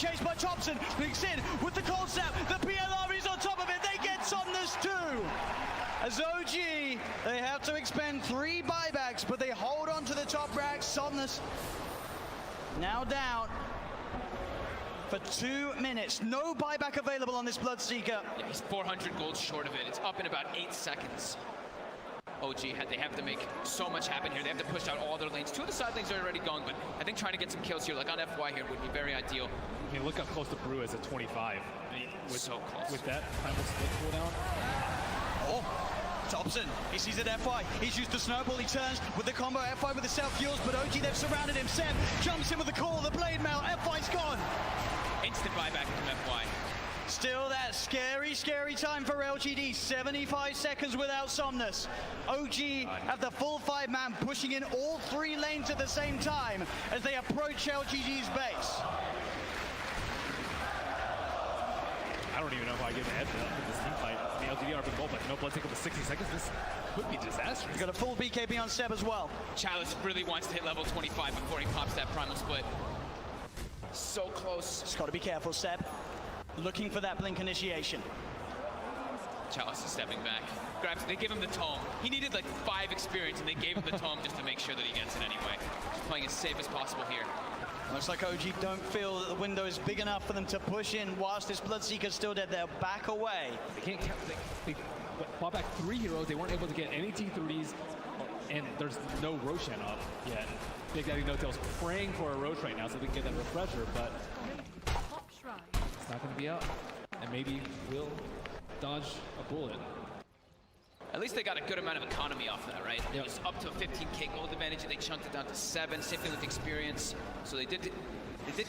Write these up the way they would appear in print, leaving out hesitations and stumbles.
chased by Thompson. Blinks in with the cold snap. The PLR is on top of it. They get Somnus too. As OG, they have to expend 3 buybacks, but they hold on to the top racks. Somnus now down for 2 minutes. No buyback available on this Bloodseeker. Yeah, he's 400 gold short of it. It's up in about 8 seconds. OG, they have to make so much happen here. They have to push out all their lanes. 2 of the side lanes are already going, but I think trying to get some kills here, like on FY here, would be very ideal. I mean, look how close the Brew is at 25. So close. With that primal split cooldown. Oh, Thompson, he sees it FY. He's used the snowball, he turns with the combo FY with the self-fuels, but OG, they've surrounded him. Seb jumps in with the call, the blade mail, FY's gone. Instant buyback from FY. Still that scary, scary time for LGD. 75 seconds without Somnus. OG have the full 5-man pushing in all 3 lanes at the same time as they approach LGD's base. I don't even know if I give a head for this team fight. The LGD are big goal, but no Bloodseeker with 60 seconds. This could be disastrous. He's got a full BKB on Seb as well. Chalice really wants to hit level 25 before he pops that primal split. So close. Just got to be careful, Seb. Looking for that blink initiation. Chalice is stepping back. Grabs, they give him the tome. He needed like 5 experience, and they gave him the tome just to make sure that he gets it anyway. Just playing as safe as possible here. Looks like OG don't feel that the window is big enough for them to push in whilst this Bloodseeker's still dead. They'll back away. They can't count. They bought back 3 heroes. They weren't able to get any T3s, and there's no Roshan up yet. Big Daddy No-Tail's praying for a Roche right now so they can get that refresher, but it's not going to be out. And maybe will dodge a bullet. At least they got a good amount of economy off that, right? Yep. It was up to a 15k gold advantage, and they chunked it down to 7. Same thing with experience. So they did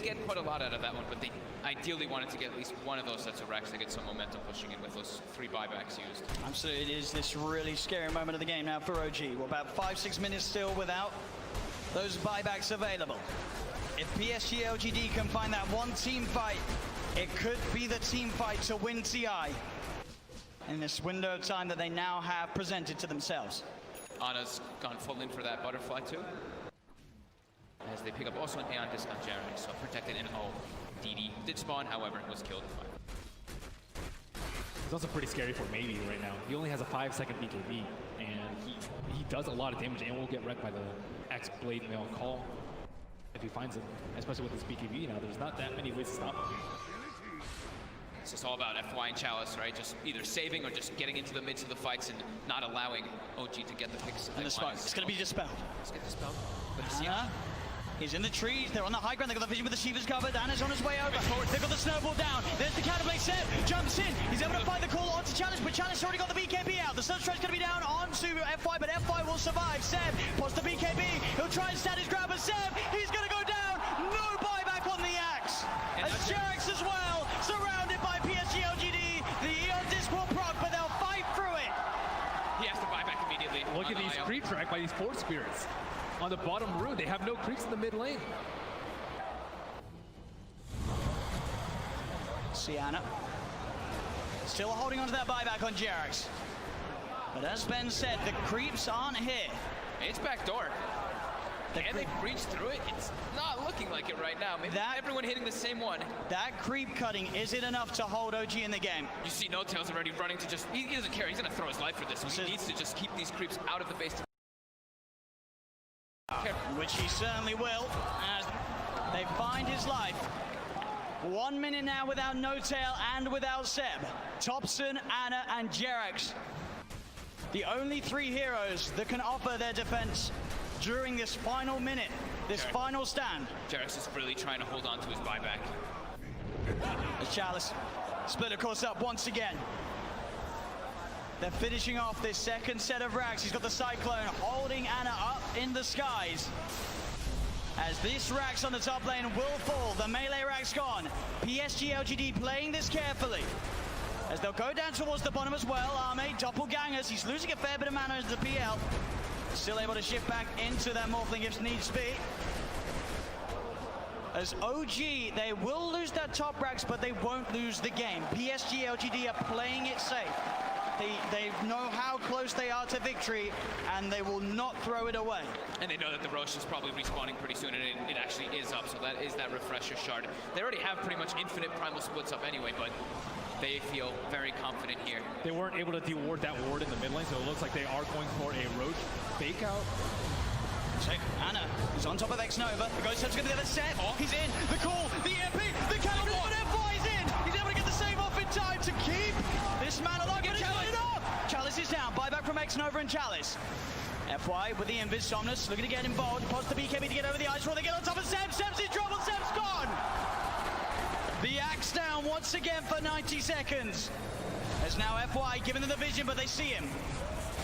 get quite a lot out of that one, but they ideally wanted to get at least one of those sets of racks to get some momentum pushing in with those 3 buybacks used. Absolutely, it is this really scary moment of the game now for OG. We're about 5-6 minutes still without those buybacks available. If PSG LGD can find that one team fight, it could be the team fight to win TI in this window of time that they now have presented to themselves. Ana's gone full in for that butterfly too. As they pick up also an Aeon disc on Jeremy, so protected in O. DD did spawn, however, was killed. It's also pretty scary for Maybe right now. He only has a 5-second BKB, and he does a lot of damage and will get wrecked by the X Blade Mail call if he finds him, especially with his BKB now. There's not that many ways to stop him. It's just all about FY and Chalice, right? Just either saving or just getting into the midst of the fights and not allowing OG to get the picks. And the smoke. It's going to be dispelled. Let's get dispelled. He's in the trees. They're on the high ground. They've got the vision with the Shiva's covered. Anna's on his way over. They've got the snowball down. There's the counterplay. Seb jumps in. He's able to find the call onto Chalice, but Chalice already got the BKB out. The Sunstride's going to be down onto FY, but FY will survive. Seb pots the BKB. He'll try and stand his grab, but Seb, he's going to go down. No buyback on the axe. As Jarex as well, surrounded by PSG LGD. The Eon disc will proc, but they'll fight through it. He has to buy back immediately. Look at these creep track by these 4 spirits. On the bottom room, they have no creeps in the mid lane. Sienna still holding on to that buyback on Jarex. But as Ben said, the creeps aren't here. It's backdoor. Can they breach through it? It's not looking like it right now. Maybe everyone hitting the same one. That creep cutting, is it enough to hold OG in the game? You see No-Tail's already running to just, he doesn't care. He's going to throw his life for this. He needs to just keep these creeps out of the base. Which he certainly will, as they find his life. 1 minute now without No-Tail and without Seb. Thompson, Anna, and Jarex. The only 3 heroes that can offer their defense during this final minute, this final stand. Jarex is really trying to hold on to his buyback. As Chalice split of course up once again. They're finishing off this second set of racks. He's got the Cyclone holding Anna up in the skies. As this rack's on the top lane will fall, the melee rack's gone. PSG LGD playing this carefully. As they'll go down towards the bottom as well. Arme, doppelgangers, he's losing a fair bit of mana into the PL. Still able to shift back into their Morphling if needs be. As OG, they will lose their top racks, but they won't lose the game. PSG LGD are playing it safe. They know how close they are to victory, and they will not throw it away. And they know that the Roche is probably respawning pretty soon, and it actually is up, so that is that refresher shard. They already have pretty much infinite primal splits up anyway, but they feel very confident here. They weren't able to de-ward that ward in the mid lane, so it looks like they are going for a Roche fake out. Check. Anna is on top of X-Nova. The Ghost Step's going to the other set. Oh, he's in. The call, the MP, the cannon, and F4 is in. He's able to get the save off in time to keep this man alive. But he's got it off. Chalice is down. Buyback from X-Nova and Chalice. FY with the Invis. Somnus looking to get involved. Pods the BKB to get over the ice wall. They get on top of Seb. Seb's in trouble. Seb's gone. The axe down once again for 90 seconds. There's now FY giving them the vision, but they see him.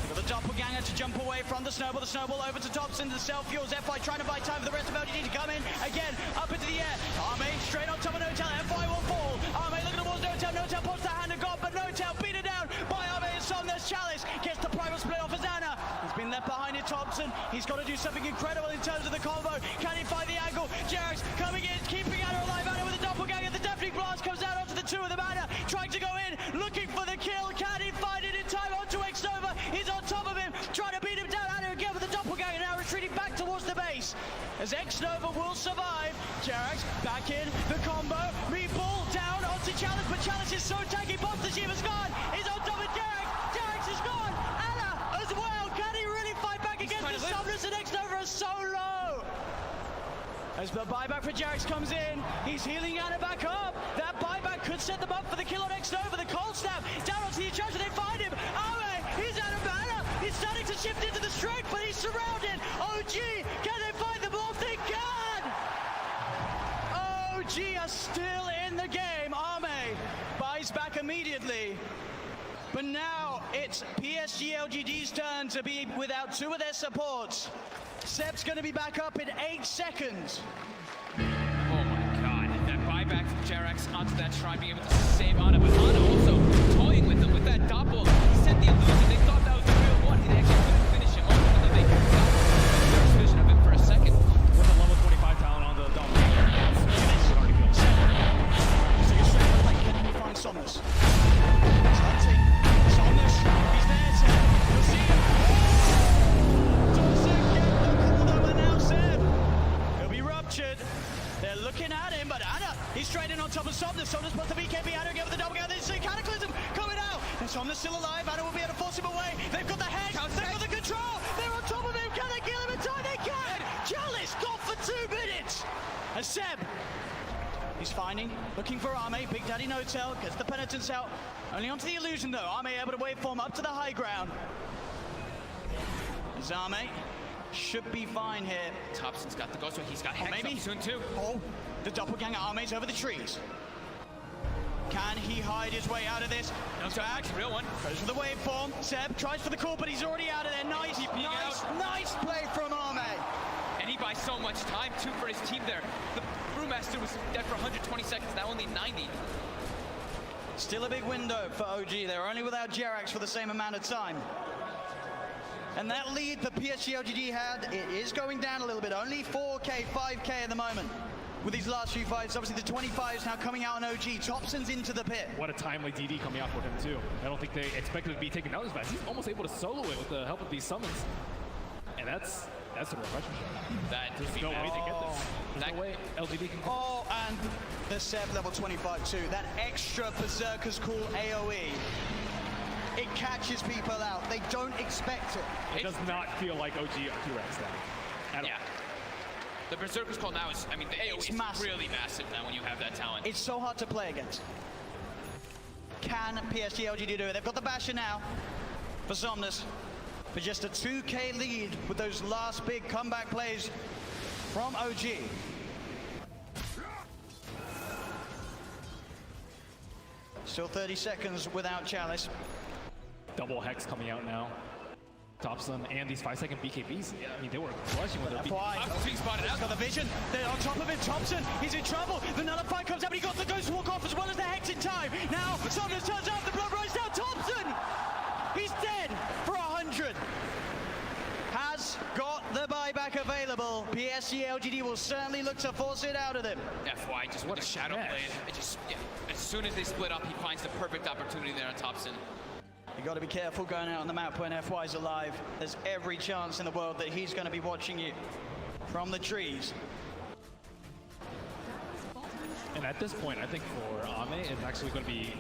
Got the doppelganger to jump away from the snowball. The snowball over to Thompson. The self-fuels. FY trying to buy time for the rest of LGD to come in. Again, up into the air. Arme straight on top of Notel. FY will fall. Arme looking towards Notel. Notel pops the hand of God, but Notel beaten down by Arme and Somnus. Chalice gets the primal split off as Anna. He's been left behind in Thompson. He's got to do something incredible in terms of the combo. Can he find the angle? Jerax coming in, keeping Anna alive. Anna with the doppelganger. The deafening blast comes out onto the two of them. Anna trying to go in, looking for the kill. Can he find it in time onto X-Nova? He's on top of him, trying to beat him down. Anna again with the doppelganger, now retreating back towards the base. As X-Nova will survive. Jerax back in, the combo, meatball down onto Chalice, but Chalice is so tanky. Boss the Shiva's gone, he's on top of Jerax. Jerax is gone. Anna as well. Can he really fight back against the Somnus, and X-Nova are so low? As the buyback for Jerax comes in, he's healing Anna back up. That buyback could set them up for the kill on X-Nova. The cold snap down onto the Enchanter, they find him. Arme, he's out of Anna. He's starting to shift into the strength, but he's surrounded. OG, can they find the block? They can! OG are still in the game. Arme buys back immediately. But now it's PSG LGD's turn to be without two of their supports. Seb's going to be back up in 8 seconds. Oh my god, that buyback from Jerax onto that shrine, being able to save Anna, but Anna also toying with him with that doppel. He sent the illusion, they thought that was the real one. They actually couldn't finish him off, and then they got the vision of him for a second. With a level 25 talent on the doppelganger. Can he find Somnus? He's hunting. Somnus, he's there, Seb. You'll see him. Thompson get the call though, and now Seb. He'll be ruptured. They're looking at him, but Anna, he's straight in on top of Somnus. Somnus puts the BKB. Anna again with the doppelganger. They see Cataclysm coming out. And Somnus still alive. Anna will be able to force him away. They've got the hex. They've got the control. They're on top of him. Can they kill him in time? They can. Chalice got for 2 minutes. And Seb, he's finding, looking for Arme. Big Daddy Notel gets the penitence out. Only onto the illusion though. Arme able to waveform up to the high ground. As Arme should be fine here. Thompson's got the ghost, so he's got hex maybe up soon too. Oh, the doppelganger Arme's over the trees. Can he hide his way out of this? No, back, the real one. Goes for the waveform. Seb tries for the call, but he's already out of there. Nice, nice play from Arme. And he buys so much time too for his team there. The Brewmaster was dead for 120 seconds, now only 90. Still a big window for OG. They're only without Jerax for the same amount of time. And that lead that PSG LGD had, it is going down a little bit. Only 4K, 5K at the moment with these last few fights. Obviously the 25s now coming out on OG. Thompson's into the pit. What a timely DD coming out for him too. I don't think they expected to be taken down this fast. He's almost able to solo it with the help of these summons. And that's a refresher shot. There's no way to get this. There's no way LGD can. Oh, and the Seb level 25 too. That extra Berserker's cool AoE. It catches people out. They don't expect it. It does not feel like OG Q-Rex that. Yeah. The Berserker's call now is, I mean, the AoE is massive. really massive now when you have that talent. It's so hard to play against. Can PSG LGD do it? They've got the Basher now for Somnus. For just a 2K lead with those last big comeback plays from OG. Still 30 seconds without Chalice. Double hex coming out now. Thompson and these 5-second BKBs. Yeah, I mean, they were crushing with their Being spotted out. He's got the vision. They're on top of him. Thompson, he's in trouble. The nullify comes out, but he got the ghost walk off as well as the hex in time. Now, Somnus turns up. The blood runs down. Thompson! He's dead for 100. Has got the buyback available. PSG LGD will certainly look to force it out of them. FY just with a shadow blade. It just, yeah. As soon as they split up, he finds the perfect opportunity there on Thompson. You got to be careful going out on the map when FY's alive. There's every chance in the world that he's going to be watching you from the trees. And at this point, I think for Ame, it's actually going to be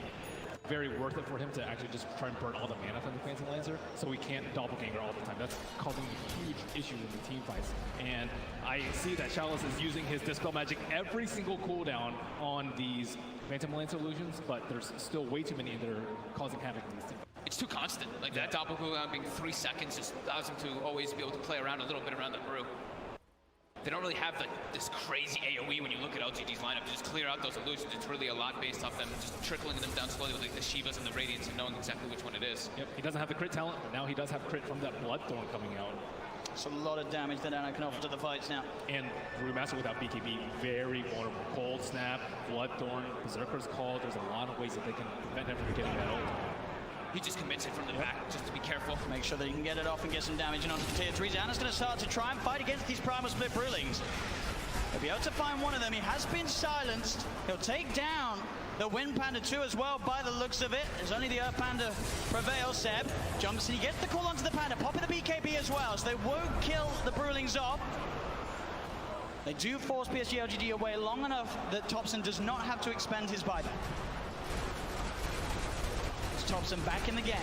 very worth it for him to actually just try and burn all the mana from the Phantom Lancer, so we can't doppelganger all the time. That's causing a huge issue in the team fights. And I see that Chalice is using his Dispel Magic every single cooldown on these Phantom Lancer illusions, but there's still way too many that are causing havoc in this team. It's too constant. Like that doppel cooldown being 3 seconds just allows him to always be able to play around a little bit around the brew. They don't really have this crazy AoE when you look at LGD's lineup to just clear out those illusions. It's really a lot based off them just trickling them down slowly with like the Shivas and the Radiants and knowing exactly which one it is. Yep, he doesn't have the crit talent, but now he does have crit from that Bloodthorn coming out. It's a lot of damage that Anna can offer to the fights now. And Brewmaster without BKB, very vulnerable. Cold Snap, Bloodthorn, Berserker's Call. There's a lot of ways that they can prevent him from getting that ult. He just commits it from the back, just to be careful. Make sure that he can get it off and get some damage in onto the tier 3s. Anna's going to start to try and fight against these Primal Split Brewlings. He'll be able to find one of them. He has been silenced. He'll take down the Wind Panda 2 as well by the looks of it. There's only the Earth Panda prevails. Seb jumps and he gets the call onto the Panda, popping the BKB as well, so they won't kill the Brewlings off. They do force PSG LGD away long enough that Thompson does not have to expend his buyback. Thompson back in the game.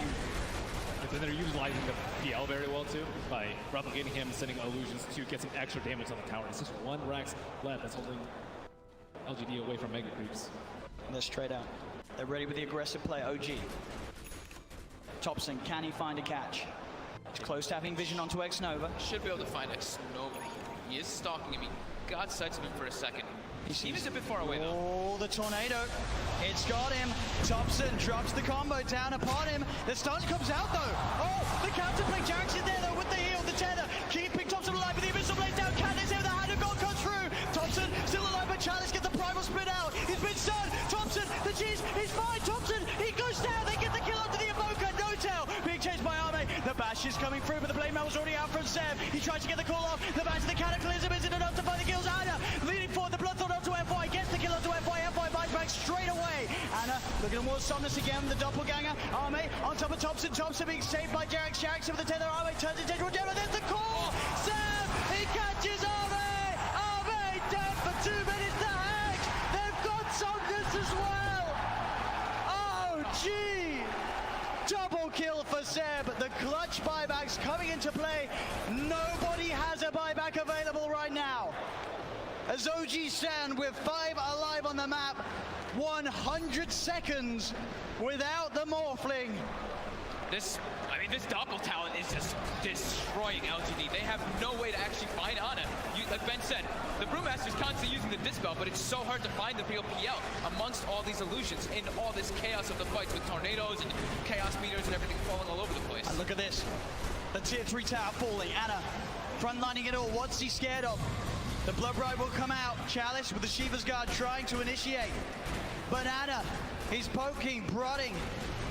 And then they're utilizing the PL very well too, by replicating him, sending illusions to get some extra damage on the tower. It's just one Rax left that's holding LGD away from Mega Creeps. They're straight out. They're ready with the aggressive play. OG. Thompson, can he find a catch? He's close to having vision onto X-Nova. Should be able to find X-Nova. He is stalking him. He got sights of him for a second. He was a bit far away though. Oh, the tornado. It's got him. Thompson drops the combo down upon him. The stun comes out though. Oh, the counterplay. Jax is there though with the heal, the tether. Keeping Thompson alive with the Abyssal Blaze down. Candace here with the hand of God comes through. Thompson still alive, but Chalice gets the primal spit out. He's been stunned. Thompson, the cheese, he's fine. Thompson, he goes down. They get the kill onto the Evoker. No tail. Being chased by Arme. The bash is coming through, but the blade mail was already out from Seb. He tries to get the call off. The bash of the Cataclysm isn't enough to find the kills. Anna leading forward. The Bloodthorn onto FY. Gets the kill onto FY. FY bites back straight away. Anna looking at more Somnus again. The doppelganger. Arme on top of Thompson. Thompson being saved by Jax. Jax with the tether. Arme turns into Tendril Demo. There's the call. Seb, he catches Arme. Arme dead for 2 minutes to Hex. They've got Somnus as well. Oh, gee. Double kill for Seb. The clutch buybacks coming into play. Nobody has a buyback available right now. As OG stand with 5 alive on the map, 100 seconds without the Morphling. This doppel talent is just destroying LGD. They have no way to actually find Ana. Like Ben said, the Brewmaster's constantly using the Dispel, but it's so hard to find the real PL amongst all these illusions in all this chaos of the fights with tornadoes and chaos meters and everything falling all over the place. And look at this. The tier 3 tower falling. Anna frontlining it all. What's he scared of? The Blood Bride will come out. Chalice with the Shiva's Guard trying to initiate. But Anna, he's poking, prodding,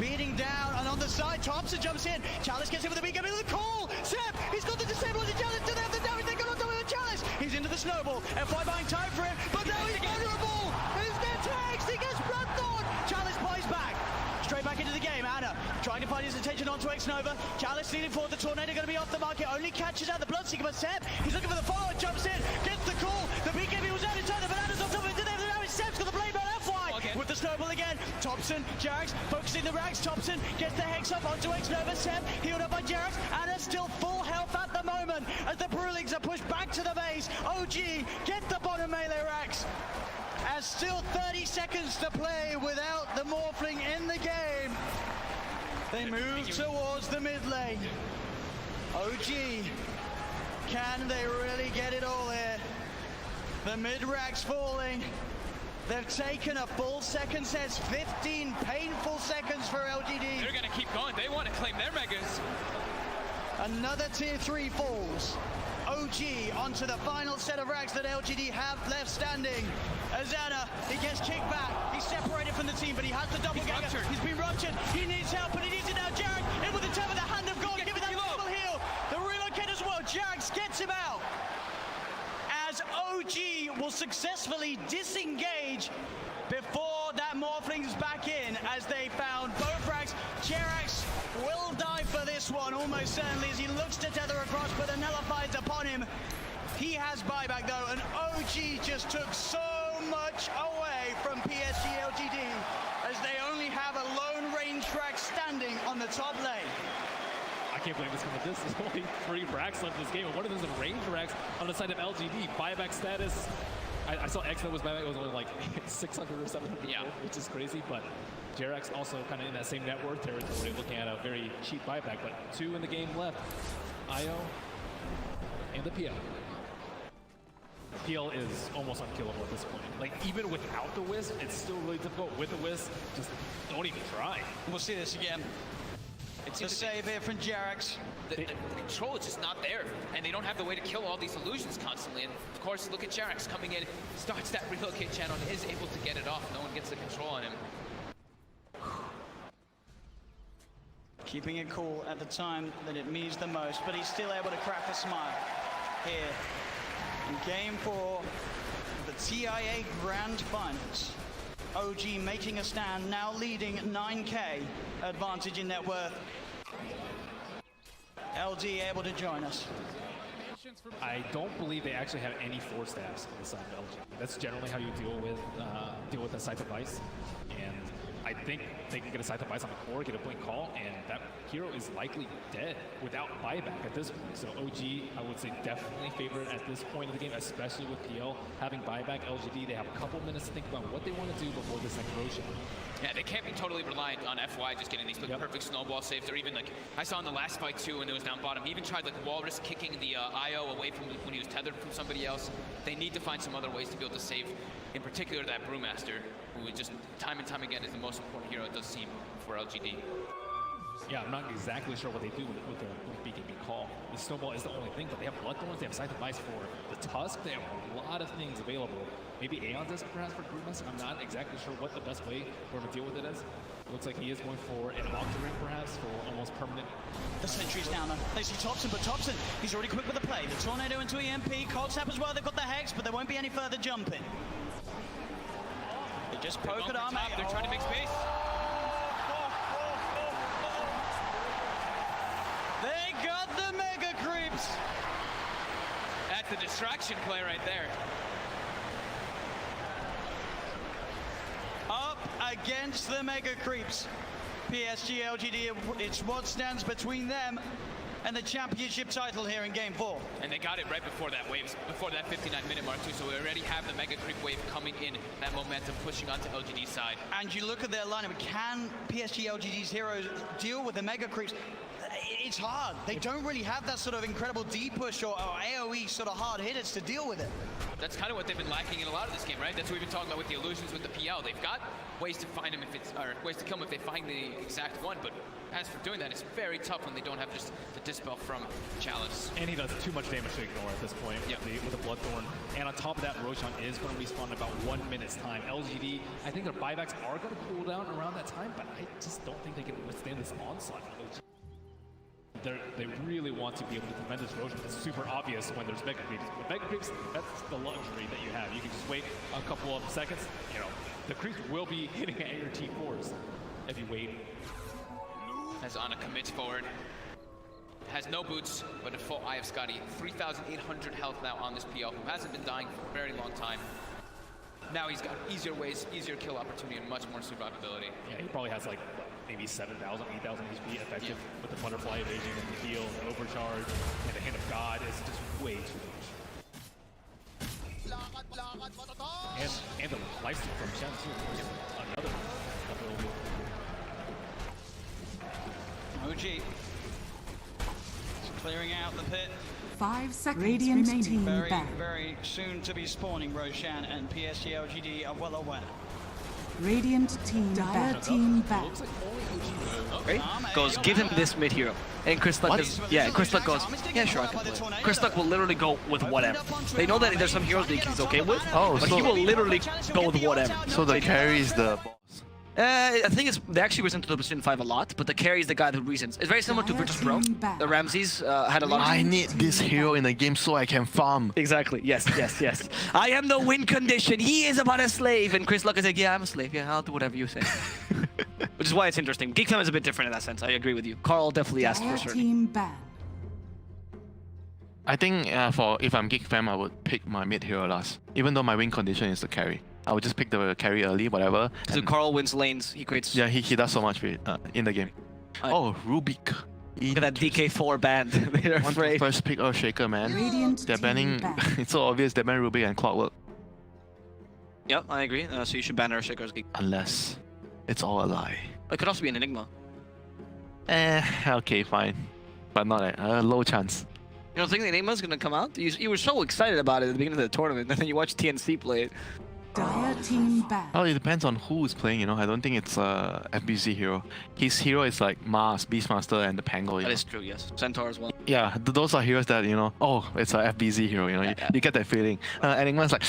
beating down, and on the side, Thompson jumps in. Chalice gets in with the BKB with the call. Seb, he's got the disable on the Chalice. Do they have the damage? They got on top of the Chalice. He's into the snowball. FY buying time for him, but now he's vulnerable. Who's gets Hex? He gets Bloodthorn. Chalice buys back. Straight back into the game. Anna trying to find his attention onto X-Nova. Chalice leading forward. The Tornado going to be off the market. Only catches out the Bloodseeker, but Seb, he's looking for the follow. Jumps in, gets the call. The BKB was out in time. The Bananas on top of it. Did they have the damage? Seb's got the blade on FY. Okay. With the snowball again. Thompson, Jax focusing the racks. Thompson gets the Hex up onto X-Nova. Seb healed up by Jax. Anna still full health at the moment as the Brewlings are pushed back to the base. OG get the bottom melee racks. As still 30 seconds to play without the Morphling in the game. They move towards the mid lane. OG, can they really get it all here? The mid rack's falling. They've taken a full second sets, 15 painful seconds for LGD. They're gonna keep going. They want to claim their megas. Another tier 3 falls. OG onto the final set of racks that LGD have left standing. Azana, he gets kicked back. He's separated from the team, but he has the doppelganger. He's been ruptured. He needs help, but he needs it now. Jared in with the tap of the hand of God. Give it that double heal. The relocate as well. Jared gets him out. As OG will successfully disengage before that Morphling's back in, as they found both racks. Jerax this one, almost certainly, as he looks to tether across, but the nullifies upon him. He has buyback though, and OG just took so much away from PSG LGD, as they only have a lone range track standing on the top lane. I can't believe it's coming this. There's only 3 racks left in this game, and one of them is a range racks on the side of LGD. Buyback status. I saw X that was buyback, it was only like 600 or 700, yeah, which is crazy, but JRX also kind of in that same net worth territory, looking at a very cheap buyback, but 2 in the game left. IO and the PL. The PL is almost unkillable at this point. Like, even without the Wisp, it's still really difficult. With the Wisp, just don't even try. We'll see this again. It's a save here from JRX. The control is just not there, and they don't have the way to kill all these illusions constantly. And of course, look at JRX coming in, starts that relocate channel, and is able to get it off. No one gets the control on him. Keeping it cool at the time that it means the most, but he's still able to crack a smile here in Game 4 of the TIA Grand Finals. OG making a stand, now leading 9K advantage in net worth. LD able to join us. I don't believe they actually have any 4 stabs on the side of LG. That's generally how you deal with a Scythe of Ice. And I think they can get a Scythe of Ice on the core, get a blink call, and that hero is likely dead without buyback at this point. So OG, I would say, definitely favorite at this point of the game, especially with PL having buyback. LGD, they have a couple minutes to think about what they want to do before this next Roshan. Yeah, they can't be totally reliant on FY just getting these perfect snowball saves, or even like I saw in the last fight too when it was down bottom, he even tried like Walrus kicking the IO away from when he was tethered from somebody else. They need to find some other ways to be able to save, in particular that Brewmaster, who is just time and time again is the most important hero, it does seem, for LGD. Yeah, I'm not exactly sure what they do with the BKB call. The snowball is the only thing, but they have Bloodthorns, they have Scythe of Ice for the Tusk, they have a lot of things available. Maybe Aeon Disc perhaps for Brewmaster. I'm not exactly sure what the best way for him to deal with it is. It looks like he is going for an Octarine perhaps for almost permanent. The sentry's down there. They see Thompson, but Thompson, he's already quick with the play. The Tornado into EMP, Cold Snap as well, they've got the Hex, but there won't be any further jumping. They just poke at Armor. They're trying to make space. They got the Mega Creeps. That's the distraction play right there. Up against the Mega Creeps. PSG LGD, it's what stands between them and the championship title here in Game 4. And they got it right before that wave, before that 59-minute mark too, so we already have the Mega Creep wave coming in, that momentum pushing onto LGD's side. And you look at their lineup, can PSG LGD's heroes deal with the Mega Creeps? It's hard. They don't really have that sort of incredible D-push or AoE sort of hard hitters to deal with it. That's kind of what they've been lacking in a lot of this game, right? That's what we've been talking about with the illusions with the PL. They've got ways to find them if it's, or ways to kill them if they find the exact one, but as for doing that, it's very tough when they don't have just the Dispel from Chalice. And he does too much damage to ignore at this point with the Bloodthorn. And on top of that, Roshan is going to respawn in about 1 minute's time. LGD, I think their buybacks are going to cool down around that time, but I just don't think they can withstand this onslaught. They really want to be able to prevent this Roshan. It's super obvious when there's Mega Creeps. With Mega Creeps, that's the luxury that you have. You can just wait a couple of seconds. You know, the creeps will be hitting at your T4s if you wait. As Ana commits forward. Has no boots, but a full Eye of Scotty. 3,800 health now on this PL, who hasn't been dying for a very long time. Now he's got easier ways, easier kill opportunity, and much more survivability. Yeah, he probably has like maybe 7,000, 8,000 HP effective with the butterfly evasion and the heal, the overcharge, and the Hand of God is just way too much. And the lifesteal from Shen too. Another OG clearing out the pit. 5 seconds Radiant remaining. Team very, back. very soon to be spawning. Roshan and PSG LGD are well aware. Radiant team back. Team back. Right? Goes, give him this mid hero. And Chris Luck is, yeah, Chris Luck goes, yeah, sure, I can play. Chris Luck will literally go with whatever. They know that there's some heroes that he's okay with, but he will literally go with whatever. So the carry is the boss. I think they actually resent to the position 5 a lot, but the carry is the guy who resents. It's very similar to Virtus Pro. The Ramses had a lot of... I need this hero in the game so I can farm. Exactly, yes. I am the win condition. He is about a slave. And Chris Luck is like, yeah, I'm a slave. Yeah, I'll do whatever you say. Which is why it's interesting. Geek Fam is a bit different in that sense. I agree with you. Carl definitely asked for Dire certain. team ban. I think if I'm Geek Fam, I would pick my mid hero last. Even though my win condition is the carry. I would just pick the carry early, whatever. So and Carl wins lanes. He creates. yeah, he does so much in the game. Oh, Rubik. Look at that DK4 band. They're afraid. First pick Shaker, man. Radiant They're team banning. ban. It's so obvious they ban Rubik and Clockwork. Yep, I agree. So you should ban Earthshaker as Geek. Unless it's all a lie. It could also be an Enigma. Okay, fine. But not a low chance. You don't think the Enigma's gonna come out? You were so excited about it at the beginning of the tournament, and then you watch TNC play it. Dire team ban. Well, it depends on who is playing, you know. I don't think it's FBZ hero. His hero is like Mars, Beastmaster, and the Pango. That is true, yes. Centaur as well. Yeah, those are heroes that, you know, oh, it's a FBZ hero, you know, you get that feeling. Enigma's like,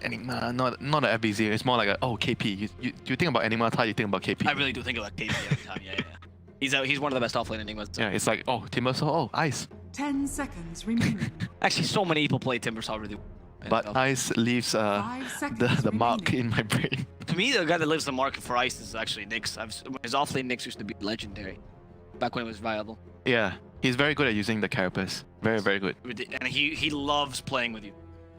Enigma, not a FBZ, it's more like a, oh, KP. You think about Enigma, how you think about KP? I really do think about KP every time, yeah. He's one of the best offlane Enigmas. Yeah, it's like, oh, Timbersaw, oh, Ice. 10 seconds remaining. Actually, so many people play Timbersaw really well. But Ice leaves 5 seconds the mark remaining. in my brain. To me, the guy that lives the market for Ice is actually Nyx. His offlane Nyx used to be legendary. Back when it was viable. Yeah, he's very good at using the carapace. Very, very good. And he loves playing with you.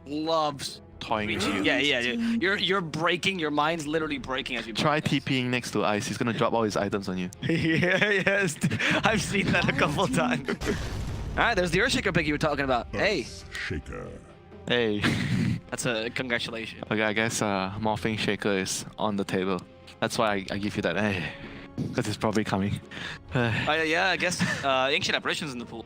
Loves Toying with you. Yeah. You're breaking, your mind's literally breaking as you Try TPing next to Ice, he's gonna drop all his items on you. Yeah, yes. I've seen that a couple times. Alright, there's the Earthshaker pick you were talking about. Hey. Shaker. Hey. That's a congratulations. Okay, I guess Morphing Shaker is on the table. That's why I give you that hey. Because it's probably coming. Yeah, I guess Ancient Apparition's in the pool.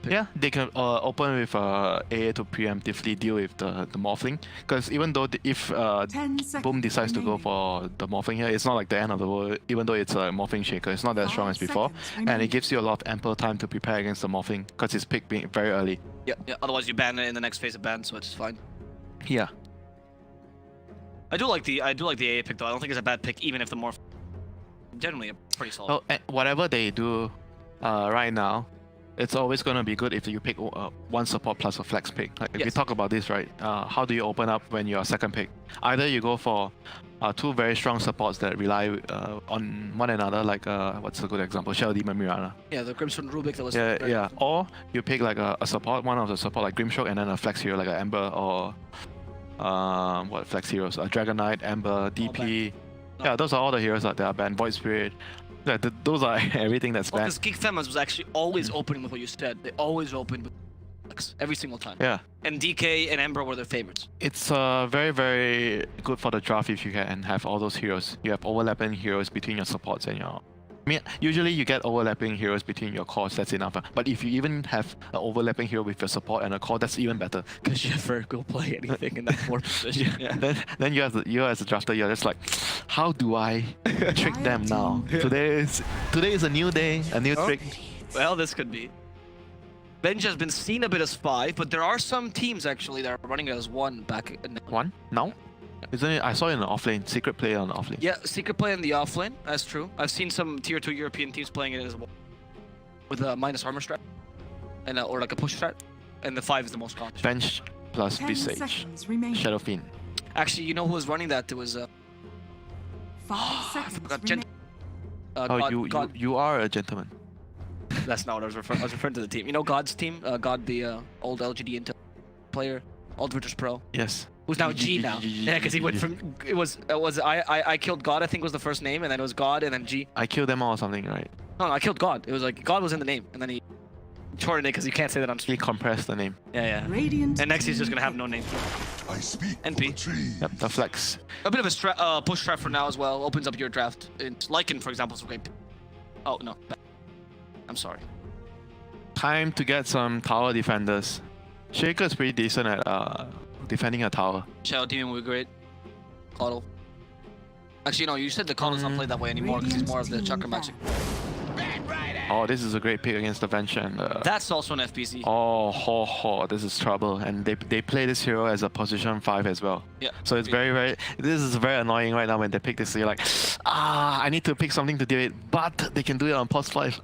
Yeah, they can open with AA to preemptively deal with the Morphling. Because even though if 10 seconds Boom decides to go remaining. for the Morphling here, it's not like the end of the world. Even though it's a Morphing Shaker, it's not as strong as 5 before. seconds And it remaining. gives you a lot of ample time to prepare against the Morphling. Because it's picked being very early. Yeah. Otherwise you ban it in the next phase of ban, so it's fine. Yeah. I do like the AA pick though. I don't think it's a bad pick, even if the Morph generally a pretty solid. Oh, and whatever they do right now, it's always going to be good if you pick one support plus a flex pick. Like, if we Yes. talk about this, right, how do you open up when you're second pick? Either you go for two very strong supports that rely on one another, like, what's a good example? Shell Demon Mirana. Yeah, the Crimson Rubik that was Yeah. Or you pick like a support, one of the support like Grimstroke, and then a flex hero like an Ember or what flex heroes? Dragon Knight, Ember, DP. Yeah, those are all the heroes that are banned. Void Spirit. Yeah, those are everything that's Well, banned. because Geek Femas was actually always opening with what you said. They always opened with flex every single time. Yeah. And DK and Ember were their favorites. It's very, very good for the draft if you can have all those heroes. You have overlapping heroes between your supports and your... I mean, usually you get overlapping heroes between your cores, that's enough. But if you even have an overlapping hero with your support and a core, that's even better. Because you never go play anything in that fourth position. Yeah. Then you as a drafter, you're just like, how do I trick them now? Today is a new day, a new trick. Well, this could be. Benj has been seen a bit as 5, but there are some teams actually that are running it as 1 back in One? No? Isn't it? I saw it in the offlane. Secret player on the offlane. Yeah, secret play in the offlane. That's true. I've seen some tier 2 European teams playing it as well, with a minus armor strat, and or like a push strat, and the 5 is the most common. Bench plus 10 Visage. seconds remaining. Shadow Fiend. Actually, you know who was running that? It was 5 seconds forgot, remaining. You are a gentleman. That's not what I was referring. I was referring to the team. You know God's team? God, the old LGD Intel player, old Virtus Pro. Yes. Who's now G now? Yeah, because he went from I killed God, I think was the first name, and then it was God and then G. I killed them all or something, right? No, I killed God. It was like God was in the name, and then he shortened it because you can't say that on He stream. compressed the name. Yeah. Radiant And next he's just team gonna have no name. I speak NP. for the trees. Yep, the flex. A bit of a push trap for now as well. Opens up your draft. Lycan, for example, is a great. Oh no, I'm sorry. Time to get some tower defenders. Shaker's pretty decent at defending a tower. Shadow Demon would be great. Coddle. Actually, no, you said the Coddle's not played that way anymore because he's more of the Chakra Magic. Bad right Oh, this is a great pick against the Venge and That's also an FPC. oh, this is trouble. And they play this hero as a position 5 as well. Yeah. So it's very, this is very annoying right now when they pick this. So you're like, I need to pick something to do it, but they can do it on post 5.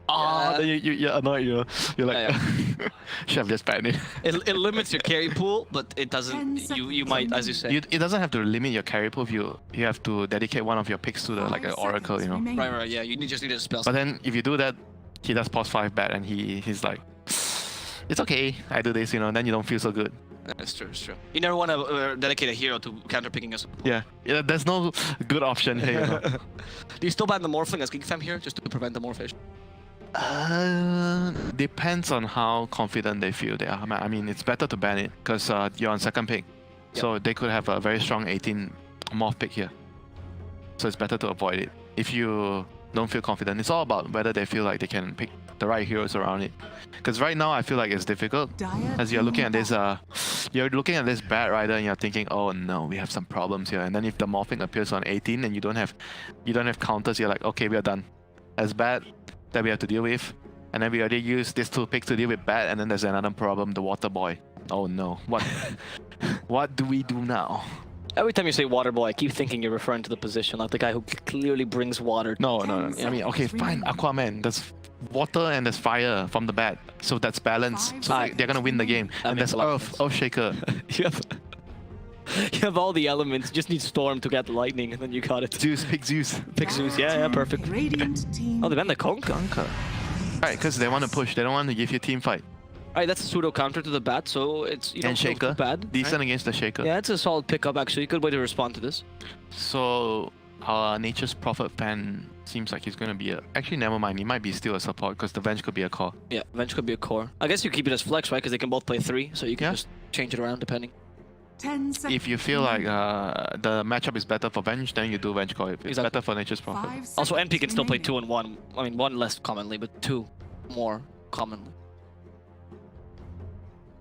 Then you're annoyed, you're like, should have just banned it. It limits your carry pool, but it doesn't, you might, as you said. It doesn't have to limit your carry pool if you have to dedicate one of your picks to the like an oracle, you know. Right, yeah, you just need a spell. But then if you do that, he does pause 5 bad and he's like, it's okay, I do this, you know, then you don't feel so good. That's true, it's true. You never want to dedicate a hero to counter picking us. Yeah, there's no good option here, you know. Do you still ban the Morphling as Geek Fam here, just to prevent the Morphish? Depends on how confident they feel they are. I mean, it's better to ban it, because you're on second pick. Yep. So they could have a very strong 18 Morph pick here. So it's better to avoid it. If you don't feel confident, it's all about whether they feel like they can pick the right heroes around it. Because right now I feel like it's difficult, as you're looking at this bad rider and you're thinking, oh no, we have some problems here. And then if the morphing appears on 18 and you don't have counters, you're like, okay, we are done. That's bad that we have to deal with. And then we already used these 2 picks to deal with bad, and then there's another problem, the water boy. Oh no, what do we do now? Every time you say water boy, I keep thinking you're referring to the position, like the guy who clearly brings water. No. I mean, okay, fine, Aquaman. There's water and there's fire from the bat, so that's balance. So they're gonna win the game. And there's Earthshaker. You have all the elements. You just need Storm to get lightning, and then you got it. Zeus, pick Zeus. Pick Zeus. Yeah, perfect. Oh, they banned the Conker. Right, because they want to push. They don't want to give you team fight. Alright, that's a pseudo counter to the bat, so it's and Shaker, bad. Decent against the Shaker. Yeah, it's a solid pickup actually. Good way to respond to this. So our Nature's Prophet fan seems like he's gonna be a. Actually, never mind. He might be still a support because the Venge could be a core. Yeah, Venge could be a core. I guess you keep it as flex, right? Because they can both play 3, so you can just change it around depending. 10 seconds. If you feel like the matchup is better for Venge, then you do Venge core. If it's better for Nature's Prophet. Also, NP can still play 2 and 1. I mean, 1 less commonly, but 2 more commonly.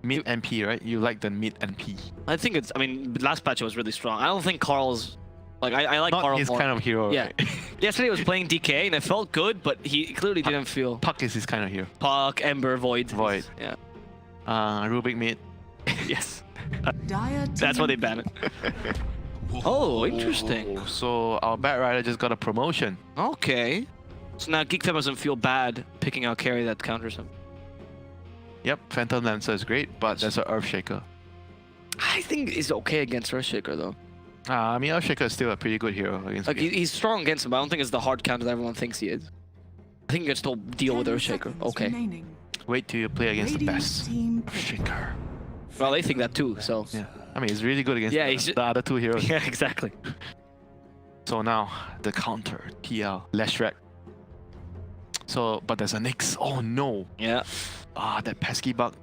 Mid NP, right? You like the mid NP. I think it's. I mean, last patch was really strong. I don't think Carl's. Like I like Not Carl his more. kind of hero. Yeah. Right? Yesterday he was playing DK and it felt good, but he clearly didn't feel. Puck is his kind of hero. Puck, Ember, Void. Void. Yeah. Rubik mid. Yes. That's why they ban it. Oh, interesting. So our Bat Rider just got a promotion. Okay. So now Geek Fam doesn't feel bad picking out carry that counters him. Yep, Phantom Lancer is great, but there's an Earthshaker. I think he's okay against Earthshaker though. I mean, Earthshaker is still a pretty good hero against. Like he's strong against him, but I don't think it's the hard counter that everyone thinks he is. I think you can still deal with Earthshaker. Okay. Wait till you play against the best. Earthshaker. Well, they think that too, so. Yeah. I mean, he's really good against the other 2 heroes. Yeah, exactly. So now the counter TL Leshrac. So, but there's a Nyx. Oh no. Yeah. That pesky bug.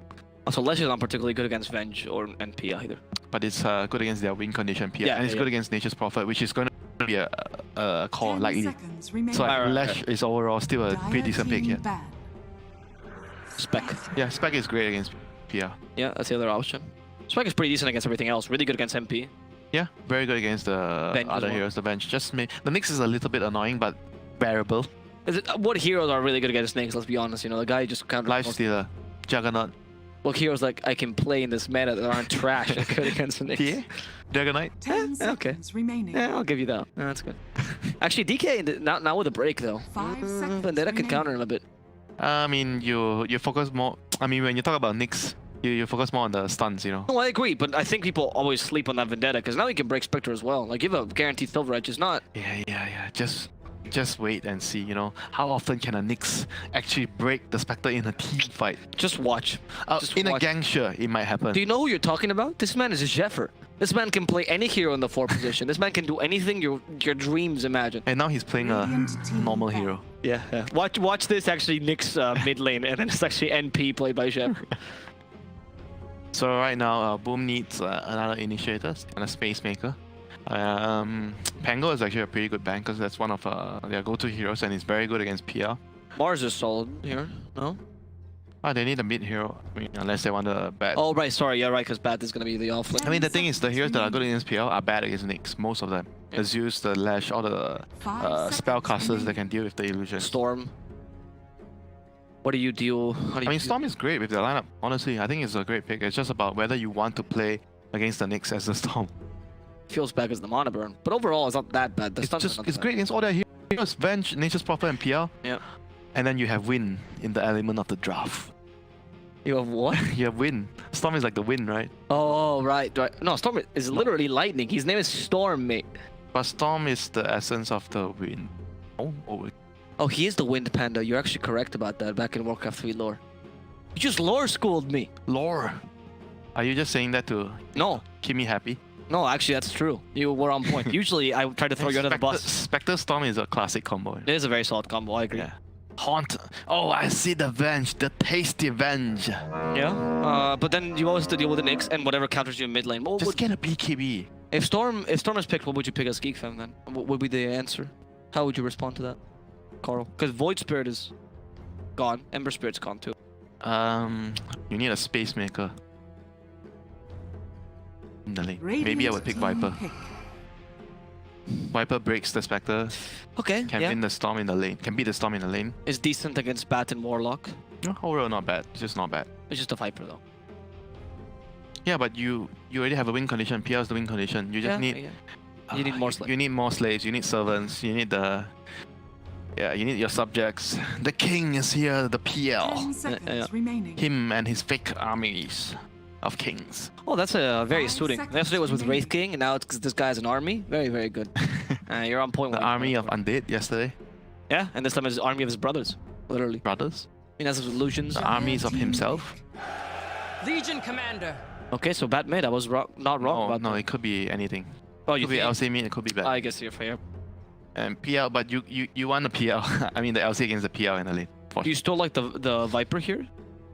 Also, Lesh is not particularly good against Venge or NP either. But it's good against their win condition PR. And it's good against Nature's Prophet, which is going to be a core likely. So Lesh is overall still a pretty decent pick here. Spec. Yeah, Spec is great against PR. Yeah, that's the other option. Spec is pretty decent against everything else. Really good against MP. Yeah, very good against the other heroes. The Venge just the Nyx is a little bit annoying, but bearable. What heroes are really good against snakes? Let's be honest. You know, the guy just counter. Lifestealer, Juggernaut. What heroes like I can play in this meta that aren't trash and good against snakes? Yeah, Dragonite. 10 seconds remaining. Yeah, I'll give you that. Yeah, that's good. Actually, DK now with a break though. 5 seconds. Vendetta can counter him a bit. I mean, you focus more. I mean, when you talk about Nyx, you focus more on the stuns, you know. No, I agree, but I think people always sleep on that Vendetta because now he can break Spectre as well. Like, give a guaranteed Silver Edge is not. Yeah. Just wait and see, you know. How often can a Nyx actually break the Spectre in a team fight? Just watch. A gang, sure, it might happen. Do you know who you're talking about? This man is a Jeffer. This man can play any hero in the 4 position. This man can do anything your dreams imagine. And now he's playing a normal hero. Yeah. Watch this actually Nyx mid lane, and then it's actually NP played by Jeffer. So right now, Boom needs another Initiator and a Space Maker. Pango is actually a pretty good bank because that's one of their go-to heroes and he's very good against PR. Mars is solid here, no? They need a mid hero, I mean, unless they want a bad. Oh, right, sorry, yeah, right, because bad is going to be the off lane. I mean, the thing is, the heroes that are good against PR are bad against Nyx, most of them. The Zeus, the Lash, all the spellcasters that can deal with the illusion. Storm. What do you do? I mean, Storm is great with the lineup. Honestly, I think it's a great pick. It's just about whether you want to play against the Knicks as the Storm. Feels bad as the mana burn, but overall it's not that bad. It's great against all their heroes. Venge, Nature's Prophet, and PL. Yeah. And then you have Wind in the element of the draft. You have what? You have Wind. Storm is like the wind, right? Oh, right. No, Storm is literally lightning. His name is Storm, mate. But Storm is the essence of the wind. Oh, he is the Wind Panda. You're actually correct about that back in Warcraft 3 lore. You just lore schooled me. Lore. Are you just saying that to keep me happy? No, actually, that's true. You were on point. Usually, I try to throw you under the bus. Spectre Storm is a classic combo. It is a very solid combo, I agree. Yeah. Haunt. Oh, I see the Venge. The tasty Venge. Yeah, but then you always have to deal with the Knicks and whatever counters you in mid lane. Just get a BKB. If Storm is picked, what would you pick as Geek Fam then? What would be the answer? How would you respond to that, Carl? Because Void Spirit is gone. Ember Spirit's gone too. You need a Space Maker. In the lane. Radiant Maybe I would pick team Viper. pick. Viper breaks the Spectre. Okay, Can win the Storm in the lane. Can beat the Storm in the lane. It's decent against Bat and Warlock. No, overall not bad. It's just not bad. It's just a Viper though. Yeah, but you already have a win condition. PR is the win condition. You just need... You need more slaves. You need more slaves. You need servants. You need the... Yeah, you need your subjects. The king is here, the 10 PL. seconds remaining. Him and his fake armies of kings. Oh, that's a very 5 suiting. seconds Yesterday was with remaining. Wraith King, and now it's this guy has an army. Very, very good. You're on point. The with army of undead yesterday. Yeah, and this time it's the army of his brothers, literally. Brothers. I mean, that's his illusions. The armies of himself. Legion Commander. Okay, so Bat mid. I was not wrong about No, that. it could be anything. Oh, It you could be think? LC mid, it could be bad. I guess you're fair. And PL, but you want the PL. I mean the LC against the PL in the lane. Do you still like the Viper here?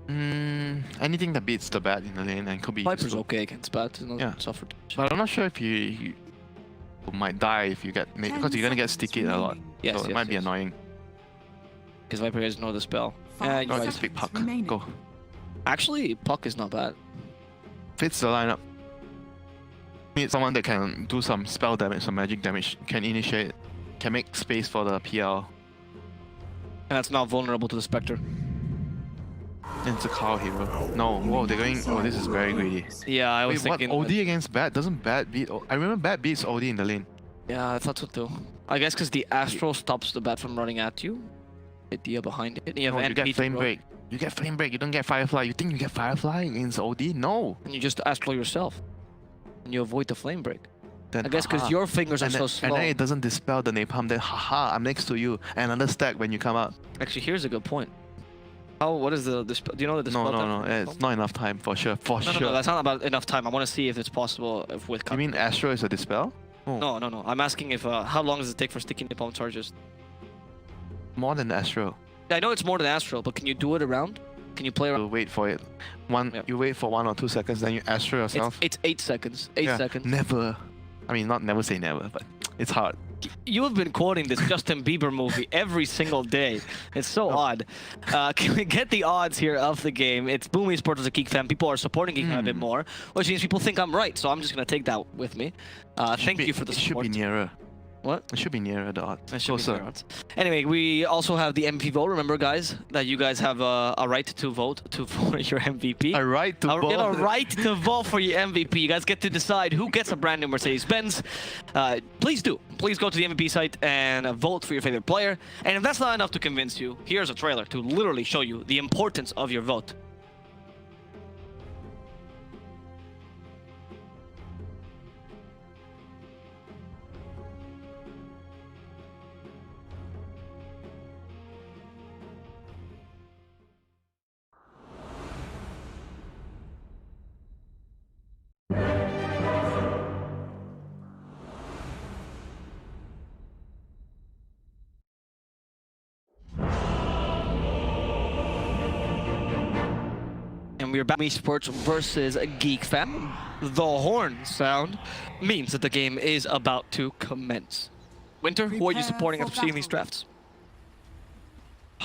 Anything that beats the bat in the lane and could be Viper's useful. okay against Bat. Yeah. Suffered. But I'm not sure if you might die if you get... Because you're gonna get sticky a lot. Yes, So it yes, might be yes. annoying. Because Viper doesn't know the spell. Five you're Oh, right. just pick Puck. remaining. Go. Actually, Puck is not bad. Fits the lineup. Need someone that can do some spell damage, some magic damage, can initiate, can make space for the PL. And that's not vulnerable to the Spectre. And it's a Carl hero. No, whoa, they're going... Oh, this is very greedy. Yeah, I was Wait, what? thinking... OD against Bat? Doesn't Bat beat... I remember Bat beats OD in the lane. Yeah, I thought so too. I guess because the Astral stops the Bat from running at you. Idea behind it. You have No, you NP get to Flame roll, Break. You get Flame Break, you don't get Firefly. You think you get Firefly against OD? No! And you just Astral yourself. And you avoid the Flame Break. Then, I guess because haha. your fingers are and so then, slow. And then it doesn't dispel the napalm, then haha, I'm next to you. And another stack when you come out. Actually, here's a good point. What is the dispel? Do you know the dispel? No, it's not enough time for sure. No, that's not about enough time. I want to see if it's possible with... You mean Astro is a dispel? Oh. No. I'm asking if how long does it take for sticky napalm charges? More than Astro. I know it's more than Astral, but can you do it around? Can you play You around? wait for it. You wait for 1 or 2 seconds, then you Astro yourself. It's 8 seconds. 8 Yeah, seconds. Never. I mean, not never say never, but it's hard. You have been quoting this Justin Bieber movie every single day. It's so odd. Can we get the odds here of the game? It's Boom Esports as a Geek fan. People are supporting Geek fan a bit more, which means people think I'm right. So I'm just going to take that with me. Thank you for the It support. should be nearer. What? It should be nearer the odds. It should be Closer. near odds. Anyway, we also have the MVP vote. Remember, guys, that you guys have a right to vote for your MVP. A right to vote. You have a right to vote for your MVP. You guys get to decide who gets a brand new Mercedes-Benz. Please do. Please go to the MVP site and vote for your favorite player. And if that's not enough to convince you, here's a trailer to literally show you the importance of your vote. And we're back Esports versus Geek Fam. The horn sound means that the game is about to commence. Winter, who are you supporting after seeing these drafts?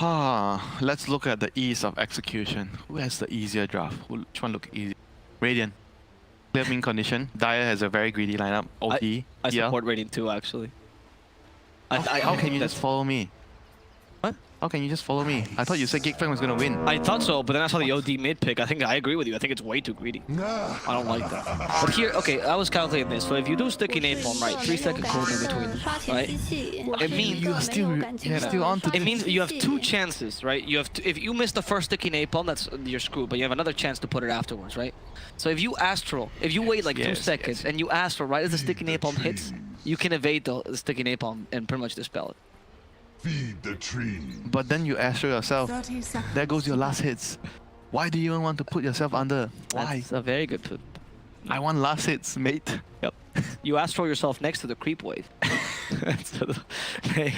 Let's look at the ease of execution. Who has the easier draft? Which one look easy? Radiant. Clear win condition. Dyer has a very greedy lineup. OD. I support Radiant too, actually. How can you just follow me? What? How can you just follow me? I thought you said Geek was gonna win. I thought so, but then I saw the OD mid pick. I think I agree with you. I think it's way too greedy. I don't like that. But here, okay, I was calculating this. So if you do sticky napalm, right, 3-second cooldown between, right? It means You're still on to It means you have 2 chances, right? You have if you miss the first sticky napalm, that's you're screwed. But you have another chance to put it afterwards, right? So if you Astral, if you wait like 2 seconds and you Astral right as the sticky napalm hits, you can evade the sticky napalm and pretty much dispel it. Feed the tree. But then you Astro yourself. 30 seconds. There goes your last hits. Why do you even want to put yourself under? Why? That's a very good put. I want last hits, mate. Yep. You Astral yourself next to the creep wave.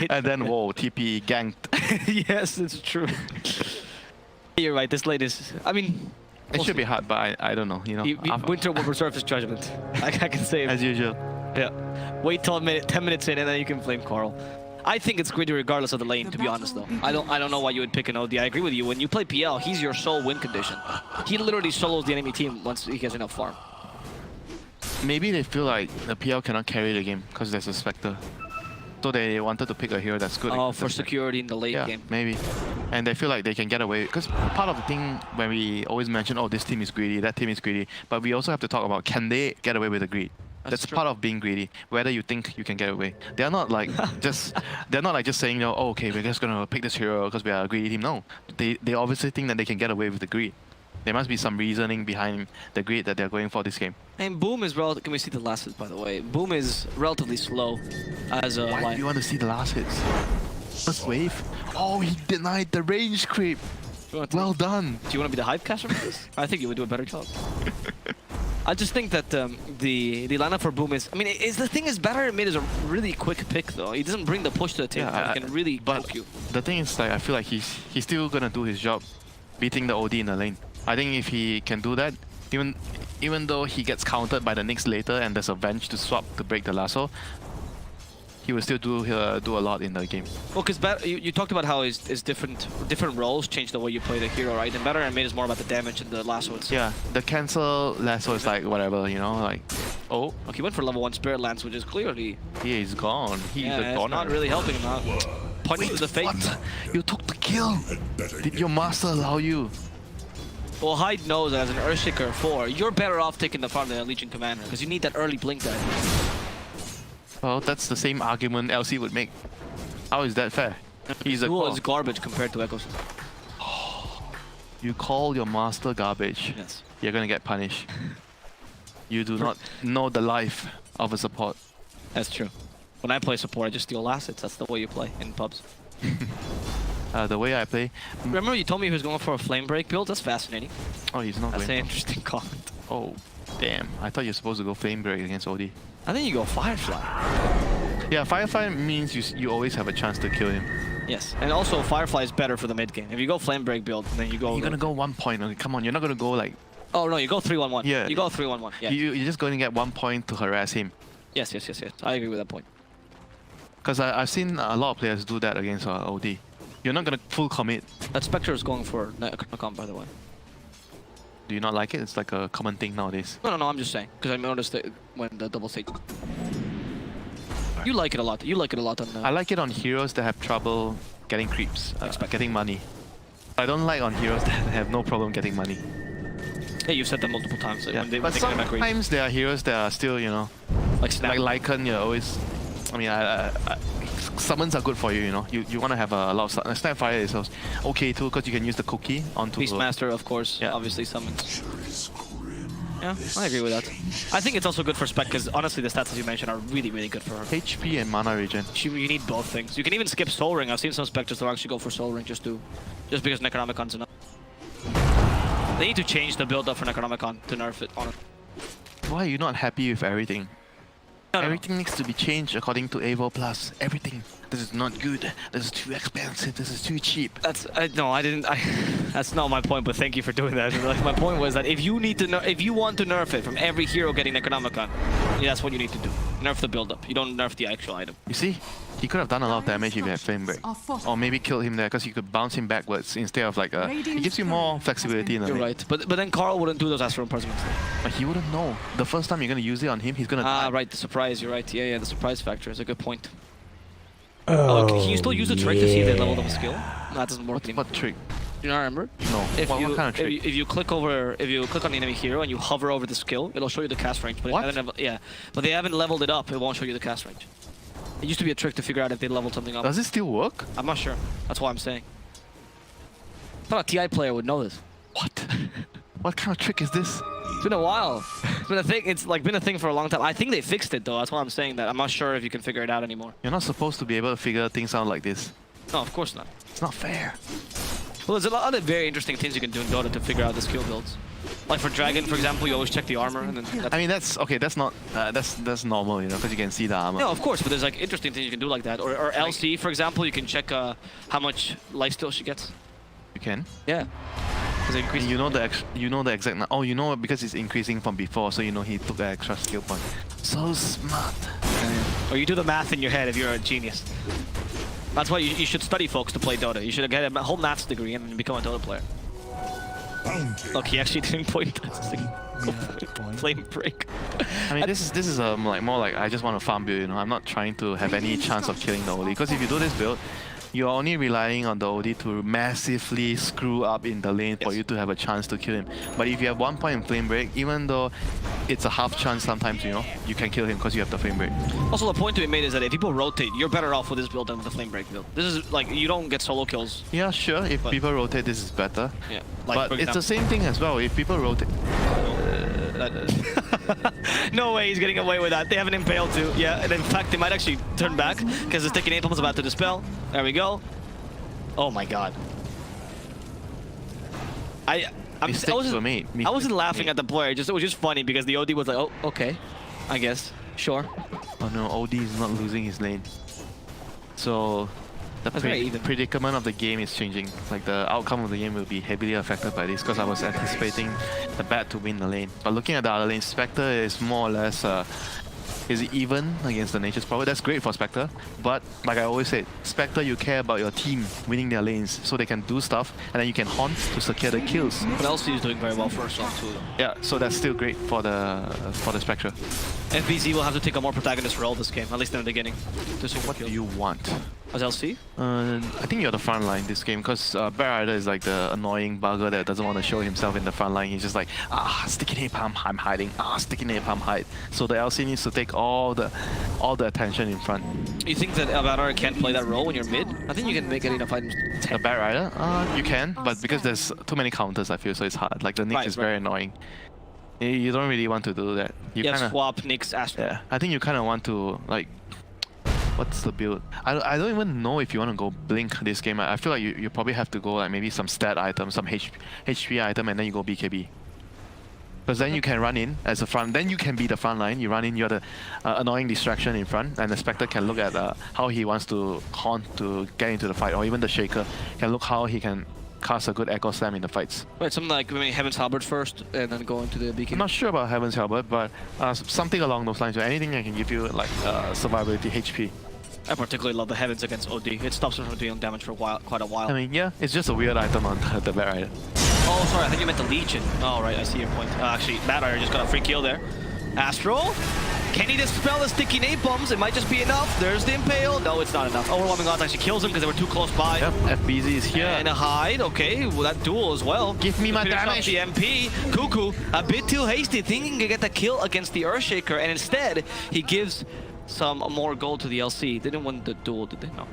And then, whoa, TP ganked. Yes, it's true. You're right. This late is. I mean, It should be hard, but I don't know. You know, Winter will reserve his judgment. I can say it. as usual. Yeah. Wait till 10 minutes in, and then you can flame Carl. I think it's greedy regardless of the lane, to be honest, though. I don't know why you would pick an OD. I agree with you. When you play PL, he's your sole win condition. He literally solos the enemy team once he gets enough farm. Maybe they feel like the PL cannot carry the game because there's a Spectre. So they wanted to pick a hero that's good. Oh, for security in the late game. Maybe. And they feel like they can get away. Because part of the thing when we always mention, oh, this team is greedy, that team is greedy, but we also have to talk about, can they get away with the greed? That's part of being greedy. Whether you think you can get away, they're not like just saying, you know, oh, okay, we're just gonna pick this hero because we are a greedy team. No, they obviously think that they can get away with the greed. There must be some reasoning behind the greed that they're going for this game. And Boom is relatively. Can we see the last hit, by the way? Boom is relatively slow as a Why line. do you want to see the last hits? First wave. Oh, he denied the range creep. Well done. Do you want to be the hype caster for this? I think you would do a better job. I just think that the lineup for Boom is. I mean, the thing is, Batter mid is a really quick pick though. He doesn't bring the push to the table. He can really poke you. The thing is, like, I feel like he's still gonna do his job, beating the OD in the lane. I think if he can do that, even though he gets countered by the Nyx later and there's a Venge to swap to break the lasso, he will still do a lot in the game. Well, because you talked about how his different roles change the way you play the hero, right? And Batter and mid is more about the damage and the lasso itself. Yeah, the cancel lasso is like whatever, you know, like, oh. Okay, he went for level 1 Spirit Lance, which is clearly... He is gone. He's a it's goner. not really helping him out. Pointing to the fate. What? You took the kill. Did your master allow you? Well, Hyde knows that as an Earthshaker 4, you're better off taking the farm than a Legion Commander, because you need that early blink dive. Well, that's the same argument LC would make. How is that fair? He's a Duel core. is garbage compared to Echoes. You call your master garbage. Yes. You're gonna get punished. You do not know the life of a support. That's true. When I play support, I just steal assets. That's the way you play in pubs. The way I play. Remember you told me he was going for a flame break build? That's fascinating. Oh, he's not That's an going. interesting comment. Oh, damn! I thought you're supposed to go flame break against OD. I think you go Firefly. Yeah, Firefly means you always have a chance to kill him. Yes, and also Firefly is better for the mid game. If you go flame break build, then you go. You're gonna go 1 point. Okay, come on, you're not gonna go like. Oh no, you go 3-1-1. Yeah. You go 3-1-1. Yeah. You're just going to get 1 point to harass him. Yes. I agree with that point. Because I've seen a lot of players do that against OD. You're not gonna full commit. That Spectre is going for Necron, by the way. Do you not like it? It's like a common thing nowadays. No, I'm just saying. Because I noticed it when the double stage. You like it a lot. You like it a lot on I like it on heroes that have trouble getting creeps, getting money. I don't like on heroes that have no problem getting money. Yeah, you've said that multiple times. Yeah. When But they get creep. sometimes there are heroes that are still, you know, Like Snap. like Lycan, you're always... I mean, summons are good for you, you know. You want to have a lot of... Snapfire is also okay too, because you can use the cookie onto... Beastmaster, of course, Yeah. obviously summons. Yeah, I agree with that. I think it's also good for Spec, because honestly the stats as you mentioned are really, really good for her. HP and mana regen. You need both things. You can even skip Soul Ring. I've seen some Spectres that actually go for Soul Ring just because Necronomicon's enough. They need to change the build-up for Necronomicon to nerf it, honestly. Why are you not happy with everything? No. Everything needs to be changed according to Evo Plus. Everything. This is not good. This is too expensive. This is too cheap. That's that's not my point. But thank you for doing that. Like, my point was that if you want to nerf it from every hero getting Necronomicon, that's what you need to do. Nerf the build-up. You don't nerf the actual item. You see, he could have done a lot of damage if he had Flame Break. Or maybe killed him there because you could bounce him backwards instead of like it gives you more flexibility in the You're lane. right. But then Carl wouldn't do those Astral Imprisonments. But he wouldn't know. The first time you're gonna use it on him, he's gonna die. Right. The surprise. You're right. Yeah. The surprise factor is a good point. Oh, can you still use the trick to see if they leveled up a skill? No, that doesn't work anymore. What trick? Do you not remember? No. If What you, kind of trick? If you click on the enemy hero and you hover over the skill, it'll show you the cast range. But What? but they haven't leveled it up. It won't show you the cast range. It used to be a trick to figure out if they leveled something up. Does it still work? I'm not sure. That's why I'm saying. I thought a TI player would know this. What? What kind of trick is this? It's been a while. It's been a thing. It's like been a thing for a long time. I think they fixed it though. That's why I'm saying that. I'm not sure if you can figure it out anymore. You're not supposed to be able to figure things out like this. No, of course not. It's not fair. Well, there's a lot of very interesting things you can do in Dota to figure out the skill builds. Like for Dragon, for example, you always check the armor, and then I mean, that's okay. That's not that's normal, you know, because you can see the armor. no, of course, but there's like interesting things you can do like that. Or LC, for example, you can check how much lifesteal she gets. You can. Yeah. Because it increases. You know the exact. Oh, you know because it's increasing from before, so you know he took the extra skill point. So smart. Or you do the math in your head if you're a genius. That's why you should study, folks, to play Dota. You should get a whole maths degree and then become a Dota player. Look, he actually didn't point that flame break. I mean, this is like more like I just want to farm build. You know, I'm not trying to have any chance of killing the OD. Because if you do this build, you're only relying on the OD to massively screw up in the lane for you to have a chance to kill him. But if you have 1 point in flame break, even though it's a half chance sometimes, you know, you can kill him because you have the flame break. Also, the point to be made is that if people rotate, you're better off with this build than with the flame break build. This is like, you don't get solo kills. Yeah, sure, if people rotate, this is better. Yeah. Like, but it's the same thing as well, if people rotate. No way he's getting away with that. They have an impale too. Yeah, and in fact, they might actually turn back because the sticky napalm is about to dispel. There we go. Oh my god. I wasn't laughing at the player. It was just funny because the OD was like, oh, okay, I guess, sure. Oh no, OD is not losing his lane. So the predicament of the game is changing. Like the outcome of the game will be heavily affected by this because I was anticipating the bat to win the lane. But looking at the other lane, Spectre is more or less is even against the Nature's Power. That's great for Spectre, but like I always said, Spectre, you care about your team winning their lanes so they can do stuff and then you can haunt to secure the kills. But LC is doing very well first off too. Yeah, so that's still great for the Spectre. FBZ will have to take a more protagonist role this game, at least in the beginning. What do you want? As LC? I think you're the front line this game because Bat Rider is like the annoying bugger that doesn't want to show himself in the front line. He's just like, sticky napalm, I'm hiding. Sticky napalm, hide. So the LC needs to take all the attention in front. You think that Bat Rider can't play that role when you're mid? I think you can make it enough items. The Bat Rider? You can, but because there's too many counters, I feel, so it's hard. Like the Nick is very annoying. You don't really want to do that. You kinda, swap Nick's Astro. Yeah, I think you kind of want to like. What's the build? I don't even know if you want to go Blink this game. I feel like you probably have to go like maybe some stat item, some HP item, and then you go BKB. Because then you can run in as a front. Then you can be the front line. You run in, you're the annoying distraction in front, and the Spectre can look at how he wants to haunt to get into the fight, or even the Shaker can look how he can cast a good Echo Slam in the fights. Right, something like maybe Heaven's Halberd first, and then go into the BKB. I'm not sure about Heaven's Halberd, but something along those lines. Anything that can give you like survivability, HP. I particularly love the Heavens against OD. It stops him from doing damage for quite a while. I mean, yeah, it's just a weird item on the Bat Rider. Oh, sorry, I think you meant the Legion. Oh, right, I see your point. Actually, Bat Rider just got a free kill there. Astral? Can he dispel the sticky napalms? It might just be enough. There's the Impale. No, it's not enough. Overwhelming Odds actually kills him because they were too close by. Yep, FBZ is here. And a hide. Okay, well, that duel as well. Give me my damage. The MP. Cuckoo, a bit too hasty, thinking he could get the kill against the Earthshaker, and instead, he gives some more gold to the LC. They didn't win the duel, did they? No.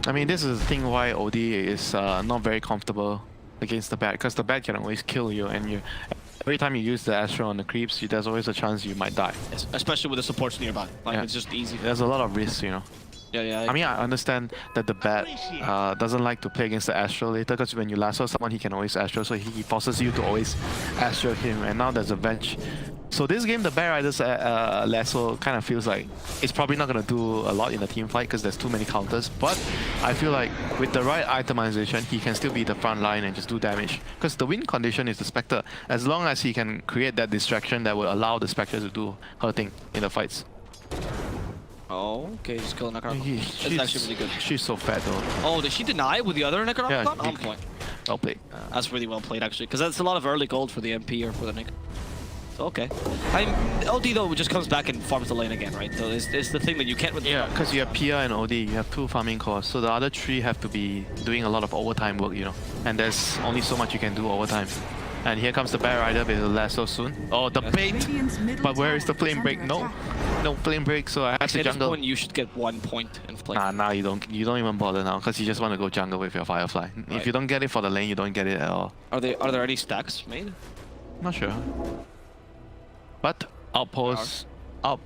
I mean, this is the thing why OD is not very comfortable against the bat, because the bat can always kill you, and every time you use the Astro on the creeps, there's always a chance you might die. Yes, especially with the supports nearby. Like, yeah. It's just easy. There's a lot of risks, you know. Yeah. I mean, I understand that the bat doesn't like to play against the Astro later, because when you lasso someone, he can always Astro, so he forces you to always Astro him, and now there's a bench. So this game, the Bat Rider's lasso kind of feels like it's probably not going to do a lot in the team fight because there's too many counters, but I feel like with the right itemization, he can still be the front line and just do damage. Because the win condition is the Spectre. As long as he can create that distraction that will allow the Spectre to do her thing in the fights. Oh, okay, just kill Necronomicon. That's actually really good. She's so fat though. Oh, did she deny with the other Necronomicon? Yeah, on point. Well played. That's really well played actually, because that's a lot of early gold for the MP or for the Nick. So, okay. OD though just comes back and farms the lane again, right? So it's the thing that you can't really... Yeah, because you have Pia and OD, you have 2 farming cores, so the other 3 have to be doing a lot of overtime work, you know. And there's only so much you can do overtime. And here comes the Bear Rider with the lasso soon. Oh, the bait! But where is the flame break? No. No flame break, so I have to jungle. At this point, you should get 1 point in flame. Nah, now you don't even bother now, because you just want to go jungle with your Firefly. Right. If you don't get it for the lane, you don't get it at all. Are there any stacks made? Not sure. But outposts. The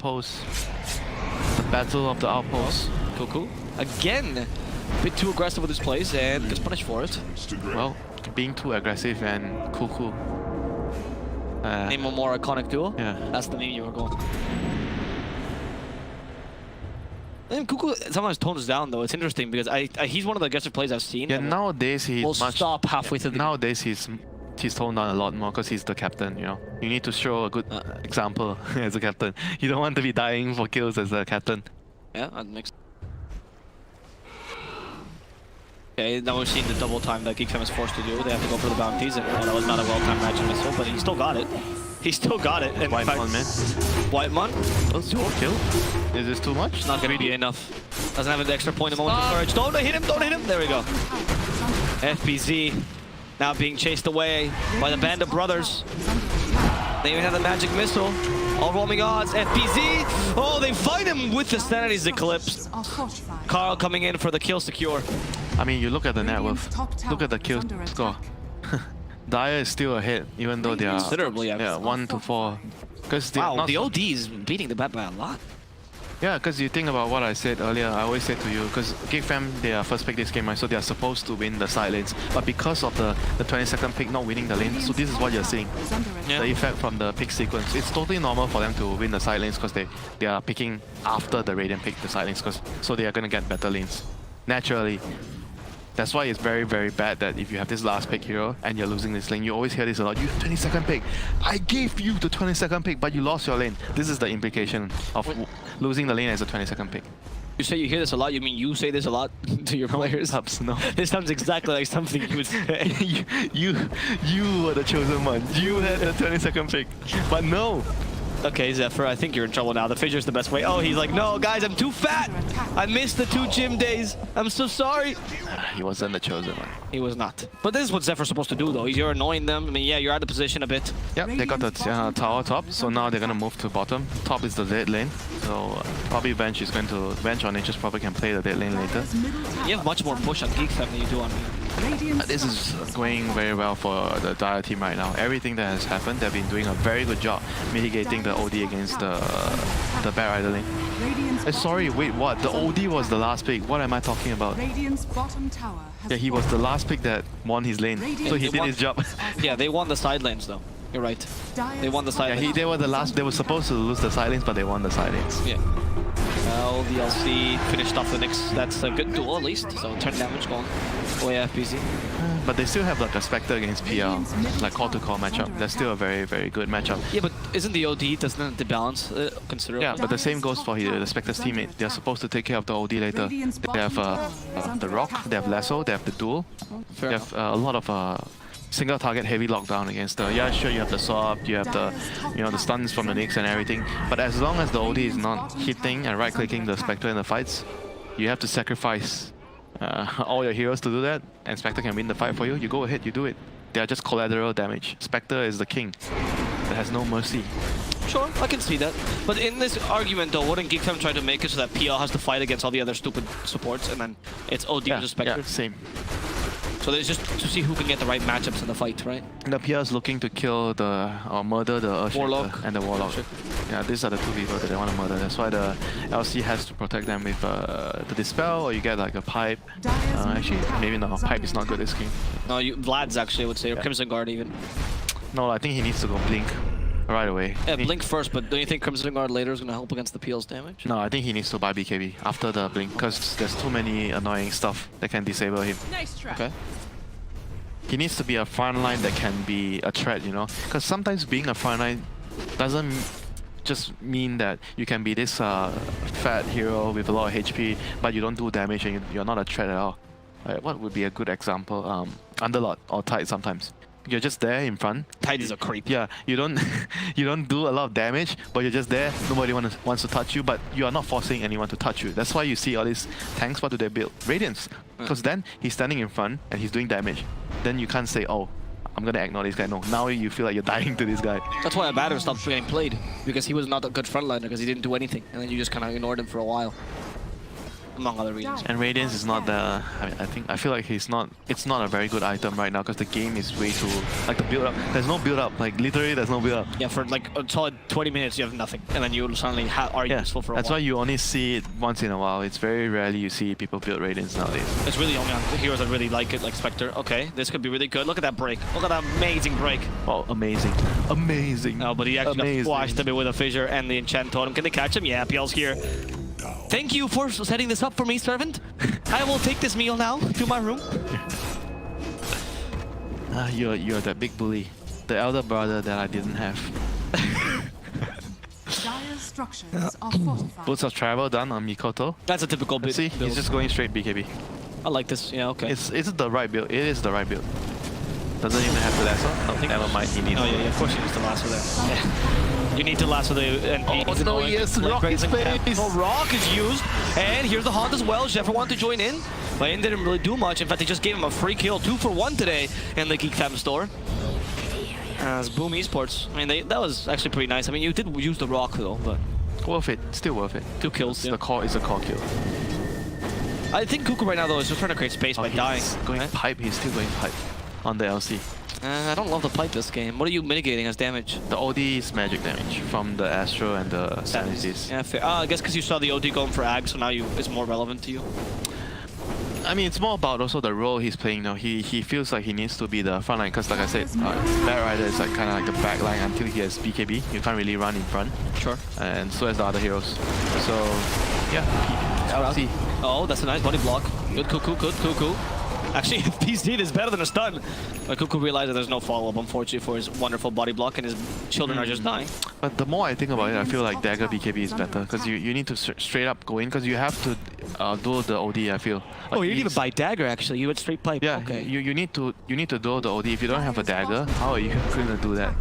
battle of the outposts. Cool. Again, a bit too aggressive with his plays and gets punished for it. Well, being too aggressive and cool. Name a more iconic duo? Yeah. That's the name you were going. And Cuckoo sometimes tones down though. It's interesting because he's one of the aggressive plays I've seen. Yeah, nowadays he's stop halfway through the Nowadays he's toned down a lot more because he's the captain, you know. You need to show a good example as a captain. You don't want to be dying for kills as a captain. Yeah, that makes sense. Okay, now we've seen the double time that Geek is forced to do. They have to go for the bounties, and that was not a well-timed magic missile, but he still got it. He still got it. And White Mon, man. White Mon? That's 2 kill. Is this too much? Not gonna be enough. Doesn't have an extra point of moment of courage. Don't hit him, don't hit him. There we go. FBZ now being chased away by the band of brothers. They even have the magic missile. All roaming odds. FBZ. Oh, they fight him with the Sanity's Eclipse. Carl coming in for the kill secure. I mean, you look at the net worth. Look at the kill score. Dire is still ahead, even though they are considerably. Yeah, 1 to 4. Wow, the OD is beating the bat by a lot. Yeah, because you think about what I said earlier, I always said to you, because Geek Fam, they are first pick this game, right? So they are supposed to win the side lanes. But because of the 22nd pick not winning the lane, so this is what you're seeing. Yeah. The effect from the pick sequence. It's totally normal for them to win the side lanes because they are picking after the Radiant pick the side lanes, so they are going to get better lanes. Naturally. That's why it's very, very bad that if you have this last pick hero and you're losing this lane, you always hear this a lot. You have 22nd pick. I gave you the 22nd pick, but you lost your lane. This is the implication of losing the lane as a 22nd pick. You say you hear this a lot, you mean you say this a lot to your players? No. This sounds exactly like something you would say. you were the chosen one. You had the 22nd pick. But no. Okay, Zephyr, I think you're in trouble now. The fissure's the best way. Oh, he's like, no, guys, I'm too fat. I missed the 2 gym days. I'm so sorry. He wasn't the chosen one. He was not. But this is what Zephyr's supposed to do, though. You're annoying them. I mean, yeah, you're out of position a bit. Yep, they got the tower top, so now they're going to move to bottom. Top is the dead lane, so probably Venge is going to... Venge or Nature's probably can play the dead lane later. You have much more push on Geek Fam than you do on me. This is going very well for the Dire team right now. Everything that has happened, they've been doing a very good job mitigating the OD against the Bear Rider lane. Sorry, wait, what? The OD was the last pick. What am I talking about? Yeah, he was the last pick that won his lane, so he did his job. Yeah, they won the side lanes though. You're right. They won the side lanes. They were the last. They were supposed to lose the side lanes, but they won the side lanes. Yeah. Well, DLC finished off the next. That's a good duel at least. So turn damage going. Oh yeah, FBZ. But they still have like a Spectre against PR, like call-to-call matchup. That's still a very, very good matchup. Yeah, but isn't the OD, doesn't it balance considerably? Yeah, but the same goes for the Spectre's teammate. They're supposed to take care of the OD later. They have the Rock, they have Lasso, they have the Duel. They have a lot of single target heavy lockdown against the... Yeah, sure, you have the swap, you have the, the stuns from the Nyx and everything. But as long as the OD is not hitting and right-clicking the Spectre in the fights, you have to sacrifice all your heroes to do that, and Spectre can win the fight for you. You go ahead, you do it. They are just collateral damage. Spectre is the king that has no mercy. Sure, I can see that. But in this argument though, wouldn't Geek Fam try to make it so that PL has to fight against all the other stupid supports and then it's OD versus Spectre? Yeah, same. So there's just to see who can get the right matchups in the fight, right? The PR is looking to kill or murder the Warlock and the Warlock. Sure. Yeah, these are the 2 people that they want to murder. That's why the LC has to protect them with the Dispel, or you get like a Pipe. Actually, maybe not. Pipe is not good this game. No, Vlad's actually, I would say, or Crimson Guard even. No, I think he needs to go Blink right away. Yeah, Blink first, but don't you think Crimson Guard later is going to help against the PL's damage? No, I think he needs to buy BKB after the Blink, because there's too many annoying stuff that can disable him. Nice try. Okay. He needs to be a frontline that can be a threat, because sometimes being a frontline doesn't just mean that you can be this fat hero with a lot of HP, but you don't do damage and you're not a threat at all. What would be a good example? Underlord or Tide sometimes. You're just there in front. Tide is a creep. Yeah, you don't you don't do a lot of damage, but you're just there. Nobody wants to touch you, but you are not forcing anyone to touch you. That's why you see all these tanks. What do they build? Radiance. Because then he's standing in front and he's doing damage. Then you can't say, oh, I'm gonna ignore this guy. No, now you feel like you're dying to this guy. That's why Abaddon stopped getting played, because he was not a good frontliner because he didn't do anything, and then you just kind of ignored him for a while. Among other reasons. And Radiance is not the. I feel like he's not. It's not a very good item right now because the game is way too like the build up. There's no build up. Like literally, there's no build up. Yeah, for like a solid 20 minutes, you have nothing, and then you suddenly are useful for a while. That's why you only see it once in a while. It's very rarely you see people build Radiance nowadays. It's really only on the heroes that really like it, like Spectre. Okay, this could be really good. Look at that break. Look at that amazing break. Oh, amazing, amazing. No, but he actually squashed him with a fissure and the enchant totem. Can they catch him? Yeah, PL's here. Thank you for setting this up for me, servant. I will take this meal now to my room. You're that big bully, the elder brother that I didn't have. Dire structures are fortified. Boots of travel done on Mikoto. That's a typical build. See, he's just going straight BKB. I like this. Yeah, okay. It's the right build. It is the right build. Doesn't even have to lasso. No, never mind. He needs. Oh yeah, of course he needs to lasso there. Yeah. You need to lasso the NP. Oh no, yes, Rock is face. Oh, Rock is used, and here's the Haunt as well. Zephyr wanted to join in, but he didn't really do much. In fact, they just gave him a free kill, 2 for 1 today in the Geek Fam store. As Boom Esports, I mean, that was actually pretty nice. I mean, you did use the Rock though, but worth it. Still worth it. 2 kills. The core is a core kill. I think Kuku right now though is just trying to create space by dying. Going pipe. He's still going pipe on the LC. I don't love the pipe this game. What are you mitigating as damage? The OD is magic damage from the Astro and the Sanities. Yeah, fair. I guess because you saw the OD going for Ag, so now it's more relevant to you. I mean, it's more about also the role he's playing now. He feels like he needs to be the front line because, like I said, Bat Rider is like kind of like the back line until he has BKB. You can't really run in front. Sure. And so as the other heroes. So, yeah. LC. Oh, that's a nice body block. Good Kuku, good Kuku. Actually, PC is better than a stun. But Kuku realized that there's no follow-up, unfortunately, for his wonderful body block, and his children are just dying. But the more I think about it, I feel like Dagger BKB is better, because you need to straight up go in, because you have to do the OD, I feel. Like oh, you didn't even buy Dagger, actually. You went straight pipe. Yeah, okay. you need to do the OD. If you don't have a Dagger, how are you going to do that?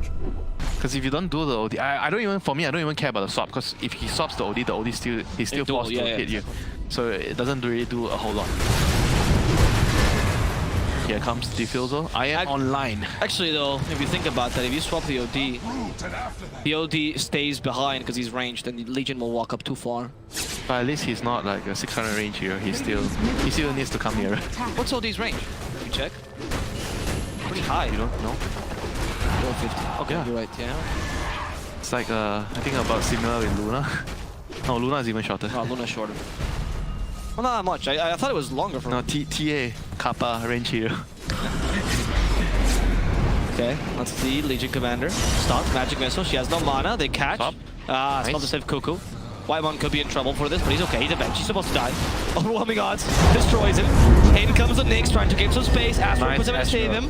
Because if you don't do the OD, I don't even care about the swap, because if he swaps the OD he's still forced to hit you. So it doesn't really do a whole lot. Here comes Diffuser. I am online. Actually, though, if you think about that, if you swap the OD stays behind because he's ranged, and Legion will walk up too far. But at least he's not like a 600 range here. He still needs to come here. What's OD's range? You check. Pretty high. You don't know? 450. Okay, yeah. You're right. Yeah. It's like I think about similar with Luna. No, Luna is even shorter. Oh, Luna's shorter. Well, not that much. I thought it was longer from... No, TA, Kappa, range hero. Okay, let's see. Legion Commander. Stop. Magic Missile. She has no mana. They catch. Stop. It's not to save Kuku. Whitemon could be in trouble for this, but he's okay. He's a bench. He's supposed to die. Overwhelming odds. Destroys him. In comes the Nyx, trying to gain some space. Astro puts him to save him.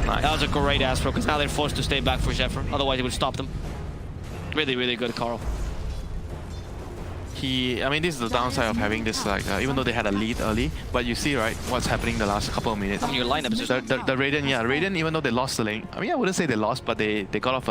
Nice. That was a great Astro, because now they're forced to stay back for Zephyr. Otherwise, he would stop them. Really, really good, Carl. I mean, this is the downside of having this, like, even though they had a lead early, but you see, right, what's happening the last couple of minutes. I mean, your lineup is just... The Radiant, yeah, Radiant, even though they lost the lane, I mean, I wouldn't say they lost, but they got off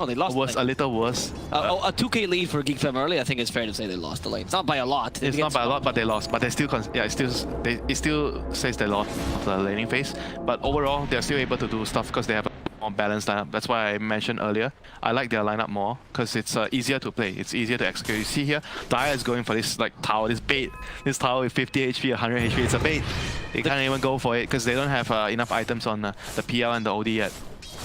they lost a little worse. A 2k lead for Geek Fam early, I think it's fair to say they lost the lane. It's not by a lot. It's not by a lot, but they lost. But they still, it still says they lost of the laning phase. But overall, they're still able to do stuff because they have a more balanced lineup. That's why I mentioned earlier, I like their lineup more because it's easier to play. It's easier to execute. You see here, Dire is going for this like tower, this bait. This tower with 50 HP, 100 HP, it's a bait. They can't even go for it because they don't have enough items on the PL and the OD yet.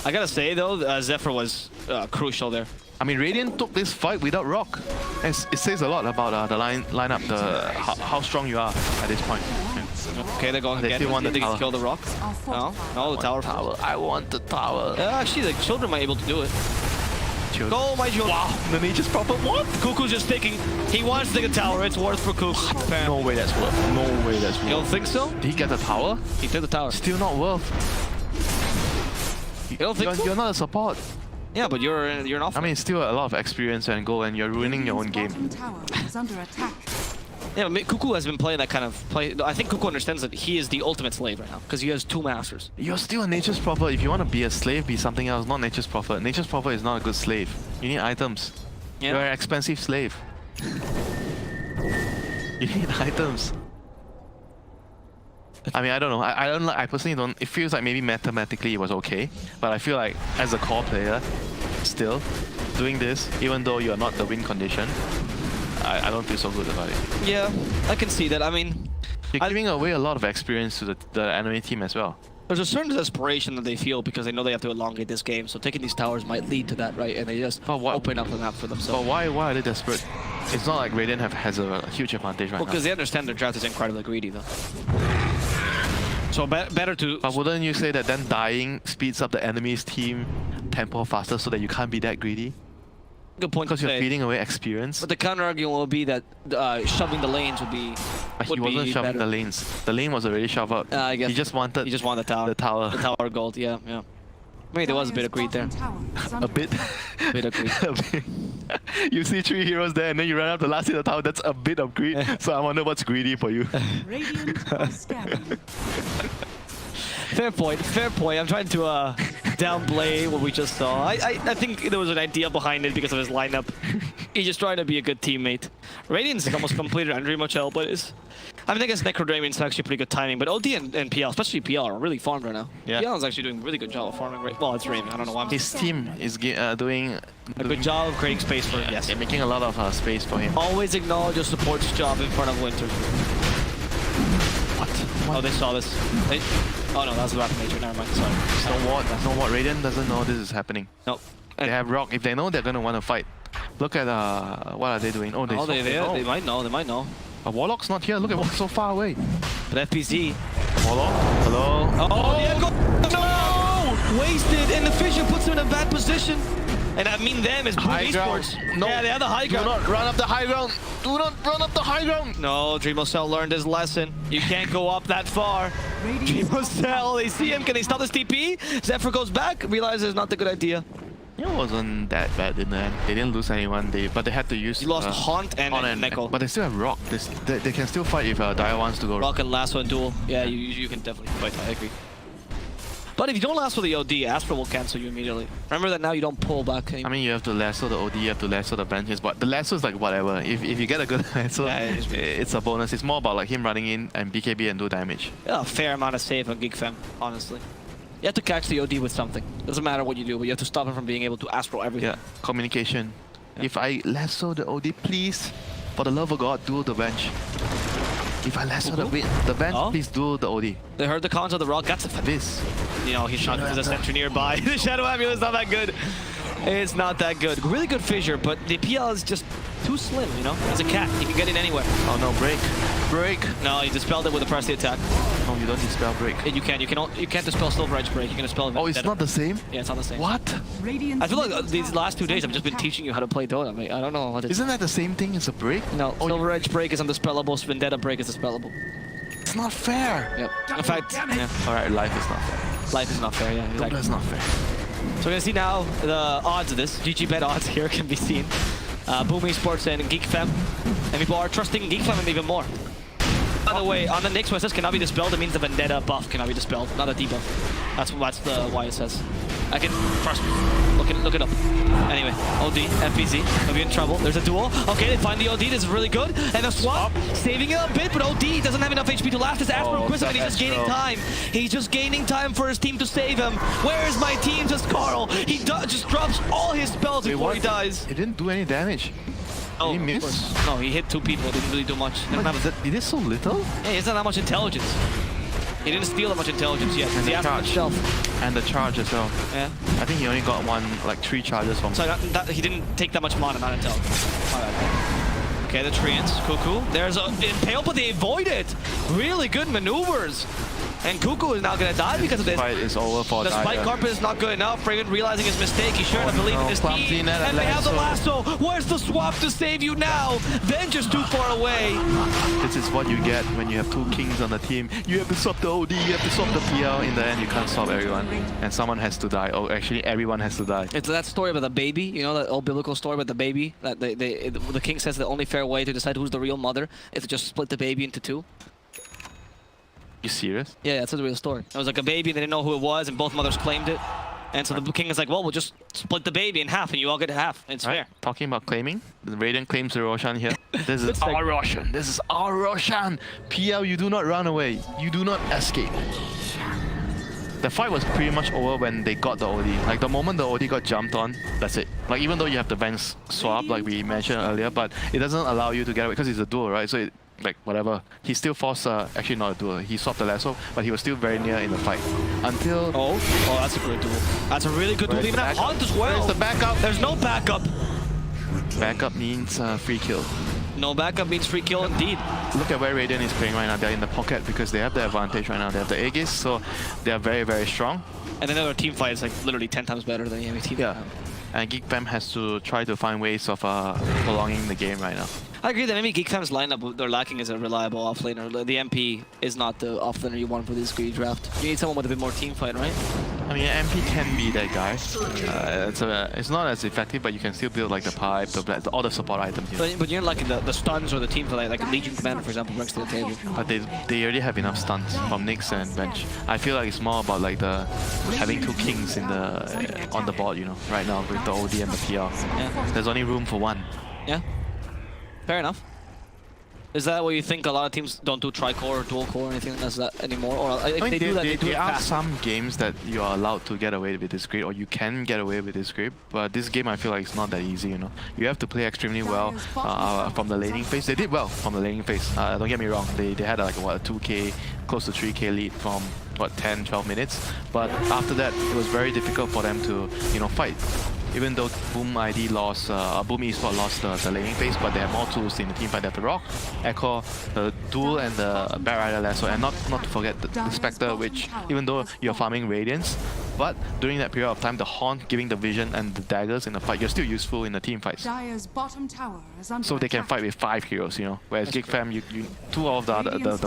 I gotta say though, Zephyr was crucial there. I mean, Radiant took this fight without Rock. And it says a lot about the lineup, how strong you are at this point. Yeah. Okay, they're going again. Still want they can kill the Rock. No, the tower. I want the tower. Actually, the children might be able to do it. Go, my children. Wow, then he just proper what? Kuku's just thinking, he wants to take a tower, it's worth for Kuku. No way that's worth. No way that's worth. You don't think so? Did he get the tower? He took the tower. Still not worth. You don't think so? You're not a support. Yeah, but you're an off. I mean, still a lot of experience and goal, and you're ruining your own game. Tower is under attack. Yeah, but Kuku has been playing that kind of play. I think Kuku understands that he is the ultimate slave right now because he has 2 masters. You're still a Nature's Prophet. If you want to be a slave, be something else, not Nature's Prophet. Nature's Prophet is not a good slave. You need items. Yeah. You're an expensive slave. You need items. I mean, I don't know. I personally don't. It feels like maybe mathematically it was okay, but I feel like as a core player, still doing this, even though you are not the win condition, I don't feel so good about it. Yeah, I can see that. I mean, You're giving away a lot of experience to the enemy team as well. there's a certain desperation that they feel because they know they have to elongate this game. So taking these towers might lead to that, right? And they just open up the map for themselves. But why are they desperate? It's not like Radiant has a huge advantage right now. Because they understand their draft is incredibly greedy, though. So better to... But wouldn't you say that then dying speeds up the enemy's team tempo faster so that you can't be that greedy? Good point. Because you're feeding away experience. But the counter argument will be that shoving the lanes would be. But he wasn't shoving the lanes. The lane was already shoved up. I guess he just wanted. He just wanted the tower. The tower. The tower gold. Yeah, yeah. Maybe there was a bit of greed there. A bit. A bit of greed. A bit. You see 3 heroes there, and then you run up the last in the tower. That's a bit of greed. So I wonder what's greedy for you. Radiant are scanning. Fair point. Fair point. I'm trying to downplay what we just saw. I think there was an idea behind it because of his lineup. He's just trying to be a good teammate. Radiance is almost completed under Mochel, but it's... I mean, I guess Necrodamian's actually pretty good timing, but OD and PL, especially PL, are really farmed right now. Yeah. PL is actually doing a really good job of farming. Right? Well, it's Raven. I don't know why. His team is doing a good job of creating space for him. Yes. They're making a lot of space for him. Always acknowledge your support's job in front of Winter. What? Oh, they saw this. Oh no, that was the Rapid Major. Never mind. Sorry. So what? No what? Radiant doesn't know this is happening. Nope. They have Rock. If they know, they're gonna want to fight. Look at what are they doing? Oh, they might know. They might know. Warlock's not here. Look at Warlock's so far away. But FPZ. Warlock. Hello. Oh, the echo. No! Wasted, and the Fissure puts him in a bad position. And I mean them as Esports. No. Yeah, they have the high ground. Do not run up the high ground. Do not run up the high ground. No, Dreamocell learned his lesson. You can't go up that far. Dreamocell, they see him. Can they stop this TP? Zephyr goes back, realizes it's not a good idea. It wasn't that bad in the end. They didn't lose anyone, but they had to use... You lost Haunt and Neko. But they still have Rock. They can still fight if Dire wants to go. Rock and Lasso and Duel. Yeah, you can definitely fight, I agree. But if you don't lasso the OD, Astra will cancel you immediately. Remember that now you don't pull back anymore. I mean, you have to lasso the OD, you have to lasso the benches, but the lasso is like whatever. If you get a good lasso, yeah, it's a bonus. It's more about like him running in and BKB and do damage. Yeah, a fair amount of save on Geek Fam, honestly. You have to catch the OD with something. Doesn't matter what you do, but you have to stop him from being able to Astro everything. Yeah, communication. Yeah. If I lasso the OD, please, for the love of God, do the bench. If I lasso the bench, please do the OD. They heard the cons of the Rock. That's a this. You know, he's shot because there's a sentry nearby. The Shadow Amulet is not that good. It's not that good. Really good Fissure, but the PL is just too slim, you know? He's a cat. He can get in anywhere. Oh no, break. Break. No, he dispelled it with a press the attack. No, you don't dispel break. And you can. You can't dispel Silver Edge break. You can dispel it. Oh, it's not the same? Yeah, it's not the same. What? I feel like these last 2 days I've just been teaching you how to play Dota. I mean, I don't know what it is. Isn't that the same thing as a break? No, Silver Edge break is undispellable, Vendetta break is dispellable. It's not fair. Yep. In fact, yeah. Alright, life is not fair. Life is not fair, yeah. Exactly. That's not fair. So we're gonna see now the odds of this. GG.BET odds here can be seen. Boom Esports and Geek Fam. And people are trusting Geek Fam even more. By the way, on the Nyx, when it says cannot be dispelled, it means the Vendetta buff cannot be dispelled, not a debuff. That's why it says. I can trust me. Look it up. Anyway, OD, FPZ, gonna be in trouble. There's a duel. Okay, they find the OD. This is really good. And the swap, saving it a bit, but OD doesn't have enough HP to last. This Asper Quizzic, and he's just gaining time. He's just gaining time for his team to save him. Where is my team? Just Carl. He just drops all his spells before he dies. He didn't do any damage. Oh, did he miss? No, he hit 2 people. Didn't really do much. He did so little? Yeah, he doesn't have that much intelligence. He didn't steal that much intelligence yet. And he the charge. himself. And the charge as well. Yeah. I think he only got 3 charges from. So he didn't take that much mana, not intelligence. Okay, the Treants, Cuckoo. There's a Impale, but they avoid it. Really good maneuvers. And Cuckoo is now going to die because of this. The fight is over for the Spike Carpet is not good enough. Fragrant realizing his mistake. He's sure to believe in his team. And they have the lasso. Where's the swap to save you now? Vengeance too far away. This is what you get when you have 2 kings on the team. You have to swap the OD, you have to swap the PL. In the end, you can't swap everyone. And someone has to die. Oh, actually, everyone has to die. It's that story about the baby. You know, that old biblical story about the baby? That the king says the only fair fair way to decide who's the real mother is to just split the baby into two. You serious? Yeah, that's the real story. It was like a baby, they didn't know who it was, and both mothers claimed it. And so the king is like, well, we'll just split the baby in half, and you all get half. It's fair. Talking about claiming, the Radiant claims the Roshan here. This is our Roshan. This is our Roshan. PL, you do not run away. You do not escape. The fight was pretty much over when they got the OD. Like the moment the OD got jumped on, that's it. Like even though you have the Vance swap, like we mentioned earlier, but it doesn't allow you to get away because it's a duel, right? So it, like whatever, he still forced, actually not a duel, he swapped the lasso, but he was still very near in the fight. Until... Oh, that's a good duel. That's a really good duel. Even have Hunt as well. Where's the backup? There's no backup. Backup means free kill. No backup means free kill indeed. Look at where Radiant is playing right now. They're in the pocket because they have the advantage right now. They have the Aegis, so they are very, very strong. And then their team fight is like literally 10 times better than the enemy team. Yeah. And Geek.BET has to try to find ways of prolonging the game right now. I agree that maybe Geek.BET's lineup, they're lacking is a reliable offlaner. The MP is not the offlaner you want for this greedy draft. You need someone with a bit more team fight, right? I mean, MP can be that guy. It's not as effective, but you can still build like the pipe, all the support items. You know? But you're like the stuns or the team fight, like Legion Commander, for example, brings to the table. But they already have enough stuns from Nyx and Bench. I feel like it's more about like the having two kings in the on the board, you know, right now with the OD and the PR. Yeah. There's only room for one. Yeah. Fair enough. Is that what you think a lot of teams don't do tri-core or dual-core or anything like that anymore? Or if they do that, they do it there are fast. some games that you are allowed to get away with this grid, or you can get away with this grid, but this game I feel like it's not that easy, you know. You have to play extremely well from the laning phase. They did well from the laning phase, don't get me wrong. They had like what, a 2k, close to 3k lead from what, 10, 12 minutes, but after that it was very difficult for them to, you know, fight. Even though Boom ID lost, Boom Esports lost the laning phase, but they have more tools in the team fight. They have the Rock, Echo, the Duel, and the Bat Rider Lasso, and not to forget the Spectre, which even though you're farming Radiance, but during that period of time, the Haunt giving the vision and the daggers in the fight, you're still useful in the team fights. Dire's bottom tower is under So they can attack. fight with 5 heroes, you know. Whereas Geek.BET, you two of the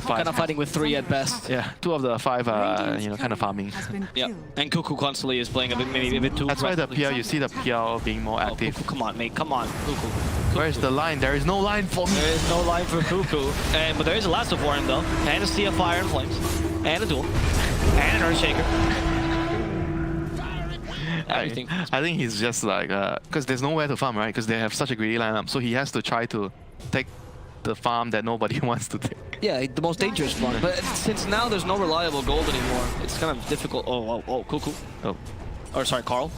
5. Kind of fighting with 3 at best. Yeah, 2 of the 5 are, you know, kind of farming. Yeah, and Cuckoo constantly is playing a bit, maybe a bit too. That's why the PR, you see the PR being more active. Cuckoo, come on, mate, come on, Cuckoo. Where's the line? There is no line for me. There is no line for Cuckoo, but there is a lasso for him though, and a Sea of Fire and Flames, and a Duel, and an Earthshaker. Everything. I think he's just like, because there's nowhere to farm, right? Because they have such a greedy lineup, so he has to try to take the farm that nobody wants to take. Yeah, the most dangerous one. But since now there's no reliable gold anymore, it's kind of difficult. Oh, Cuckoo. Oh. Or sorry, Carl.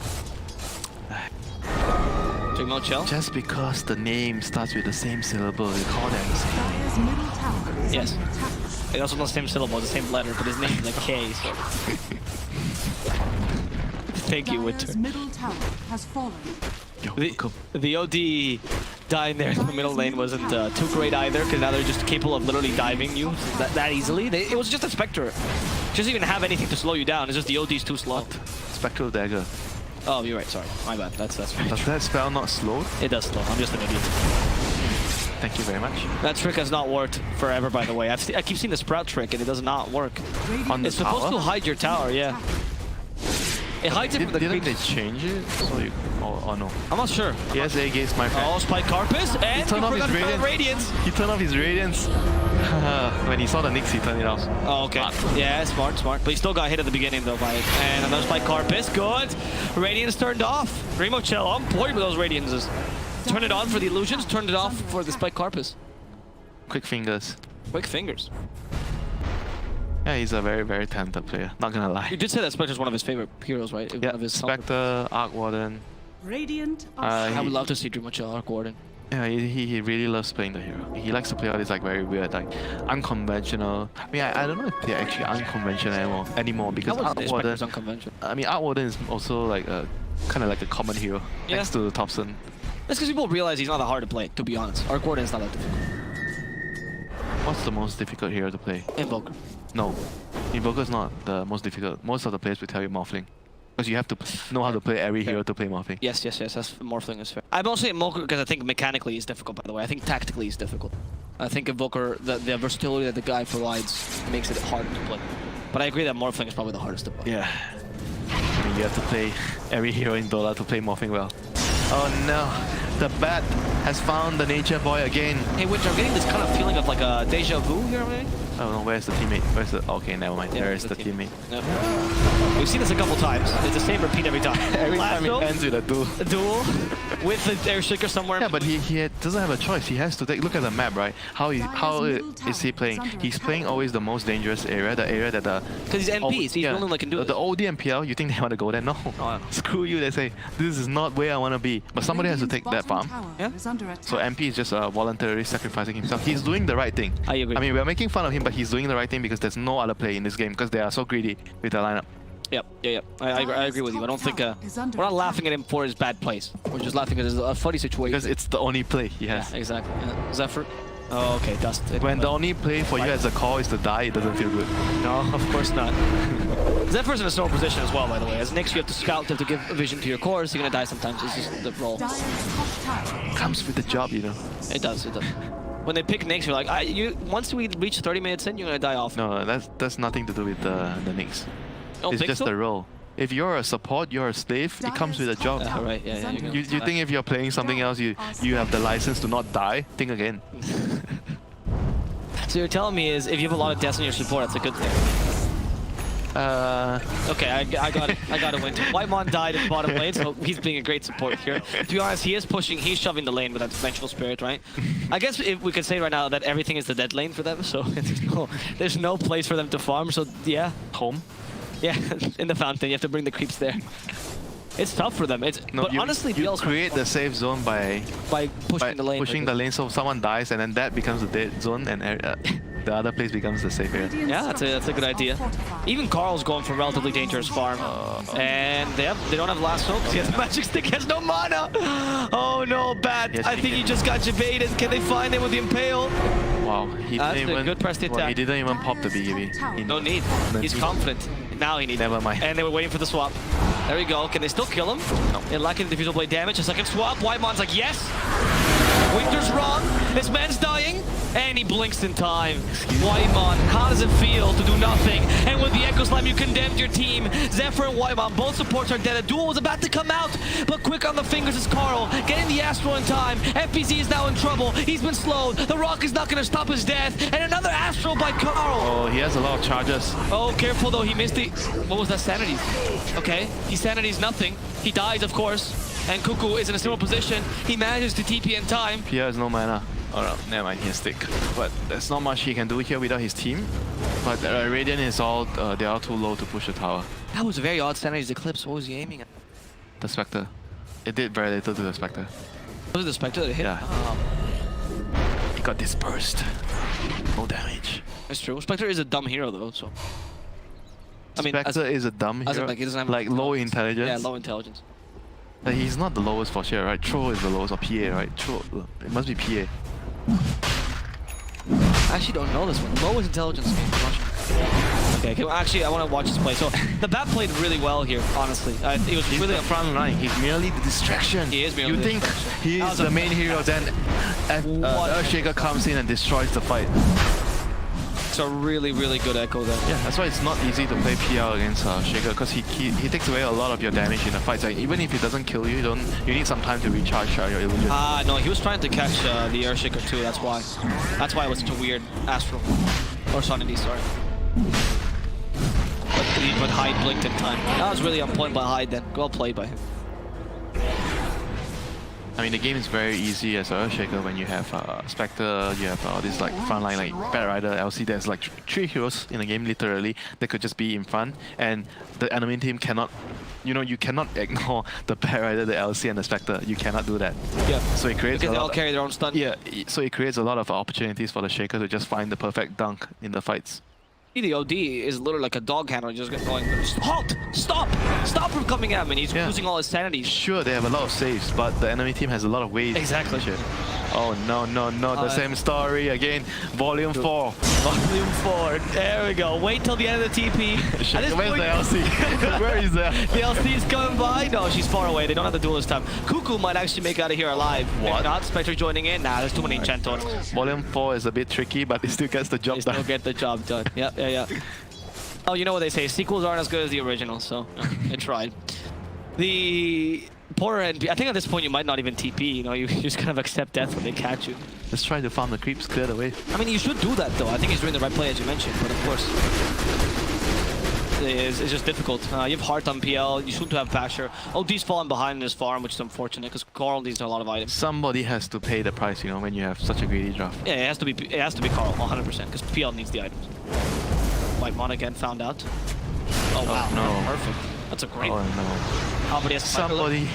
Take no chill. Just because the name starts with the same syllable, you call them the same. Dire's middle tower is Yes. under attack. It's also not the same syllable, the same letter, but his name is like K, so... Thank you, Winter. Dire's middle tower has fallen. Yo, The OD dying there in the middle lane wasn't too great either, because now they're just capable of literally diving you that easily. It was just a Spectre. She doesn't even have anything to slow you down, it's just the OD's too slow. Spectral Dagger. Oh, you're right, sorry. My bad, that's very Does true. that spell not slow? It does slow, I'm just an idiot. Thank you very much. That trick has not worked forever, by the way. I keep seeing the Sprout trick, and it does not work. On the It's supposed tower? to hide your tower, yeah. It hides it from the Didn't they creeps. change it? So you, or no? I'm not sure. He has Aegis, my friend. Oh, Spike Carpus, and He turned off his forgot Radiance. Radiance. He turned off his Radiance. When he saw the Nyx, he turned it off. Oh, okay. Yeah, smart. But he still got hit at the beginning, though, by it. And another Spike Carpus, good. Radiance turned off. Remo Chill on point with those Radiances. Turn it on for the illusions, turned it off for the Spike Carpus. Quick fingers. Quick fingers. Yeah, he's a very, very talented player. Not gonna lie. You did say that Spectre's one of his favorite heroes, right? Yeah, One of his Spectre, Arc Warden. Radiant I would he- love to see Dream Chill Arc Warden. Yeah, he really loves playing the hero. He likes to play all these like very weird, like unconventional. I mean, I don't know if they're actually unconventional anymore because How was Arc this Warden. Spectre's unconventional? I mean, Arc Warden is also like a kind of like a common hero Yeah. next to Thompson. That's because people realize he's not that hard to play, to be honest. Arc Warden is not that difficult. What's the most difficult hero to play? Invoker. No, Invoker is not the most difficult. Most of the players will tell you Morphling. Because you have to know how to play every hero to play Morphling. Yes, that's Morphling is fair. I'm also Invoker because I think mechanically he's difficult, by the way. I think tactically he's difficult. I think Invoker, the versatility that the guy provides makes it hard to play. But I agree that Morphling is probably the hardest to play. Yeah. I mean, you have to play every hero in Dota to play Morphling well. Oh no, the bat has found the nature boy again. Hey, Winter, I'm getting this kind of feeling of like a deja vu here, maybe? I don't know, where's the teammate? Where's the... Okay, never mind. Yeah, there is the teammate. Yep. We've seen this a couple times. It's the same repeat every time. Every time it ends with a duel. A duel with the air shaker somewhere. Yeah, but he doesn't have a choice. He has to take... Look at the map, right? How is he playing? He's playing always the most dangerous area, the area that the... Because he's NP, so he's the only one that can do it. The old MPL, you think they want to go there? No. Screw you, they say. This is not where I want to be. But somebody has to take that farm. Yeah. So MP is just voluntarily sacrificing himself. He's doing the right thing. I agree. I mean, we're making fun of him, but he's doing the right thing because there's no other play in this game because they are so greedy with the lineup. Yep, yeah. I agree with you. I don't think we're not laughing at him for his bad plays. We're just laughing at his funny situation. Because it's the only play he has. Yeah, exactly. Yeah. Zephyr. Oh, okay, Dust. When the only play for you as a call is to die, it doesn't feel good. No, of course not. Zephyr's in a slower position as well, by the way. As Nyx, you have to scout, you have to give a vision to your cores. You're gonna die sometimes. It's just the role. Comes with the job, you know. It does. When they pick Nyx, you're like, once we reach 30 minutes in, you're gonna die off. No, that's nothing to do with the Nyx. Don't it's think just so? the role. If you're a support, you're a slave, it comes with a job. Right, yeah. You think if you're playing something else, you have the license to not die? Think again. So you're telling me is if you have a lot of deaths in your support, that's a good thing. Okay, I got it. I got a win. Whitemon died in bottom lane, so he's being a great support here. To be honest, he is pushing, he's shoving the lane with that Vengeful Spirit, right? I guess if we could say right now that everything is the dead lane for them, so there's no place for them to farm, so yeah. Home? Yeah, in the fountain, you have to bring the creeps there. It's tough for them. But honestly, you create the safe zone by pushing the lane. Pushing the lane so someone dies and then that becomes the dead zone and the other place becomes the safe area. Yeah, that's a good idea. Even Carl's going for relatively dangerous farm. And they don't have lasso because he has the magic stick, he has no mana. Oh no, bad. Yes, I think he just got baited. Can they find him with the Impale? Wow, That's a good press attack. Well, he didn't even pop the BKB. No need. He's confident. Now he needs Never mind. And they were waiting for the swap. There we go. Can they still kill him? No. They're lacking the diffusal blade damage. A second swap. Whitemon's like, yes! Winter's wrong. This man's dying. And he blinks in time. Whitemon, how does it feel to do nothing? And with the Echo Slam, you condemned your team. Zephyr and Whitemon, both supports are dead. A duel was about to come out, but quick on the fingers is Carl. Getting the Astro in time. FPZ is now in trouble. He's been slowed. The Rock is not going to stop his death. And another Astro by Carl. Oh, he has a lot of charges. Oh, careful though. He missed the... What was that? Sanity. Okay. He sanities nothing. He dies, of course. And Cuckoo is in a similar position. He manages to TP in time. Pia has no mana. Oh no, never mind, he has stick. But there's not much he can do here without his team. But Radiant is all, they are too low to push the tower. That was a very odd Sanity's Eclipse. What was he aiming at? The Spectre. It did very little to the Spectre. Was it the Spectre that hit? Yeah. He got dispersed. No damage. That's true. Spectre is a dumb hero though, so... I mean, Spectre is a dumb hero. Like, he doesn't have like low intelligence. Yeah, low intelligence. Like, he's not the lowest for sure, right? Tro is the lowest, or PA, right? Tro, it must be PA. I actually don't know this one. Lowest intelligence. Okay, actually, I want to watch this play. So, the bat played really well here, honestly. It was He's really the front line. He's merely the distraction. He is merely You the think distraction. he's the main hero, then Earthshaker comes in and destroys the fight. It's a really, really good Echo there. Yeah, that's why it's not easy to play PL against Shaker, because he takes away a lot of your damage in the fight. Like, even if he doesn't kill you, you need some time to recharge your illusion. No, he was trying to catch the Earthshaker too, that's why. That's why it was such a weird Astral. Or Sanity, sorry. But Hyde blinked in time. That was really on point by Hyde then. Well played by him. I mean, the game is very easy as a Earthshaker when you have Spectre, you have this like frontline like Bat Rider, LC. There's like three heroes in the game literally that could just be in front, and the enemy team cannot, you cannot ignore the Bat Rider, the LC, and the Spectre. You cannot do that. Yeah. So it creates because they all carry their own stun. Yeah. So it creates a lot of opportunities for the Shaker to just find the perfect dunk in the fights. The OD is literally like a dog handler, just going, halt! Stop! Stop from coming at me, and he's losing all his sanity. Sure, they have a lot of saves, but the enemy team has a lot of ways. Exactly. Oh no, the same story again. Volume 4. Volume 4, there we go. Wait till the end of the TP. Where's the LC? Where is that? The LC is coming by? No, she's far away. They don't have the duel this time. Cuckoo might actually make it out of here alive. What? If not, Spectre joining in. Nah, there's too many Enchantors. Volume 4 is a bit tricky, but it still gets the job done. They still get the job done. Yeah. Oh, you know what they say, sequels aren't as good as the original, so it tried. The Porter and I think at this point you might not even TP. You know, you just kind of accept death when they catch you. Let's try to farm the creeps, clear the way. I mean, you should do that though. I think he's doing the right play as you mentioned, but of course, it's just difficult. You have Heart on PL. You should have Basher. OD's falling behind in his farm, which is unfortunate because Carl needs a lot of items. Somebody has to pay the price, you know, when you have such a greedy draft. Yeah, it has to be Carl 100% because PL needs the items. White Mon again found out. Oh wow, no. Perfect. That's a great. Oh no. Somebody has to Somebody,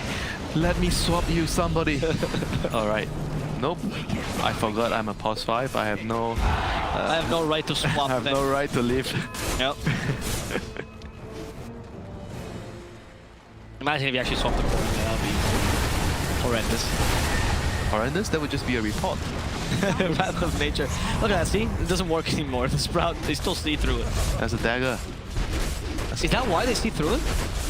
let me swap you, somebody. Alright. Nope. I forgot I'm a pos 5. I have no... I have no right to swap I have them. no right to live. Yep. Imagine if you actually swapped the core. Yeah, that would be horrendous. Horrendous? That would just be a report. Wrath of nature. Look at that, see? It doesn't work anymore. The Sprout, they still see through it. That's a dagger. Is that why they see through it?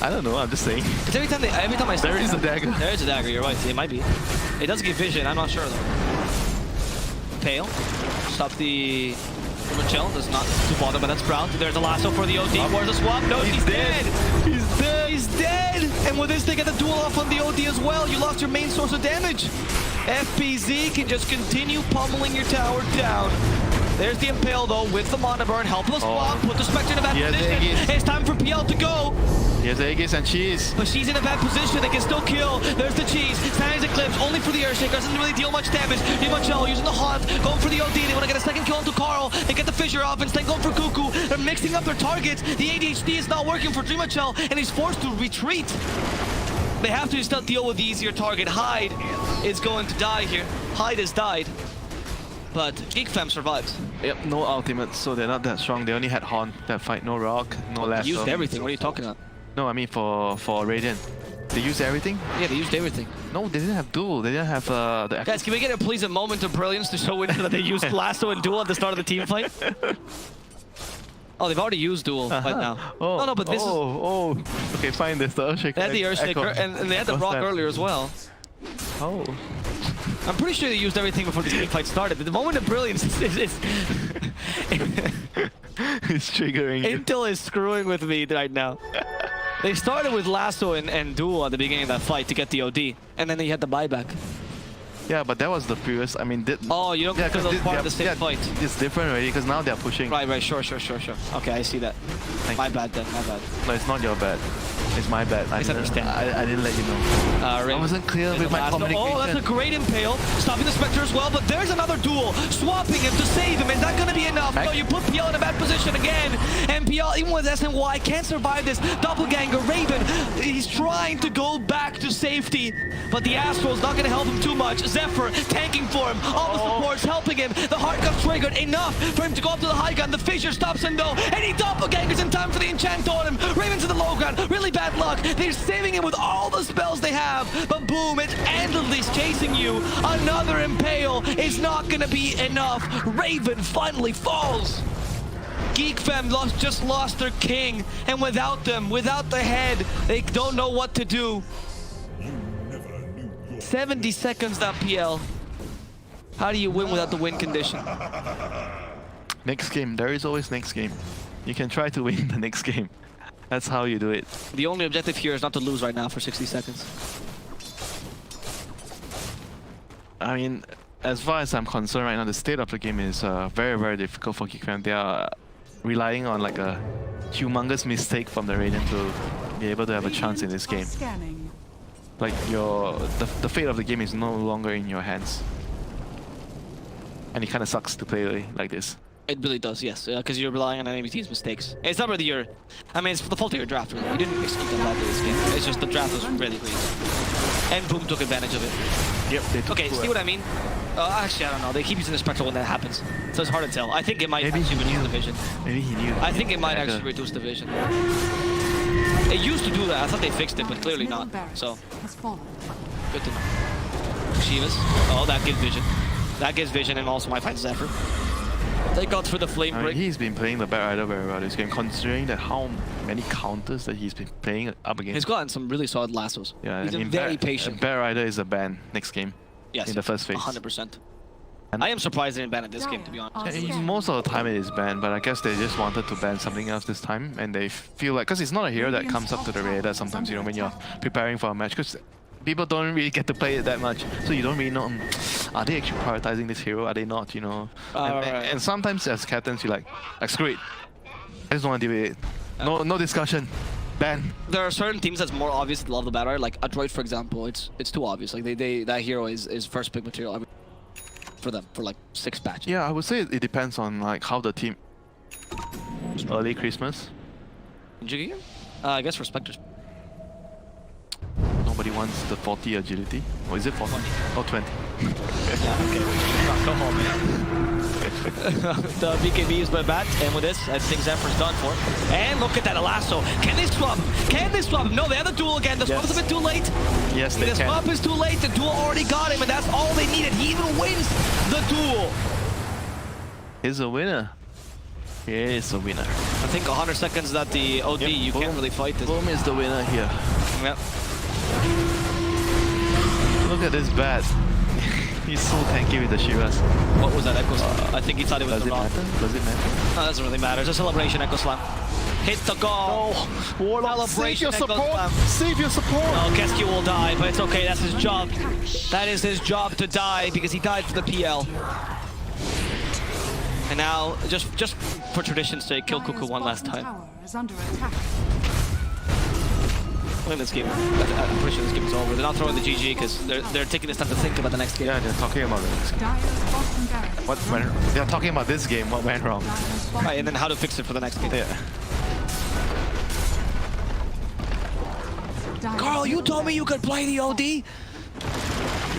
I don't know, I'm just saying. Because every time I see There is a dagger. There is a dagger, you're right. It might be. It does give vision, I'm not sure though. Pale. Stop the Michelle, does not to bother, but that's Sprout. There's a lasso for the OD. Where's the swap? No, he's dead. He's dead. He's dead. And with this, they get the duel off on the OD as well. You lost your main source of damage. FPZ can just continue pummeling your tower down. There's the Impale though with the Mana Burn. Helpless swap. Put the Spectre in a bad position. It's time for PL to go. Here's Aegis and Cheese. But she's in a bad position. They can still kill. There's the Cheese. Sandy's Eclipse only for the Earthshaker. Doesn't really deal much damage. Dimacello using the Haunt. Going for the OD. They want to get a second kill onto Carl. They get the Fissure off. Instead going for Cuckoo. They're mixing up their targets. The ADHD is not working for Dimacello and he's forced to retreat. They have to still deal with the easier target. Hyde is going to die here. Hyde has died. But Geek Fam survives. Yep, no ultimate, so they're not that strong. They only had Haunt that fight, no Rock, no Lasso. They used everything. What are you talking about? No, I mean for Radiant. They used everything? Yeah, they used everything. No, they didn't have Duel. They didn't have the... Guys, can we get a please a moment of brilliance to show that they used Lasso and Duel at the start of the team fight? Oh, they've already used Duel right now. Oh, no, but this is... Oh, okay, fine, there's the Earthshaker. They had the Earthshaker, and they had the Rock earlier as well. Oh. I'm pretty sure they used everything before the team fight started. The moment of brilliance is It's triggering you. Intel is screwing with me right now. They started with Lasso and Duel at the beginning of that fight to get the OD, and then they had the buyback. Yeah, but that was the previous, I mean... Oh, you don't because it was part of the same fight. It's different already, because now they're pushing. Right, sure. Okay, I see that. My bad then, my bad. No, it's not your bad. It's my bad. I didn't let you know. I wasn't clear with my communication. Oh, that's a great Impale. Stopping the Spectre as well, but there's another duel. Swapping him to save him. Is that going to be enough? No, you put PL in a bad position again. And PL, even with SNY, can't survive this. Doppelganger, Raven, he's trying to go back to safety. But the Astral's not going to help him too much. Zephyr tanking for him. All the supports helping him. The heart got triggered enough for him to go up to the high ground. The Fissure stops him though. And he Doppelgangers in time for the enchant on him. Raven to the low ground. Really bad luck. They're saving him with all the spells they have. But boom, it's endlessly chasing you. Another Impale is not going to be enough. Raven finally falls. Geek Fam just lost their king. And without them, without the head, they don't know what to do. 70 seconds down PL. How do you win without the win condition? Next game. There is always next game. You can try to win the next game. That's how you do it. The only objective here is not to lose right now for 60 seconds. I mean, as far as I'm concerned right now, the state of the game is very, very difficult for Geek Fam. They are relying on like a humongous mistake from the Radiant to be able to have a chance in this game. Like the fate of the game is no longer in your hands. And it kind of sucks to play like this. It really does, yes, because you're relying on enemy team's mistakes. It's not really your... I mean, it's the fault of your draft, really. You didn't execute them badly this game. It's just the draft was really great. And Boom took advantage of it. Yep, they took see what I mean? Actually, I don't know. They keep using the Spectre when that happens. So it's hard to tell. I think it might actually reduce the vision. Maybe he knew. I think it might actually reduce the vision. It used to do that. I thought they fixed it, but clearly not. So, good to know. Shivas. Oh, that gives vision. That gives vision and also might find Zephyr. They got for the flame break. He's been playing the Bat Rider very well this game, considering that how many counters that he's been playing up against. He's gotten some really solid lassos. Yeah, he's very patient. Bat Rider is a ban next game. Yes, in the first phase. 100%. I am surprised they didn't ban it this game, to be honest. Most of the time it is banned, but I guess they just wanted to ban something else this time, and they feel like, because it's not a hero that comes up to the radar sometimes, you know, when you're preparing for a match, because people don't really get to play it that much, so you don't really know. Are they actually prioritizing this hero? Are they not? You know. And sometimes as captains, you're like screw it. I just don't want to deal with it. No discussion. Ban. There are certain teams that's more obvious to love the battle. Like Adroit, for example, it's too obvious. Like that hero is first pick material for them for like 6 patches. Yeah, I would say it depends on like how the team. Early Christmas. GG? I guess for Spectres. Nobody wants the 40 agility. Or is it 40? Oh, 20. Yeah, okay. Go home, man. The BKB is by bat, and with this, I think Zephyr's done for. And look at that lasso. Can they swap him? Can they swap him? No, they have the duel again. The swap's a bit too late. Yes, they can. The swap is too late. The duel already got him, and that's all they needed. He even wins the duel. He's a winner. He is a winner. I think 100 seconds that the OD, you can't really fight this. Boom is the winner here. Yep. Look at this bat. He's so tanky with the Shivas. What was that Echo Slam? I think he thought it was Does it matter? Does it matter? No, it doesn't really matter. It's a celebration Echo Slam. Hit the goal. Warlock, save your support. Save your support. Oh, Kesky will die, but it's okay. That's his job. That is his job to die because he died for the PL. And now, just for tradition's sake, kill Cuckoo one last time. Look at this game. I'm pretty sure this game is over. They're not throwing the GG because they're taking this time to think about the next game. Yeah, they're talking about the next game. What went? They're talking about this game. What went wrong? Right, and then how to fix it for the next game. Yeah. Carl, you told me you could play the OD.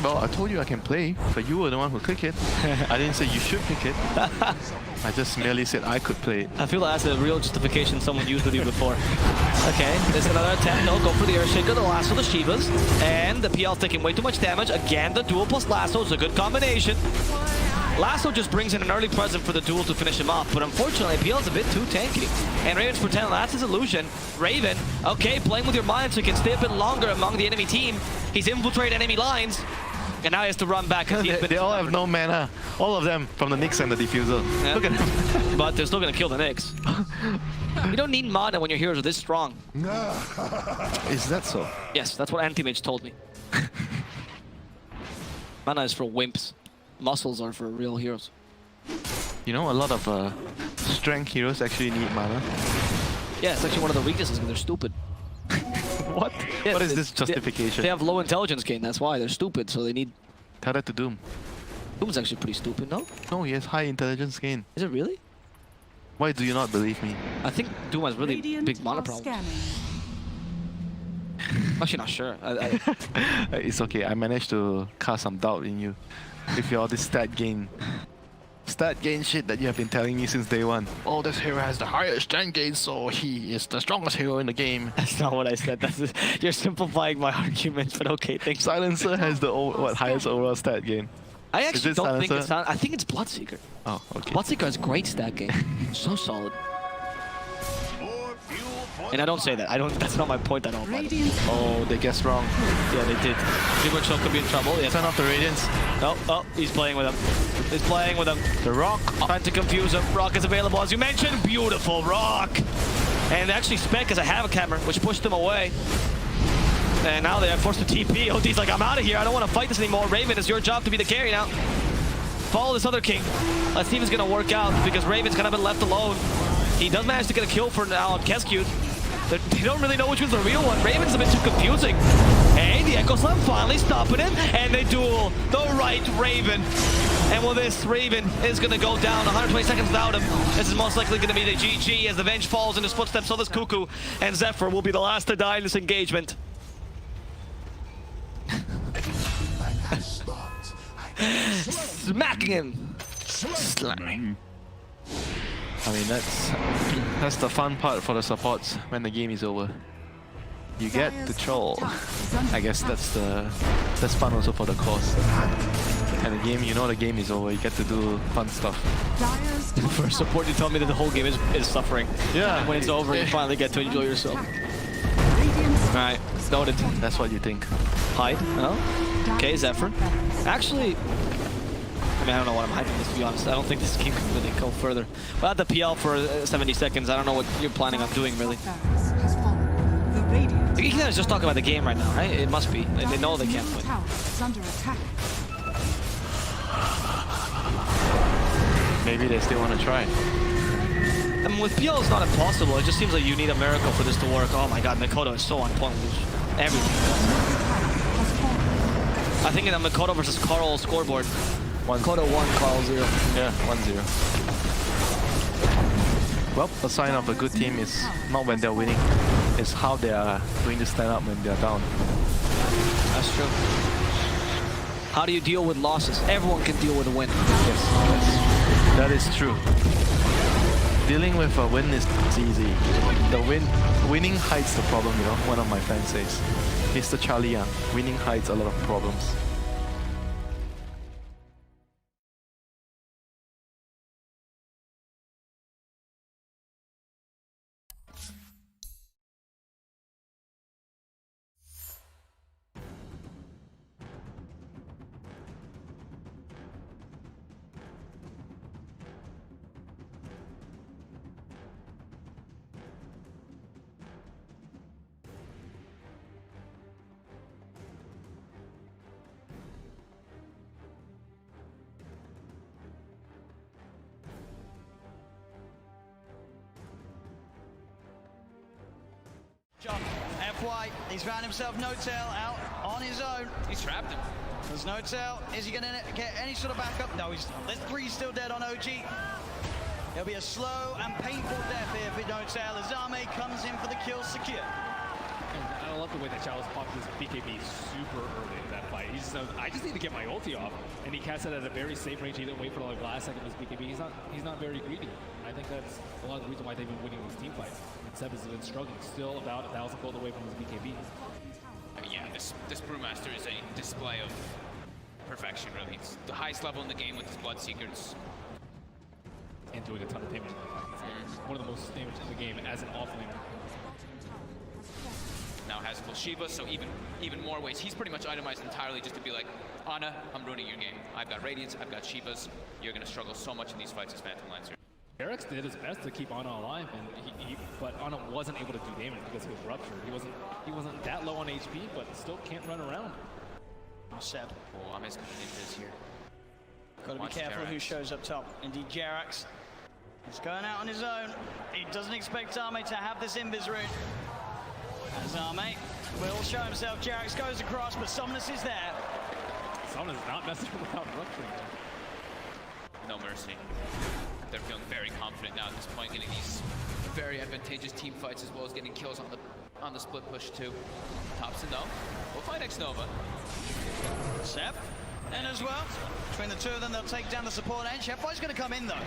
Well, I told you I can play, but you were the one who clicked it. I didn't say you should click it. I just merely said I could play it. I feel that's a real justification someone used with you before. Okay, there's another attempt. No, go for the Earthshaker, the lasso, the Shivas. And the PL's taking way too much damage. Again, the duel plus lasso is a good combination. Lasso just brings in an early present for the duel to finish him off, but unfortunately, PL's a bit too tanky. And Raven's pretending that's his illusion. Raven, okay, playing with your mind so he can stay a bit longer among the enemy team. He's infiltrated enemy lines. And now he has to run back. They all have no mana. All of them from the Nyx and the Diffuser. Yep. Look at them. But they're still going to kill the Nyx. You don't need mana when your heroes are this strong. Is that so? Yes, that's what Anti-Mage told me. Mana is for wimps. Muscles are for real heroes. You know, a lot of strength heroes actually need mana. Yeah, it's actually one of the weaknesses because they're stupid. What? Yeah, what is this justification? They have low intelligence gain, that's why. They're stupid, so they need... Tell that to Doom. Doom's actually pretty stupid, no? No, he has high intelligence gain. Is it really? Why do you not believe me? I think Doom has really big mana problems. Actually, not sure. It's okay, I managed to cast some doubt in you. With all this stat gain shit that you have been telling me since day one. Oh, this hero has the highest stat gain, so he is the strongest hero in the game. That's not what I said. You're simplifying my argument, but okay, thanks. Silencer has the highest overall stat gain. I actually don't think it's Silencer? I think it's Bloodseeker. Oh, okay. Bloodseeker has great stat gain. So solid. And I don't say that. That's not my point at all. Oh, they guessed wrong. Yeah, they did. Show could be in trouble. Yeah. Turn off the Radiance. Oh, he's playing with him. He's playing with him. The Rock. Trying to confuse him. Rock is available, as you mentioned. Beautiful Rock. And actually, Spec is a Havoc-Hammer, which pushed him away. And now they are forced to TP. OD's like, I'm out of here. I don't want to fight this anymore. Raven, it's your job to be the carry now. Follow this other king. Let's see if it's going to work out, because Raven's kind of been left alone. He does manage to get a kill for now on Kescute. They don't really know which one's the real one. Raven's a bit too confusing. And the Echo Slam finally stopping him, and they duel the right Raven. And with this, Raven is going to go down 120 seconds without him. This is most likely going to be the GG as the Venge falls in his footsteps. So this Cuckoo and Zephyr will be the last to die in this engagement. Smacking him. Slamming. I mean, that's the fun part for the supports when the game is over. You get to troll. I guess that's fun also for the cause. And the game, you know the game is over, you get to do fun stuff. For support, you tell me that the whole game is suffering. Yeah. And when it's over, you finally get to enjoy yourself. Alright, noted. That's what you think. Hide? Oh. Okay, Zephyr. Actually, I mean, I don't know what I'm hyping this, to be honest. I don't think this game can really go further. But at the PL for 70 seconds, I don't know what you're planning on doing, really. The Radiant The Geek is just talking about the game right now, right? It must be. They know they can't win. Tower is under attack. Maybe they still want to try. I mean, with PL, it's not impossible. It just seems like you need a miracle for this to work. Oh my god, Mikoto is so on point with everything. I think in a Mikoto versus Carl scoreboard, Mikoto 1, Carl 0. Yeah, 1-0. Well, a sign of a good team is not when they're winning, it's how they are going to stand up when they're down. That's true. How do you deal with losses? Everyone can deal with a win. Yes, that is true. Dealing with a win is easy. Winning hides the problem, you know, one of my fans says. Mr. Charlie Young, winning hides a lot of problems. John, FY, he's found himself No-Tail out on his own. He's trapped him. There's No-Tail. Is he going to get any sort of backup? No, there's 3 still dead on OG. It'll be a slow and painful death here for No-Tail as Zame comes in for the kill secure. I love the way that Chalice popped his BKB super early in that fight. He just knows, I just need to get my ulti off, and he cast it at a very safe range. He didn't wait for the last second of his BKB. He's not very greedy. I think that's a lot of the reason why they've been winning these team fights. And Seb has been struggling, still about 1,000 gold away from his BKB. Yeah, this Brewmaster is a display of perfection, really. It's the highest level in the game with his Bloodseekers. And doing a ton of damage. It's one of the most damage in the game as an offlaner. Now has full Shiva, so even more ways. He's pretty much itemized entirely just to be like, Ana, I'm ruining your game. I've got Radiance, I've got Shivas. You're going to struggle so much in these fights as Phantom Lancer. Eric's did his best to keep Ana alive, and but Ana wasn't able to do damage because he was ruptured. He wasn't that low on HP, but still can't run around. Seb. Oh, I'm as good ninjas here. Got to be careful who shows up top. Indeed, Jerax. He's going out on his own. He doesn't expect Zame to have this invis route. Zame will show himself. Jerax goes across, but Somnus is there. Somnus is not messing without rupturing. No mercy. They're feeling very confident now at this point, getting these very advantageous team fights as well as getting kills on the split push too. Thompson though, will find X-Nova. Seb in as well. Between the two of them, they'll take down the support edge. FY's going to come in though.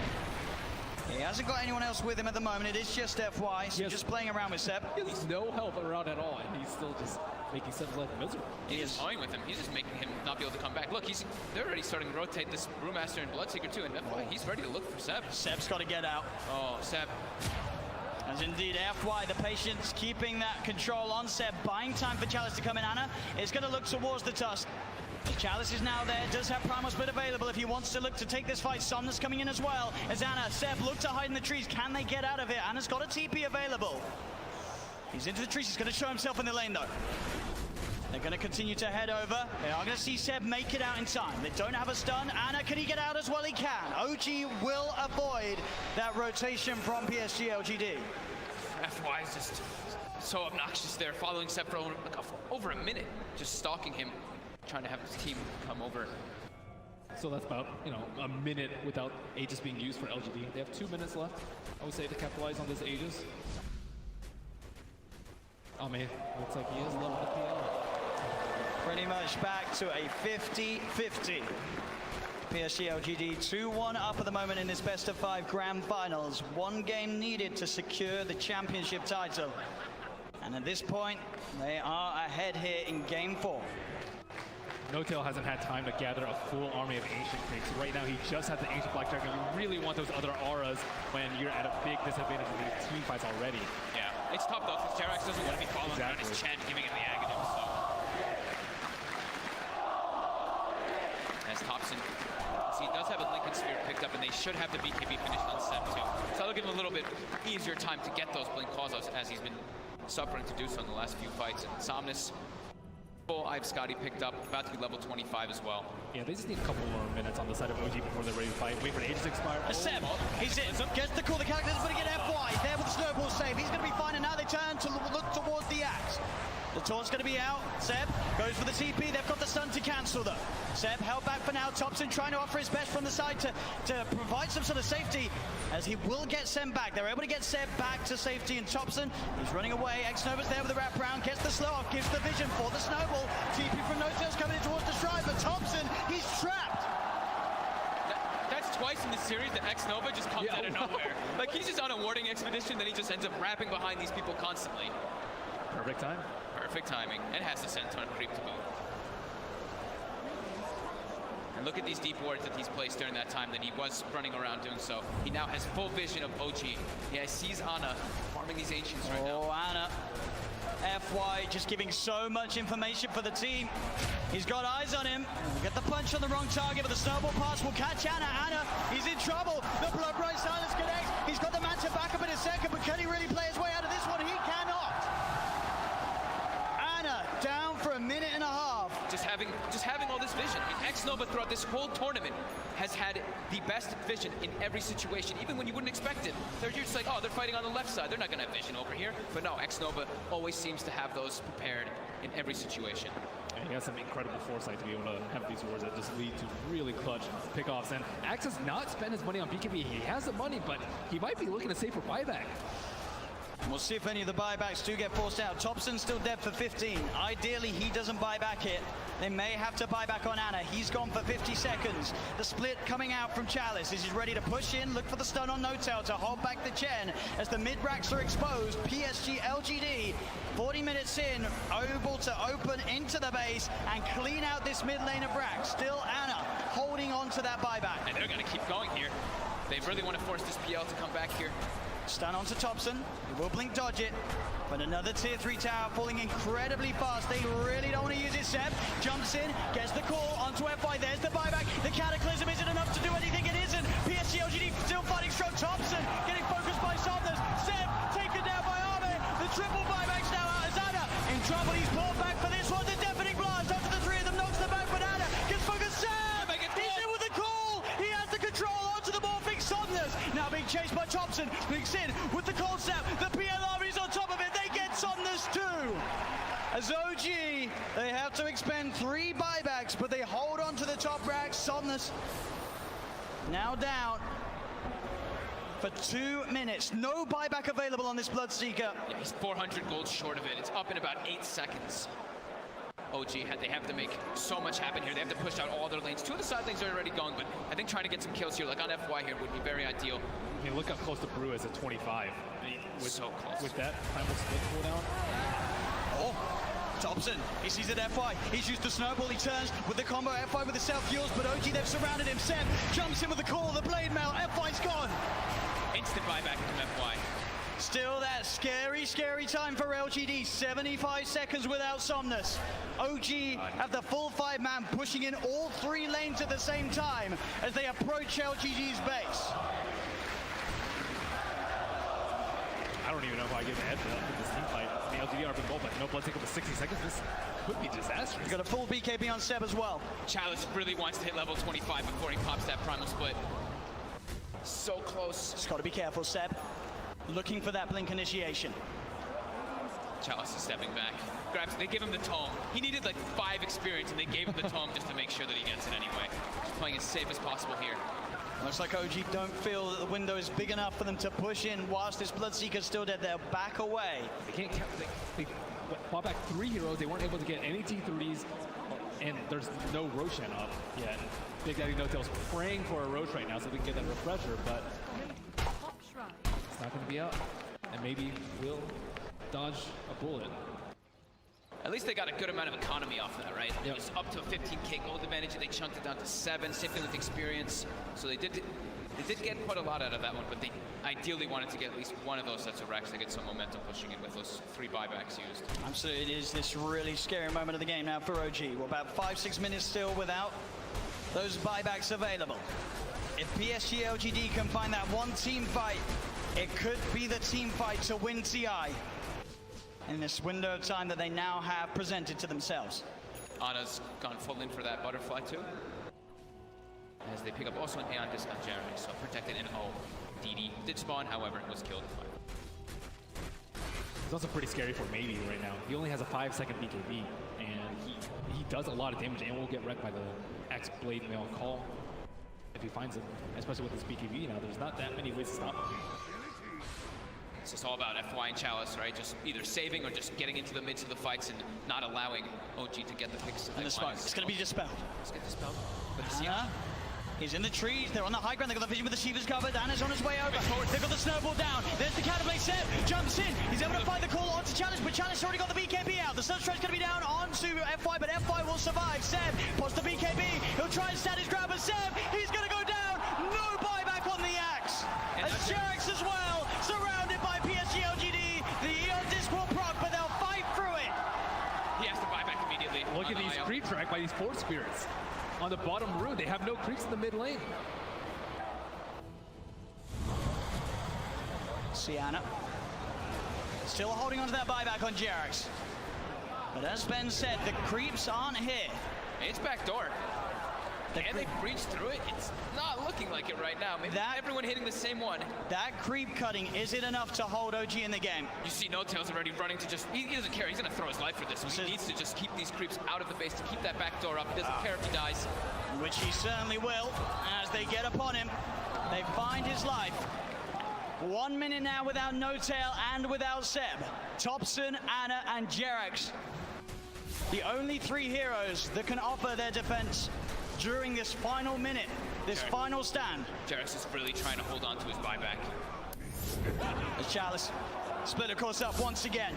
He hasn't got anyone else with him at the moment. It is just FY, so just playing around with Seb. He has no help around at all, and he's still just making Seb's life miserable. He is toying with him. He's just making him not be able to come back. Look, they're already starting to rotate this Brewmaster and Bloodseeker too, and FY, he's ready to look for Seb. Seb's got to get out. Oh, Seb. As indeed FY, the patience keeping that control on Seb, buying time for Chalice to come in. Ana is going to look towards the Tusk. Chalice is now there, does have Primal Split available if he wants to look to take this fight. Somnus coming in as well. As Ana, Seb look to hide in the trees. Can they get out of it? Ana's got a TP available. He's into the trees, he's going to show himself in the lane though. They're going to continue to head over. They are going to see Seb make it out in time. They don't have a stun. Ana, can he get out as well? He can. OG will avoid that rotation from PSG LGD. FY is just so obnoxious there, following Seb for over a minute, just stalking him, trying to have his team come over. So that's about, a minute without Aegis being used for LGD. They have 2 minutes left, I would say, to capitalize on this Aegis. Oh man, looks like he is level the PL. Pretty much back to a 50-50. PSG LGD 2-1 up at the moment in this best of 5 grand finals. 1 game needed to secure the championship title. And at this point, they are ahead here in game 4. No-Tail hasn't had time to gather a full army of Ancient Creeks. Right now, he just has the Ancient Black Dragon. You really want those other auras when you're at a big disadvantage in these team fights already. Yeah, it's tough though, because Jerax doesn't want to be following around his Chen, giving him the Aghanim, so. As Thompson, he does have a Lincoln Sphere picked up, and they should have the BKB finished on Seb too. So that'll give him a little bit easier time to get those Blink Claws as he's been suffering to do so in the last few fights. And Somnus, full I've Scotty picked up, about to be level 25 as well. Yeah, they just need a couple more minutes on the side of OG before they're ready to fight. Wait for the age to expire. Seb, he's in. Gets the call. The character's going to get FY. There with the snowball save. He's going to be fine, and now they turn to look towards the axe. The taunt's going to be out. Seb goes for the TP. They've got the stun to cancel them. Seb held back for now. Thompson trying to offer his best from the side to provide some sort of safety, as he will get Seb back. They're able to get Seb back to safety, and Thompson, he's running away. X-Nova's there with the wraparound, gets the slow off, gives the vision for the snowball. TP from No-Tails coming in towards the stride, but Thompson, he's trapped. That's twice in the series that X-Nova just comes out of nowhere. Like, he's just on a warding expedition, then he just ends up wrapping behind these people constantly. Perfect time. Perfect timing, and has the Senton creep to boot. And look at these deep wards that he's placed during that time that he was running around doing so. He now has full vision of OG. Yeah, he sees Ana farming these Ancients right now. Oh, Ana. FY just giving so much information for the team. He's got eyes on him. Get the punch on the wrong target, but the snowball pass will catch Ana. Ana, he's in trouble. The blood bright silence connects. He's got the man to back up in a second, but can he really play his way out of this one? He cannot. Ana down for a minute and a half. Just having all this vision. I mean, X-Nova throughout this whole tournament has had the best vision in every situation, even when you wouldn't expect it. You're just like, oh, they're fighting on the left side. They're not going to have vision over here. But no, X-Nova always seems to have those prepared in every situation. And he has some incredible foresight to be able to have these wards that just lead to really clutch pickoffs. And Axe has not spent his money on BKB. He has the money, but he might be looking to save for buyback. We'll see if any of the buybacks do get forced out. Thompson's still dead for 15. Ideally, he doesn't buy back it. They may have to buy back on Ana. He's gone for 50 seconds. The split coming out from Chalice. He's ready to push in, look for the stun on No-Tail to hold back the Chen. As the mid-racks are exposed, PSG LGD, 40 minutes in, able to open into the base and clean out this mid lane of racks. Still Ana holding on to that buyback. And they're going to keep going here. They really want to force this PL to come back here. Stun onto Thompson. He will blink dodge it. But another tier 3 tower falling incredibly fast. They really don't want to use it. Seb jumps in, gets the call onto FY. There's the buyback. The Cataclysm isn't enough to do anything. It isn't. PSG LGD still fighting strong. Thompson getting focused by Somnus. Seb taken down by Arme. The triple buybacks now out as Ana in trouble. He's pulled back for this one. The deafening blast onto the three of them. Knocks them back, but Ana gets focused. Seb! He's in with the call. He has the control onto the morphing Somnus. Now being chased by Thompson. Blinks in with the cold snap. The PL army's on top of it. They get Somnus too. As OG, they have to expend 3 buybacks, but they hold on to the top racks. Somnus now down for 2 minutes. No buyback available on this Bloodseeker. Yeah, he's 400 gold short of it. It's up in about 8 seconds. OG, they have to make so much happen here. They have to push out all their lanes. 2 of the side lanes are already going, but I think trying to get some kills here, like on FY here, would be very ideal. I mean, look how close to Brew is at 25. So close. With that primal split cooldown. Oh, Thompson, he sees it FY. He's used the snowball, he turns with the combo FY with the self-fuels, but OG, they've surrounded him. Seb jumps in with the call, the blade mail, FY's gone. Instant buyback from FY. Still that scary time for LGD. 75 seconds without Somnus. OG have the full 5-man pushing in all 3 lanes at the same time as they approach LGD's base. I don't even know if I give a head for this team fight. The LGD are been gold, but no blood take over 60 seconds. This could be disastrous. He's got a full BKB on Seb as well. Chalice really wants to hit level 25 before he pops that primal split. So close. Just got to be careful, Seb. Looking for that blink initiation. Chalice is stepping back. They give him the tome. He needed like 5 experience, and they gave him the tome just to make sure that he gets it anyway. Just playing as safe as possible here. Looks like OG don't feel that the window is big enough for them to push in whilst this Bloodseeker's still dead. They'll back away. They can't count. They bought back 3 heroes. They weren't able to get any T3s, and there's no Roshan up yet. Big Daddy No-Tail's praying for a Roche right now so they can get that refresher, but it's not going to be up. And maybe we'll dodge a bullet. At least they got a good amount of economy off that, right? It was up to a 15k gold advantage, and they chunked it down to 7, same thing with experience. So they did get quite a lot out of that one, but they ideally wanted to get at least one of those sets of racks to get some momentum pushing in with those 3 buybacks used. Absolutely, it is this really scary moment of the game now for OG. We're about 5-6 minutes still without those buybacks available. If PSG LGD can find that one team fight, it could be the team fight to win TI. in this window of time that they now have presented to themselves. Ana's gone full in for that butterfly too. As they pick up also an Aeon disc on Jeremy, so protected in O. DD did spawn, however, was killed. It's also pretty scary for Maybe right now. He only has a 5-second BKB, and he does a lot of damage and will get wrecked by the X-Blade Mail Call if he finds him, especially with his BKB now. There's not that many ways to stop him. It's just all about FY and Chalice, right? Just either saving or just getting into the midst of the fights and not allowing OG to get the picks. And the smoke, it's going to be dispelled. Let's get dispelled. But He's in the trees, they're on the high ground, they've got the vision with the Shiva's covered, Anna's on his way over, they've got the snowball down, there's the counterplay, Seb jumps in, he's able to find the call onto Challenge, but Challenge already got the BKB out, the Sunstride's going to be down onto FY, but FY will survive, Seb pots the BKB, he'll try and stand his grab, but Seb, he's going to go down, no buyback on the axe, as Jerax as well, surrounded by PSG LGD, the Eon disc will proc, but they'll fight through it. He has to buy back immediately. Look at these creep track by these Force Spirits. On the bottom room, they have no creeps in the mid lane. Sienna still holding on to that buyback on Jerax. But as Ben said, the creeps aren't here. It's backdoor. And they breached through it. It's not looking like it right now. Maybe everyone hitting the same one. That creep cutting, is it enough to hold OG in the game? You see No Tails already running to just, he doesn't care. He's going to throw his life for this. So he needs to just keep these creeps out of the base to keep that back door up. He doesn't care if he dies. Which he certainly will. As they get upon him, they find his life. 1 minute now without No Tail and without Seb. Topson, Anna, and Jerax. The only 3 heroes that can offer their defense during this final minute, this final stand. Jerax is really trying to hold on to his buyback. As Chalice split of course up once again.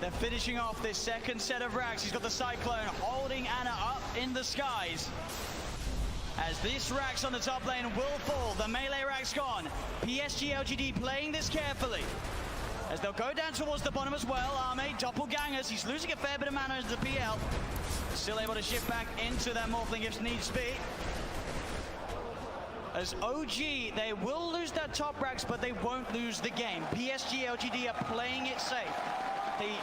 They're finishing off this second set of rags. He's got the Cyclone holding Anna up in the skies. As this Rax on the top lane will fall, the melee Rax gone. PSG LGD playing this carefully. As they'll go down towards the bottom as well. Arme, doppelgangers, he's losing a fair bit of mana into the PL. Still able to shift back into their Morphling if needs be. As OG, they will lose that top Rax, but they won't lose the game. PSG LGD are playing it safe.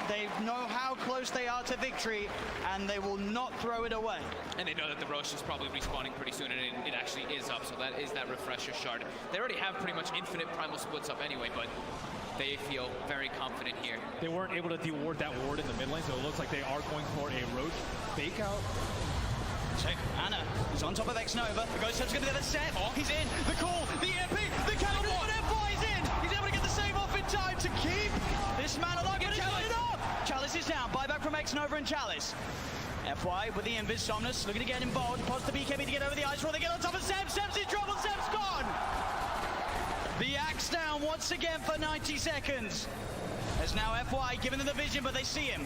They know how close they are to victory, and they will not throw it away. And they know that the Roche is probably respawning pretty soon, and it actually is up, so that is that refresher shard. They already have pretty much infinite primal splits up anyway, but they feel very confident here. They weren't able to de-ward that ward in the mid lane, so it looks like they are going for a Roche fake out. Check. Anna is on top of X-Nova. The Ghost Step's going to be the set. He's in. The call, the EMP, the counter, and FY is in. He's able to get the save off in time to keep this man alive. But he's got it up. Chalice is down. Buyback from X-Nova and Chalice. FY with the Invis. Somnus looking to get involved. Pots the BKB to get over the ice wall. They get on top of Seb. Seb's in trouble. Seb's gone. The axe down once again for 90 seconds. As now FY giving them the vision, but they see him.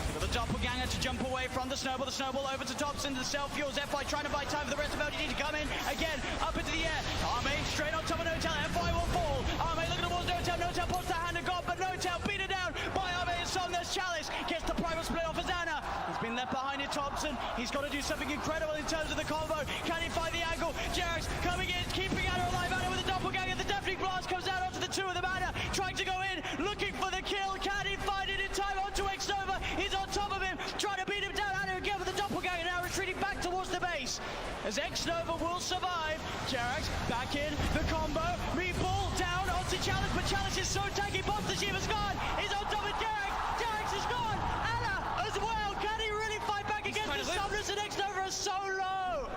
They've got the doppelganger to jump away from the snowball over to Topson, the self-fuels, FY trying to buy time for the rest of LGD to come in, again, up into the air, Arme straight on top of No Tail, FY will fall, Arme looking towards No Tail pops the hand of God, but No Tail beaten down by Arme and Somnus. Chalice gets the primal split off as Anna, he's been left behind in Topson, he's got to do something incredible in terms of the combo, can he find the angle, Jerax coming in, keeping Anna alive, Anna with the doppelganger, the Deafening Blast comes out onto the 2 of them, Anna trying to go in, looking for the kill, can he find it in time onto X-Nova, he's on top of him, trying to beat him down, Anna again with the doppelganger, now retreating back towards the base, as X-Nova will survive, Jerax back in, the combo, re-ball down onto Chalice, but Chalice is so tanky, Bob the Shiva's gone, he's on top of Jerax, Jerax is gone, Anna as well, can he really fight back against the Somnus, and X-Nova is so low,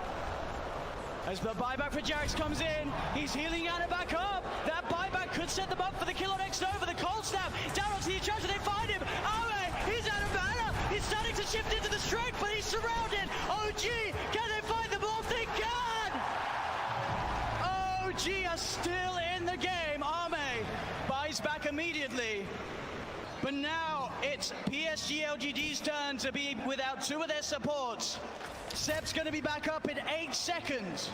as the buyback for Jerax comes in, he's healing Anna back up, that buyback could set them up for the kill on X-Nova, the cold snap, down onto the adjustor, they find him, he's out of mana, he's starting to shift into the strength, but he's surrounded, OG, can they find the ball? They can! OG are still in the game, Arme buys back immediately, but now it's PSG LGD's turn to be without 2 of their supports. Seb's going to be back up in 8 seconds.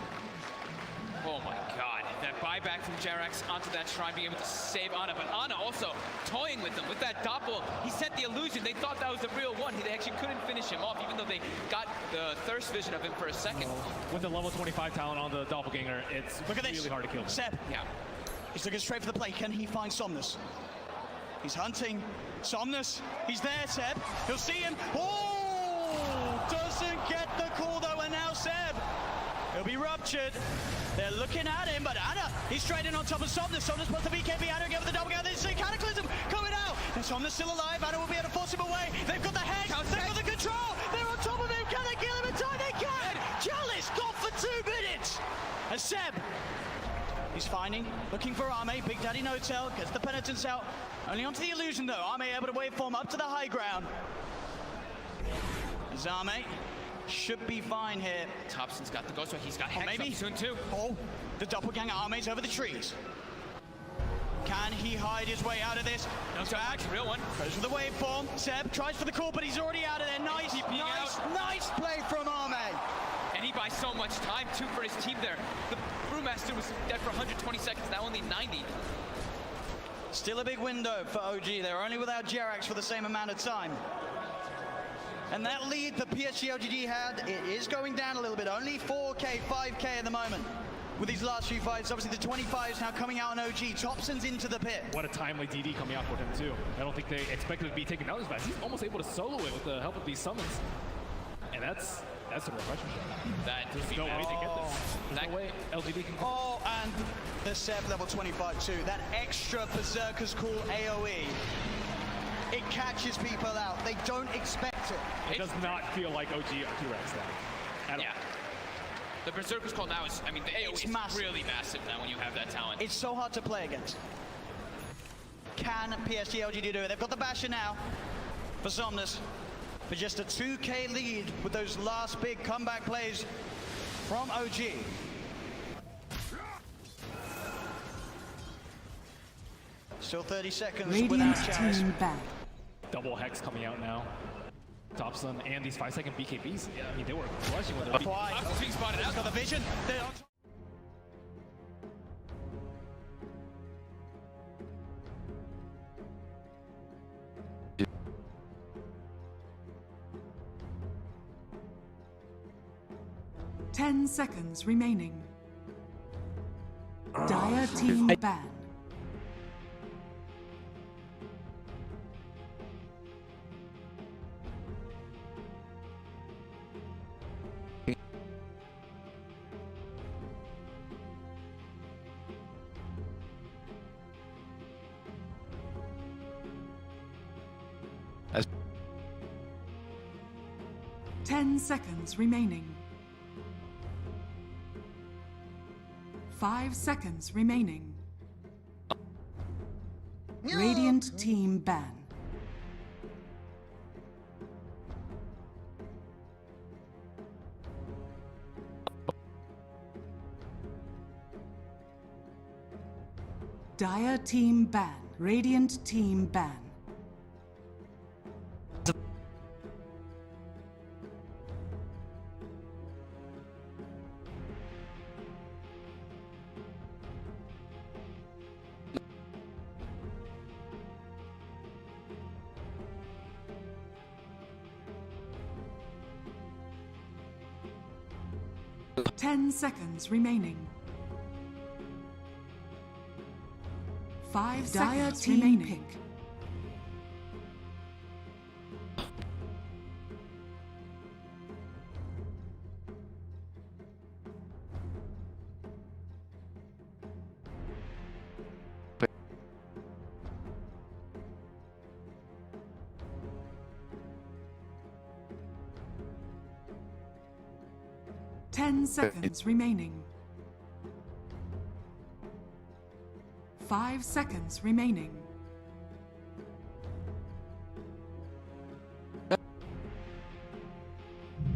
Oh my god, that buyback from Jerax onto that shrine, being able to save Anna, but Anna also toying with them with that doppel. He sent the illusion, they thought that was the real one. They actually couldn't finish him off, even though they got the thirst vision of him for a second. With the level 25 talent on the doppelganger, it's really hard to kill him. Seb, yeah, he's looking straight for the play. Can he find Somnus? He's hunting. Somnus, he's there, Seb. He'll see him. Oh! Doesn't get the call though, and now Seb. He'll be ruptured. They're looking at him, but Anna, he's straight in on top of Somnus. Somnus puts the BKB. Anna again with the double kill. This is a Cataclysm coming out. And Somnus still alive. Anna will be able to force him away. They've got the hex. They've got the control. They're on top of him. Can they kill him in time? They can. Chalice got for 2 minutes. And Seb, he's finding, looking for Ame. Big Daddy No-Tail gets the penitence out. Only onto the illusion though. Ame able to waveform up to the high ground. Zame should be fine here. Thompson's got the ghost, he's got Hex maybe up soon too. Oh, the doppelganger Ame's over the trees. Can he hide his way out of this? No, back, real one. Goes for the waveform. Seb tries for the call, but he's already out of there. Nice play from Ame. And he buys so much time too for his team there. The Brewmaster was dead for 120 seconds, now only 90. Still a big window for OG. They're only without Jerax for the same amount of time. And that lead the PSG LGD had, it is going down a little bit. Only 4K, 5K at the moment with these last few fights. Obviously the 25s now coming out on OG. Thompson's into the pit. What a timely DD coming out for him too. I don't think they expected to be taken out as fast. He's almost able to solo it with the help of these summons. And that's a refresher shot. There's no way to get this. There's no way LGD can... Oh, and the Seb level 25 too. That extra Berserker's Call AoE. It catches people out. They don't expect it. It does not feel like OG T-Rex now. At all. The Berserker's Call now is, I mean, the AoE is massive. really massive now when you have that talent. It's so hard to play against. Can PSG LGD do it? They've got the Basher now for Somnus. For just a 2K lead with those last big comeback plays from OG. Still 30 seconds Radiant without Chalice. team back. Double Hex coming out now. Thompson and these 5-second BKBs. Yeah, I mean, they were crushing with them. Why? Being spotted out. Got the vision. They're on 10 seconds remaining. Dire team ban. As 10 seconds remaining. 5 seconds remaining. Radiant team ban. Dire team ban. Radiant team ban. Ten seconds remaining. 5 seconds remaining. Pick. Ten seconds remaining. 5 seconds remaining.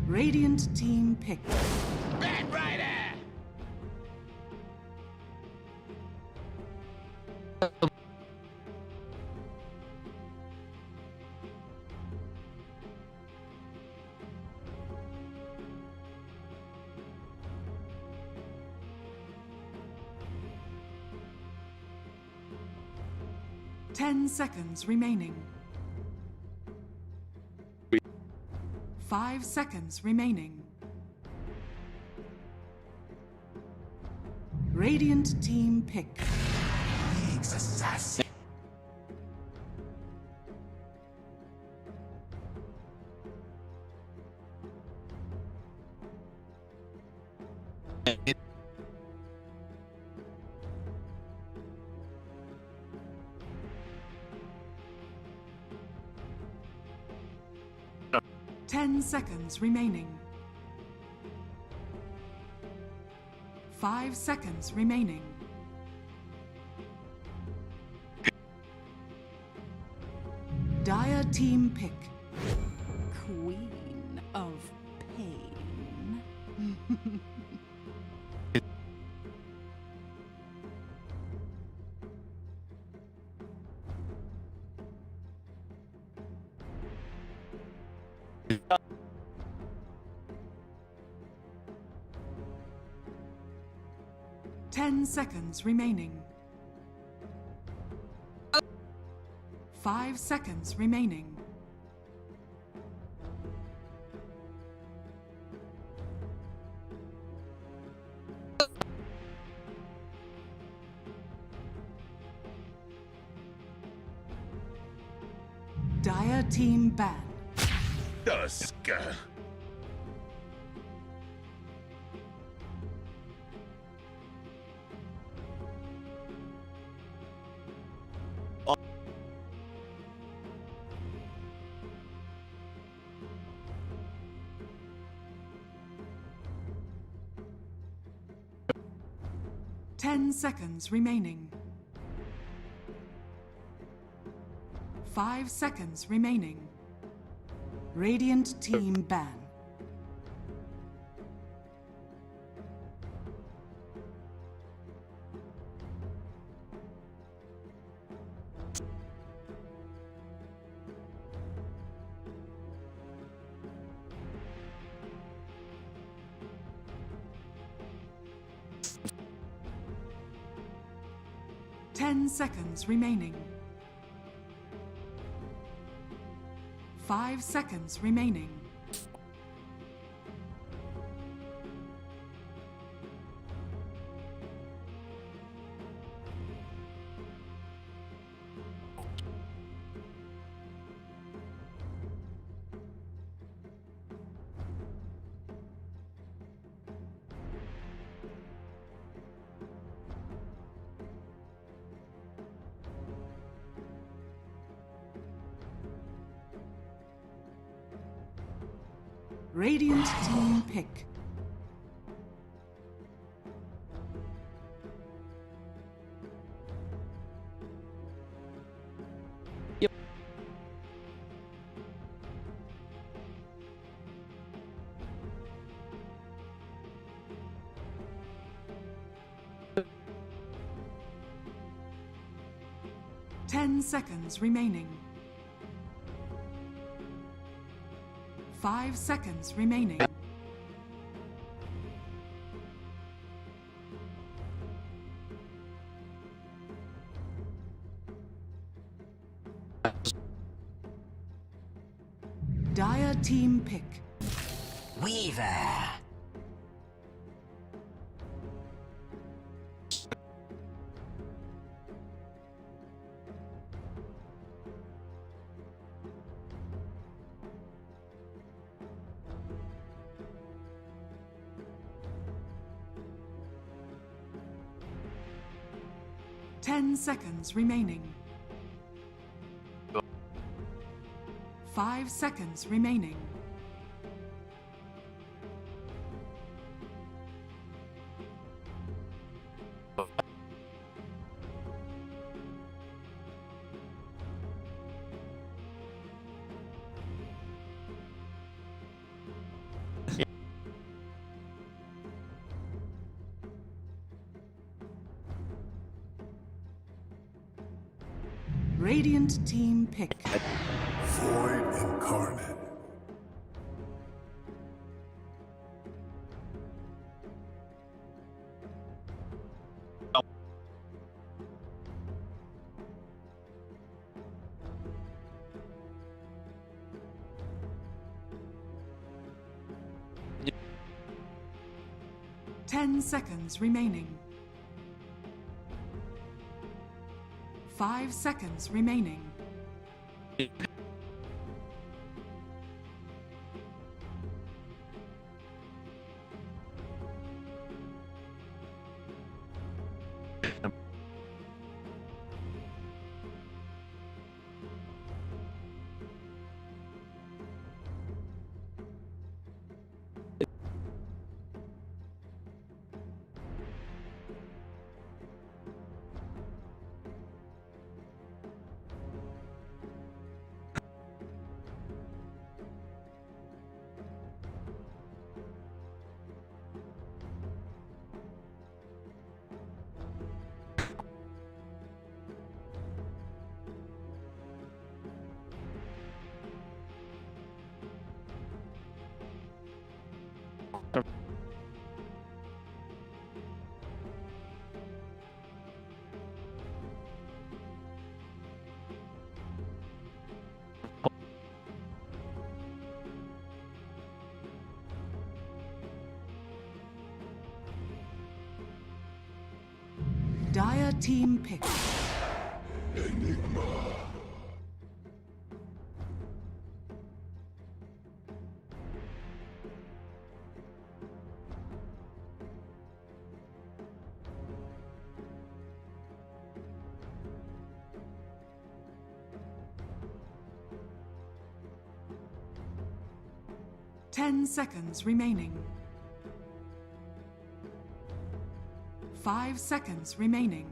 Radiant team pick. Bad Rider! 10 seconds remaining. 5 seconds remaining. Radiant team pick. 10 seconds remaining. 5 seconds remaining. Dire team pick. Queen of Pain. 10 seconds remaining. 5 seconds remaining. Dire team ban. Dusk. 10 seconds remaining. 5 seconds remaining. Radiant team ban. Ten seconds remaining. 5 seconds remaining. Radiant team pick. Yep. Ten seconds remaining. 5 seconds remaining. Dire team pick. Weaver. 10 seconds remaining. 5 seconds remaining. Radiant team pick. Void incarnate. Yep. 10 seconds remaining. 5 seconds remaining. Dire team pick. Enigma. 10 seconds remaining. 5 seconds remaining.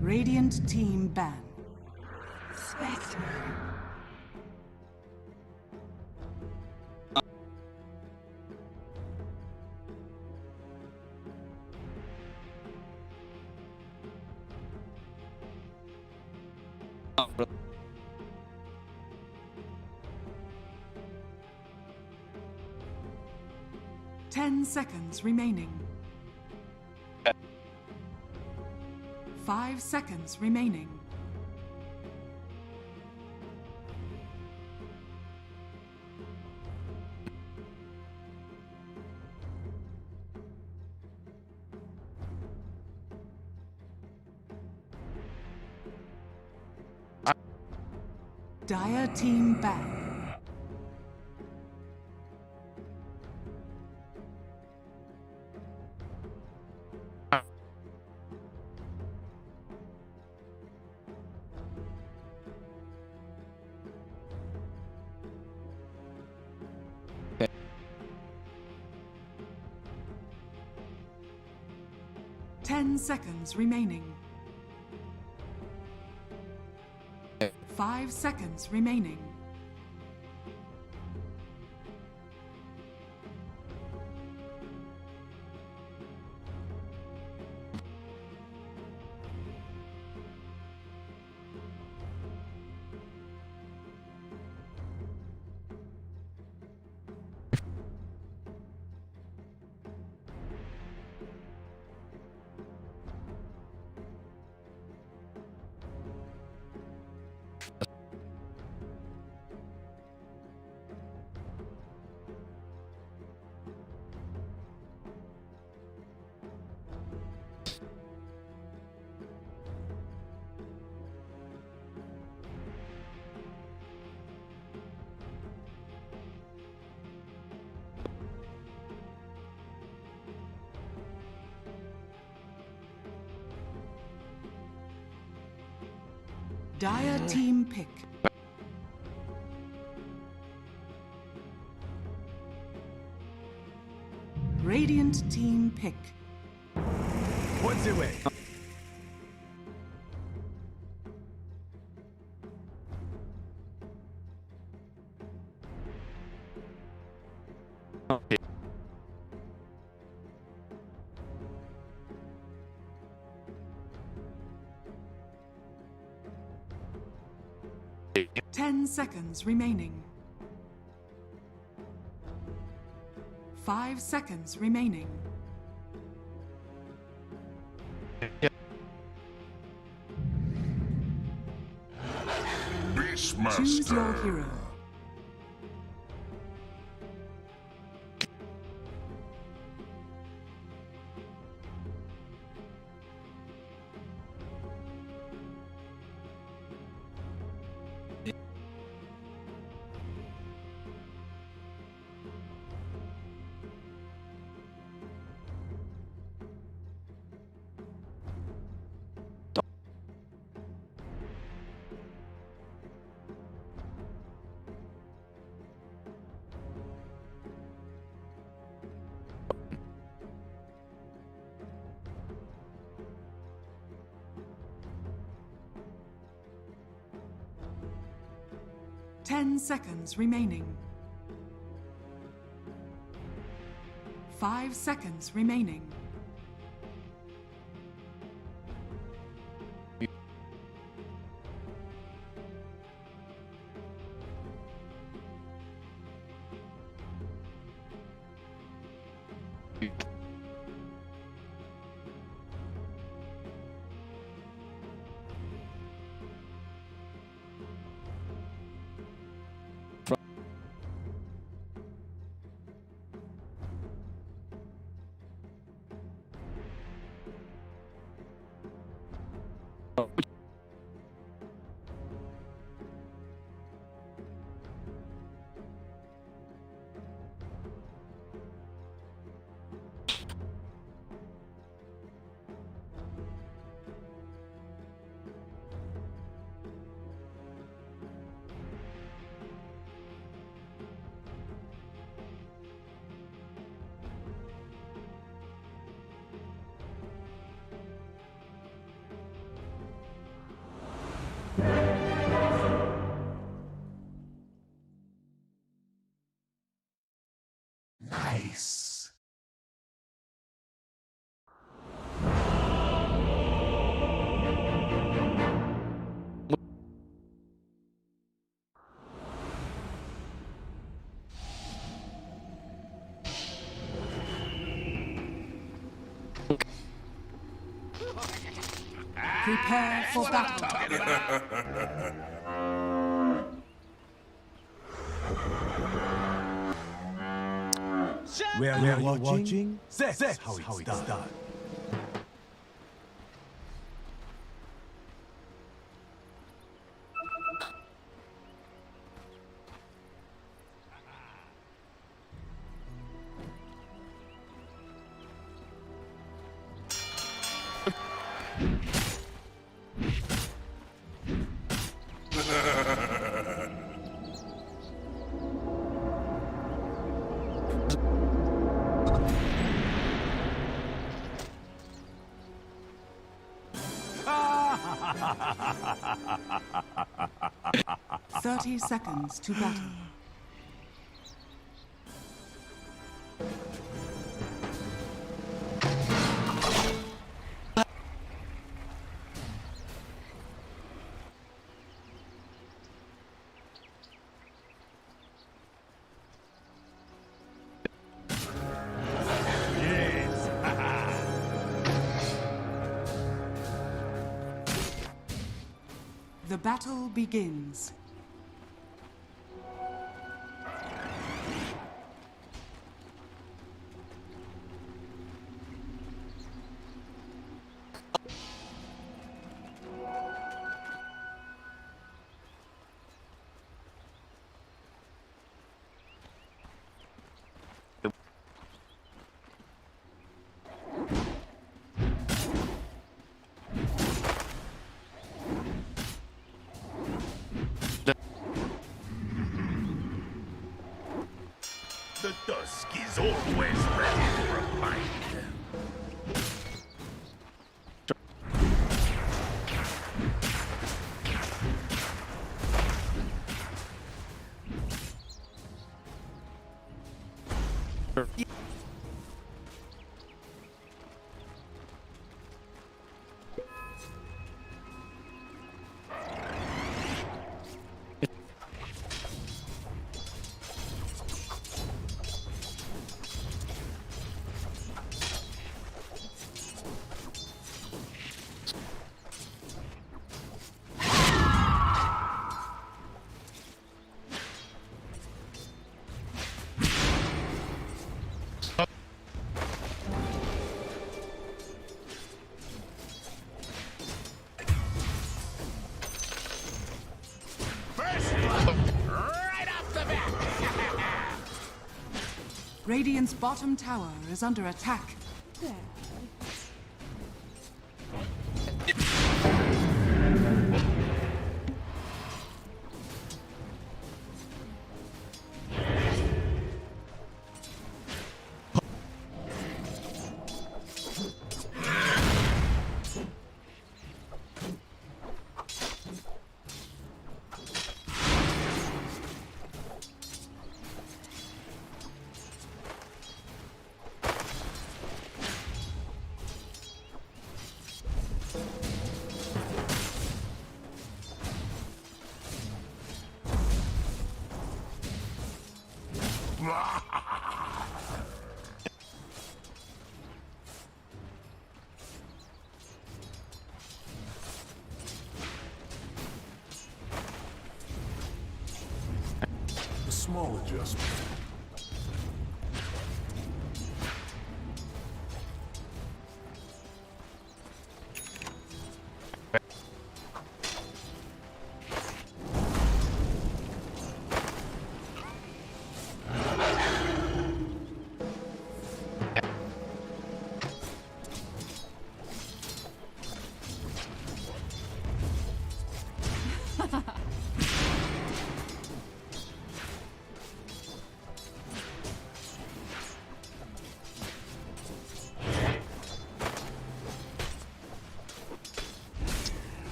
Radiant team ban. Spectre. Ten seconds remaining. 5 seconds remaining. Dire team back. Ten seconds remaining. 5 seconds remaining. Dire team pick. Radiant team pick. What's the way? Okay. Ten seconds remaining. 5 seconds remaining. Choose your hero. 10 seconds remaining. 5 seconds remaining. Nice. Prepare for battle. Where you're watching, that's how it's done. Thirty seconds to battle. The battle begins. The dusk is always ready for a fight. Radiant's bottom tower is under attack. small adjustment.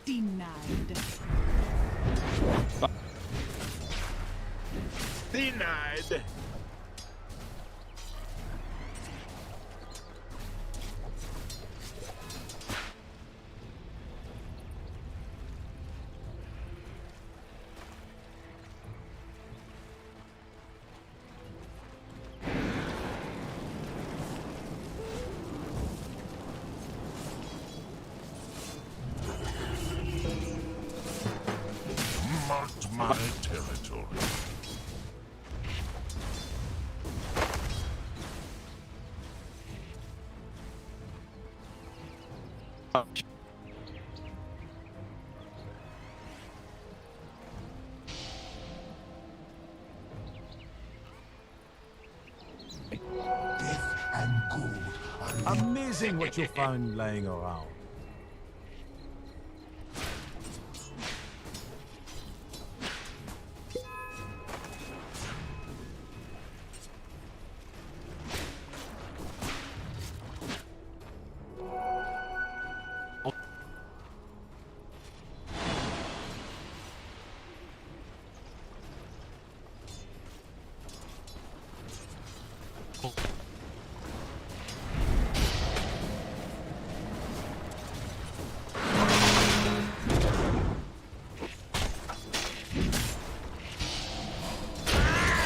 Denied. Denied. Marked my territory. Death and gold. Amazing what you found lying around.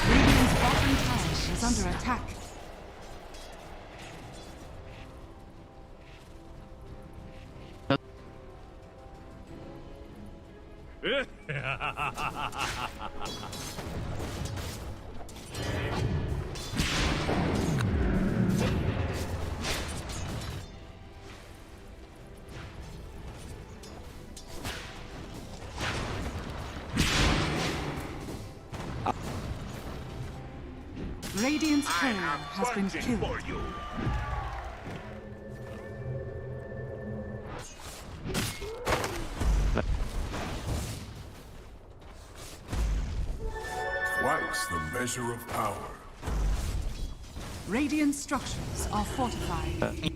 Radiant's bottom tower is under attack. Radiant's courier has been killed. For you. Twice the measure of power. Radiant structures are fortified.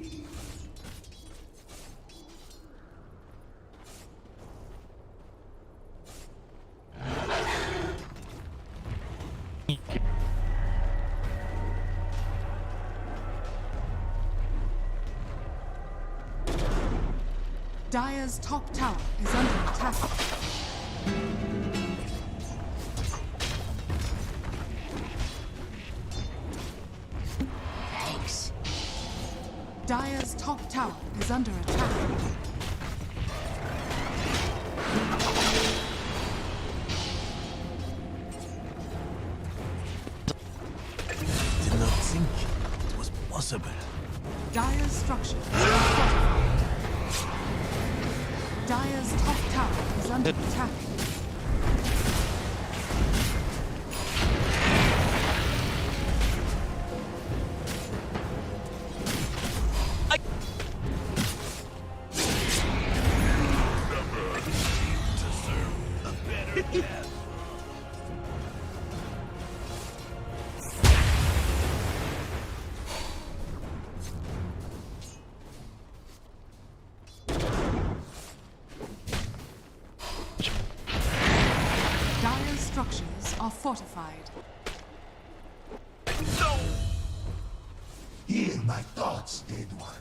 Dire's top tower is under attack. Thanks. Dire's top tower is under attack. Did not think it was possible. Dire's structures are fortified. Dire's top tower is under attack. structures are fortified. Hear my thoughts, dead one.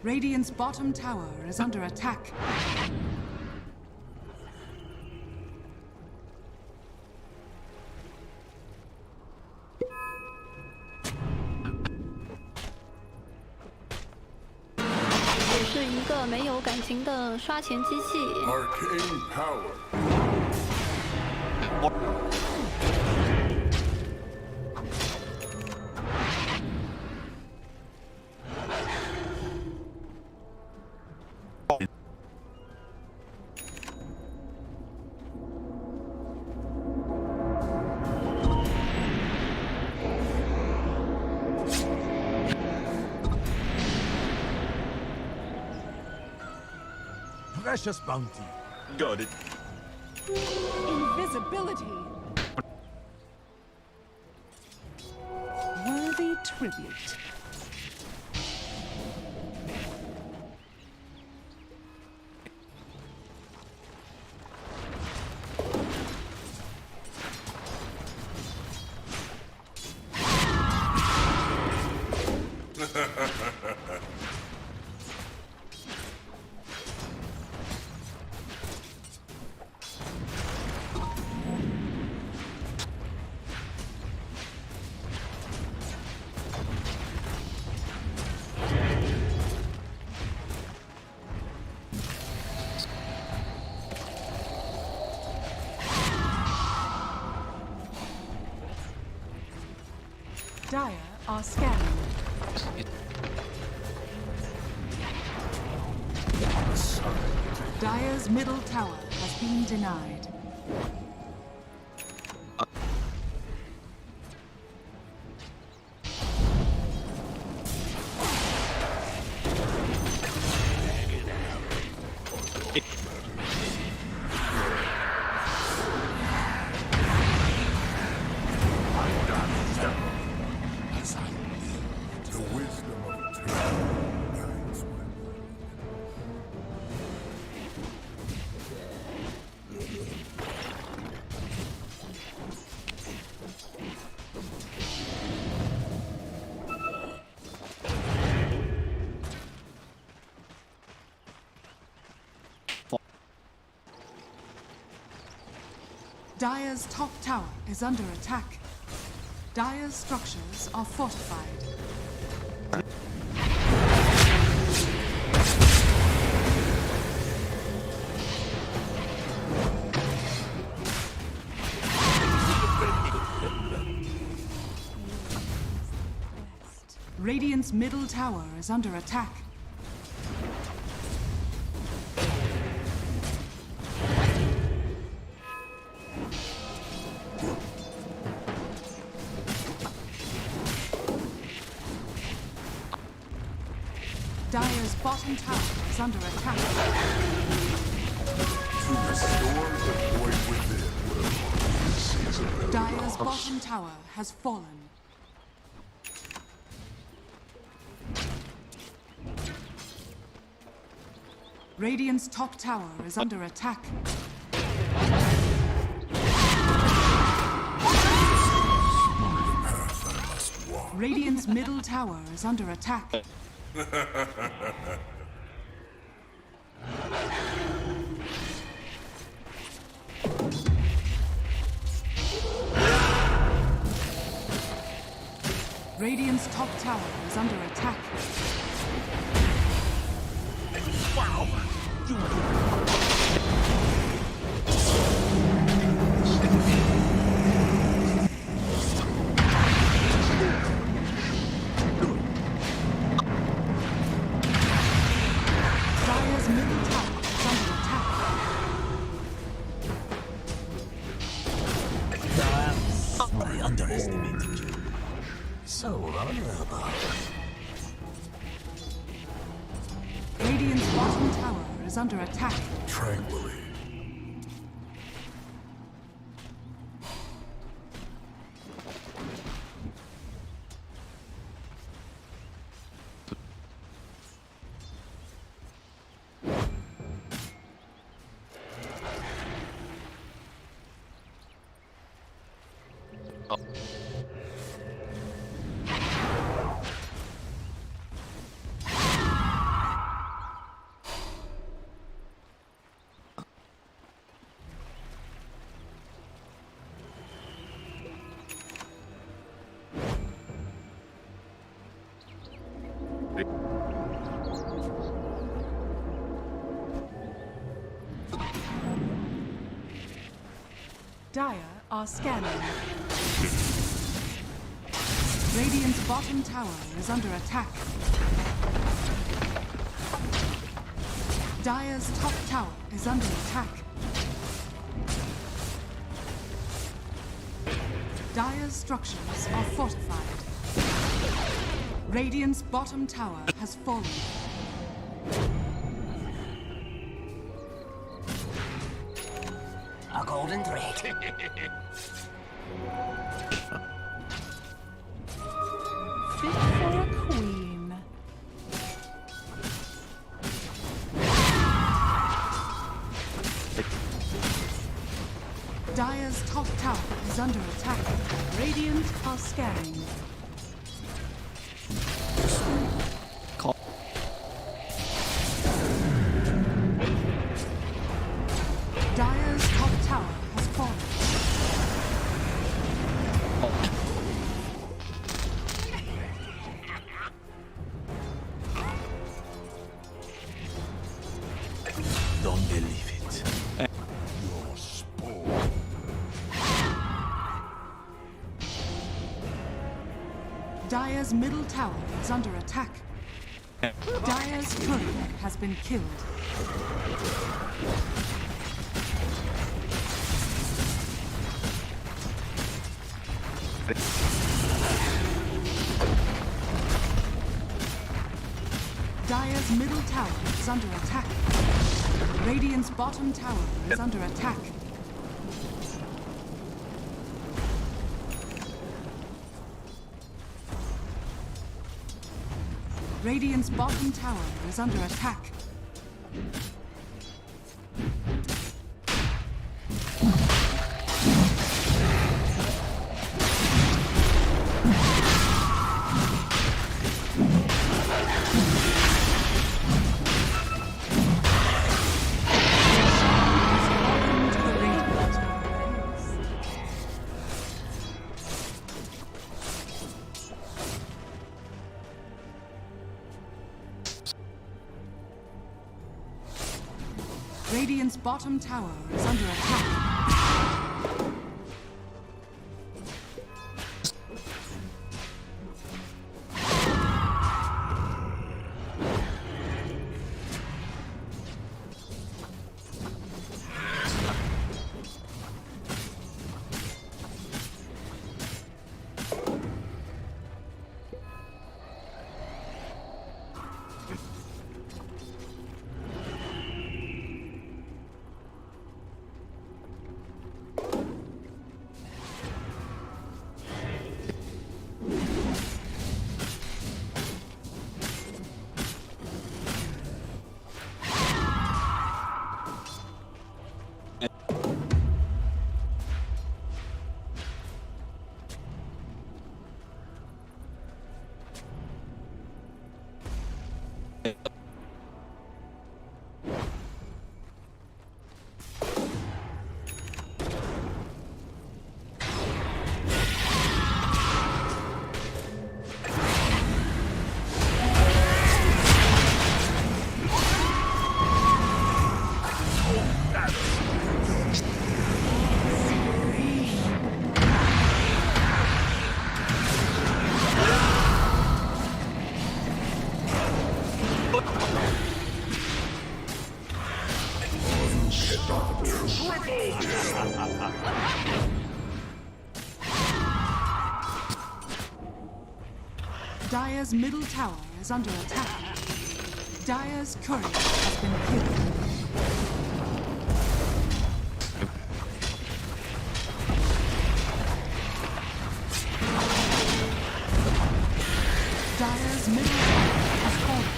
Radiant's bottom tower is under attack. Arcane power. Precious bounty. Got it. Invisibility. Worthy tribute. Dire are scanning. Dire's middle tower has been denied. The will Dire's top tower is under attack. Dire's structures are fortified. Radiant's middle tower is under attack. Dire's bottom tower is under attack. To restore the void within. Dire's bottom tower has fallen. Radiant's top tower is under attack. Radiant's middle tower is under attack. Radiant's top tower is under attack. Wow! Dire's middle tower is under attack. I underestimated you. So vulnerable. Radiant's bottom tower is under attack. Tranquilly. Dire are scanning. Radiant's bottom tower is under attack. Dire's top tower is under attack. Dire's structures are fortified. Radiant's bottom tower has fallen. A golden thread. Fit for a queen. Dire's top tower is under attack. Radiant are scanning. Dire's top tower has fallen. Don't believe it. Your spawn. Dire's middle tower is under attack. Dire's courier has been killed. Dire's middle tower is under attack. Radiant's bottom tower is under attack. Radiant's bottom tower is under attack. Radiant's bottom tower is under attack. Dire's middle tower is under attack. Dire's courier has been killed. Dire's middle tower has fallen.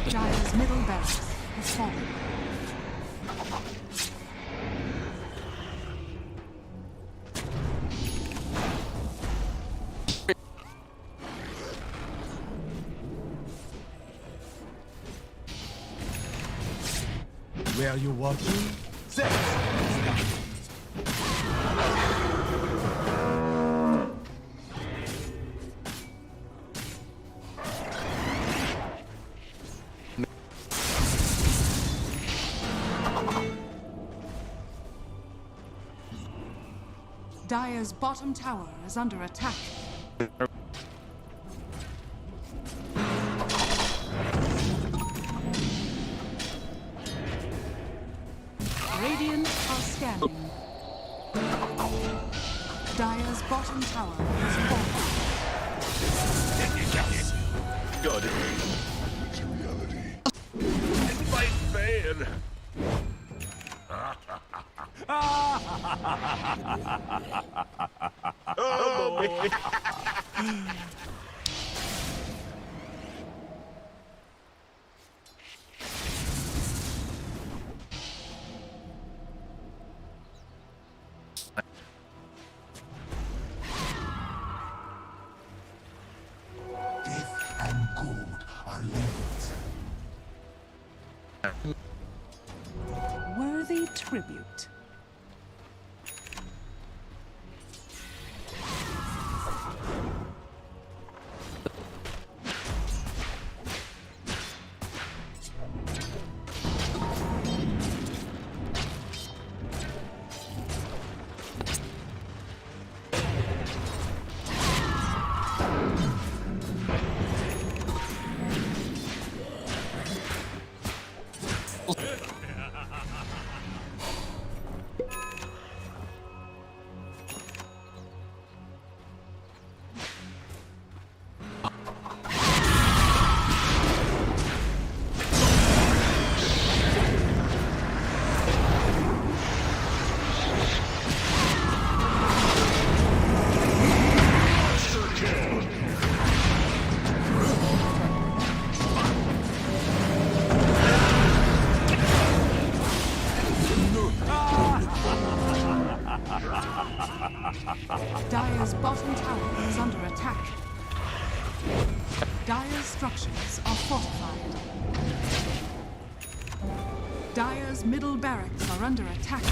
Dire's middle barracks has fallen. Where are you watching? Set! Dire's bottom tower is under attack. Radiant are scanning. Dire's bottom tower is falling. Got it. Fight fair. Oh boy. Death and gold are linked. Worthy tribute. Dire's bottom tower is under attack. Dire's structures are fortified. Dire's middle barracks are under attack.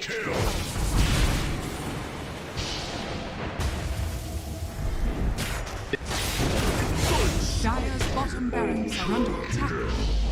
Dire's bottom barracks are under attack.